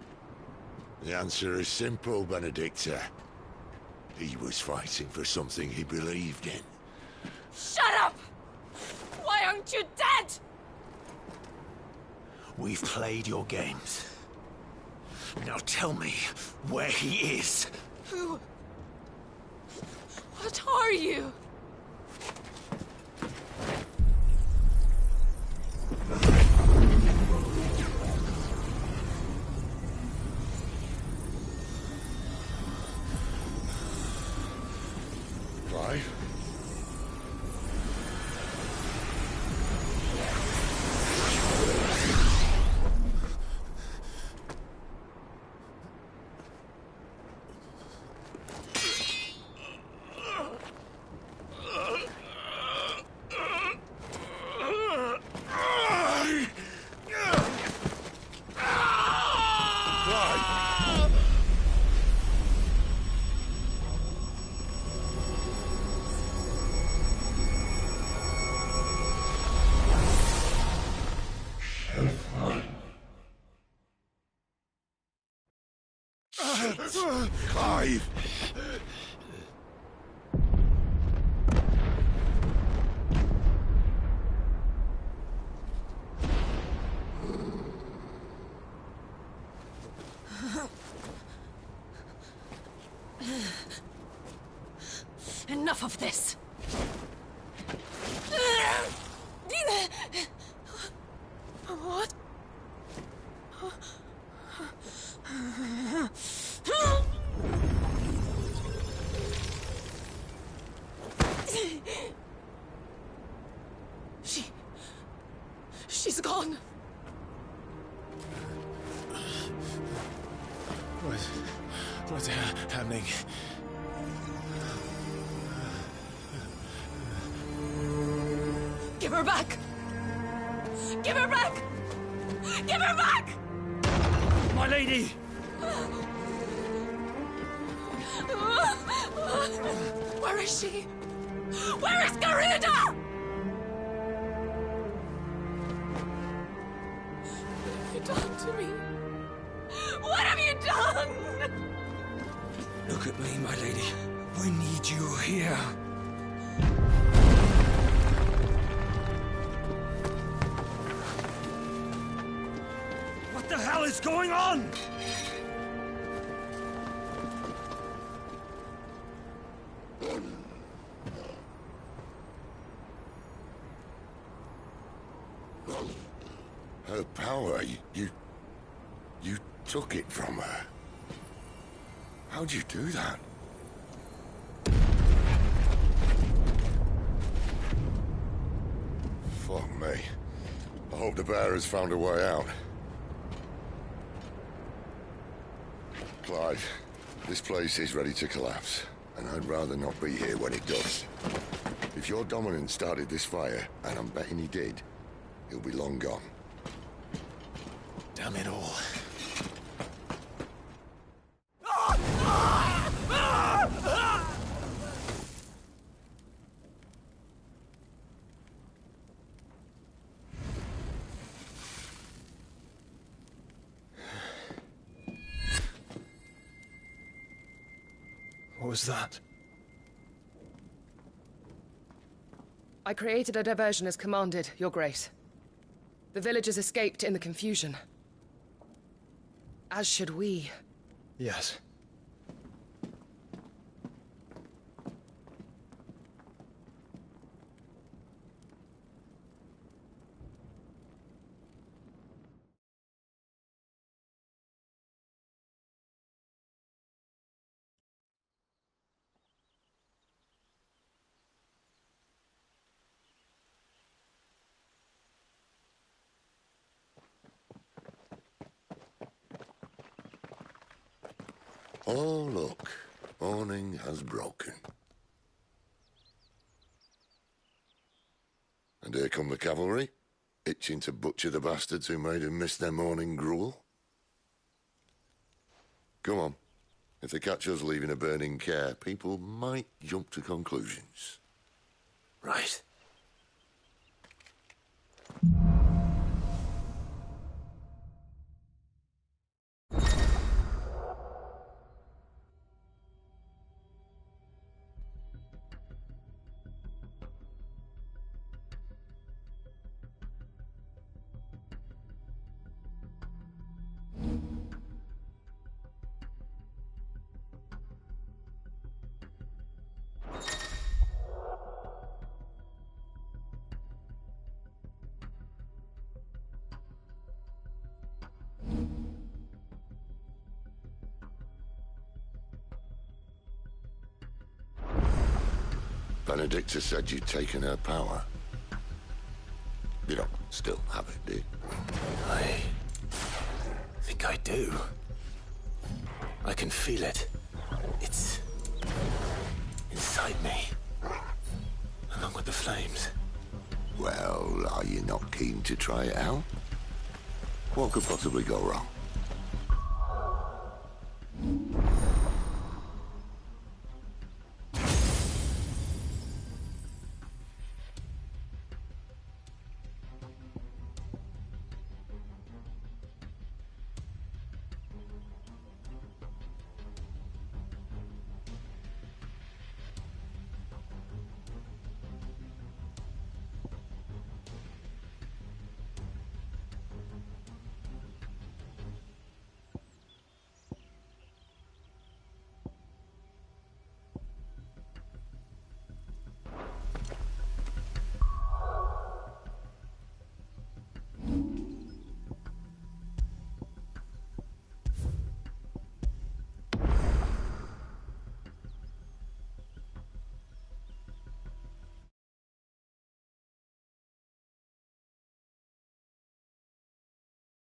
The answer is simple, Benedicta. He was fighting for something he believed in. Shut up! Why aren't you dead? We've played your games. Now tell me where he is. Who? What are you? Clive? Clive! Enough of this! What? She's gone. What's happening? Give her back! Give her back! Give her back! My lady! Where is she? Where is Garuda? What have you done to me? What have you done? Look at me, my lady. We need you here. What the hell is going on? Her power, you took it from her. How'd you do that? Fuck me. I hope the bearers found a way out. Clive, this place is ready to collapse, and I'd rather not be here when it does. If your dominant started this fire, and I'm betting he did, he'll be long gone. Damn it all. What was that? I created a diversion as commanded, Your Grace. The villagers escaped in the confusion. As should we. Yes. Oh, look. Morning has broken. And here come the cavalry, itching to butcher the bastards who made them miss their morning gruel. Come on. If they catch us leaving a burning care, people might jump to conclusions. Right. Benedicta said you'd taken her power. You don't still have it, do you? I think I do. I can feel it. It's inside me, along with the flames. Well, are you not keen to try it out? What could possibly go wrong?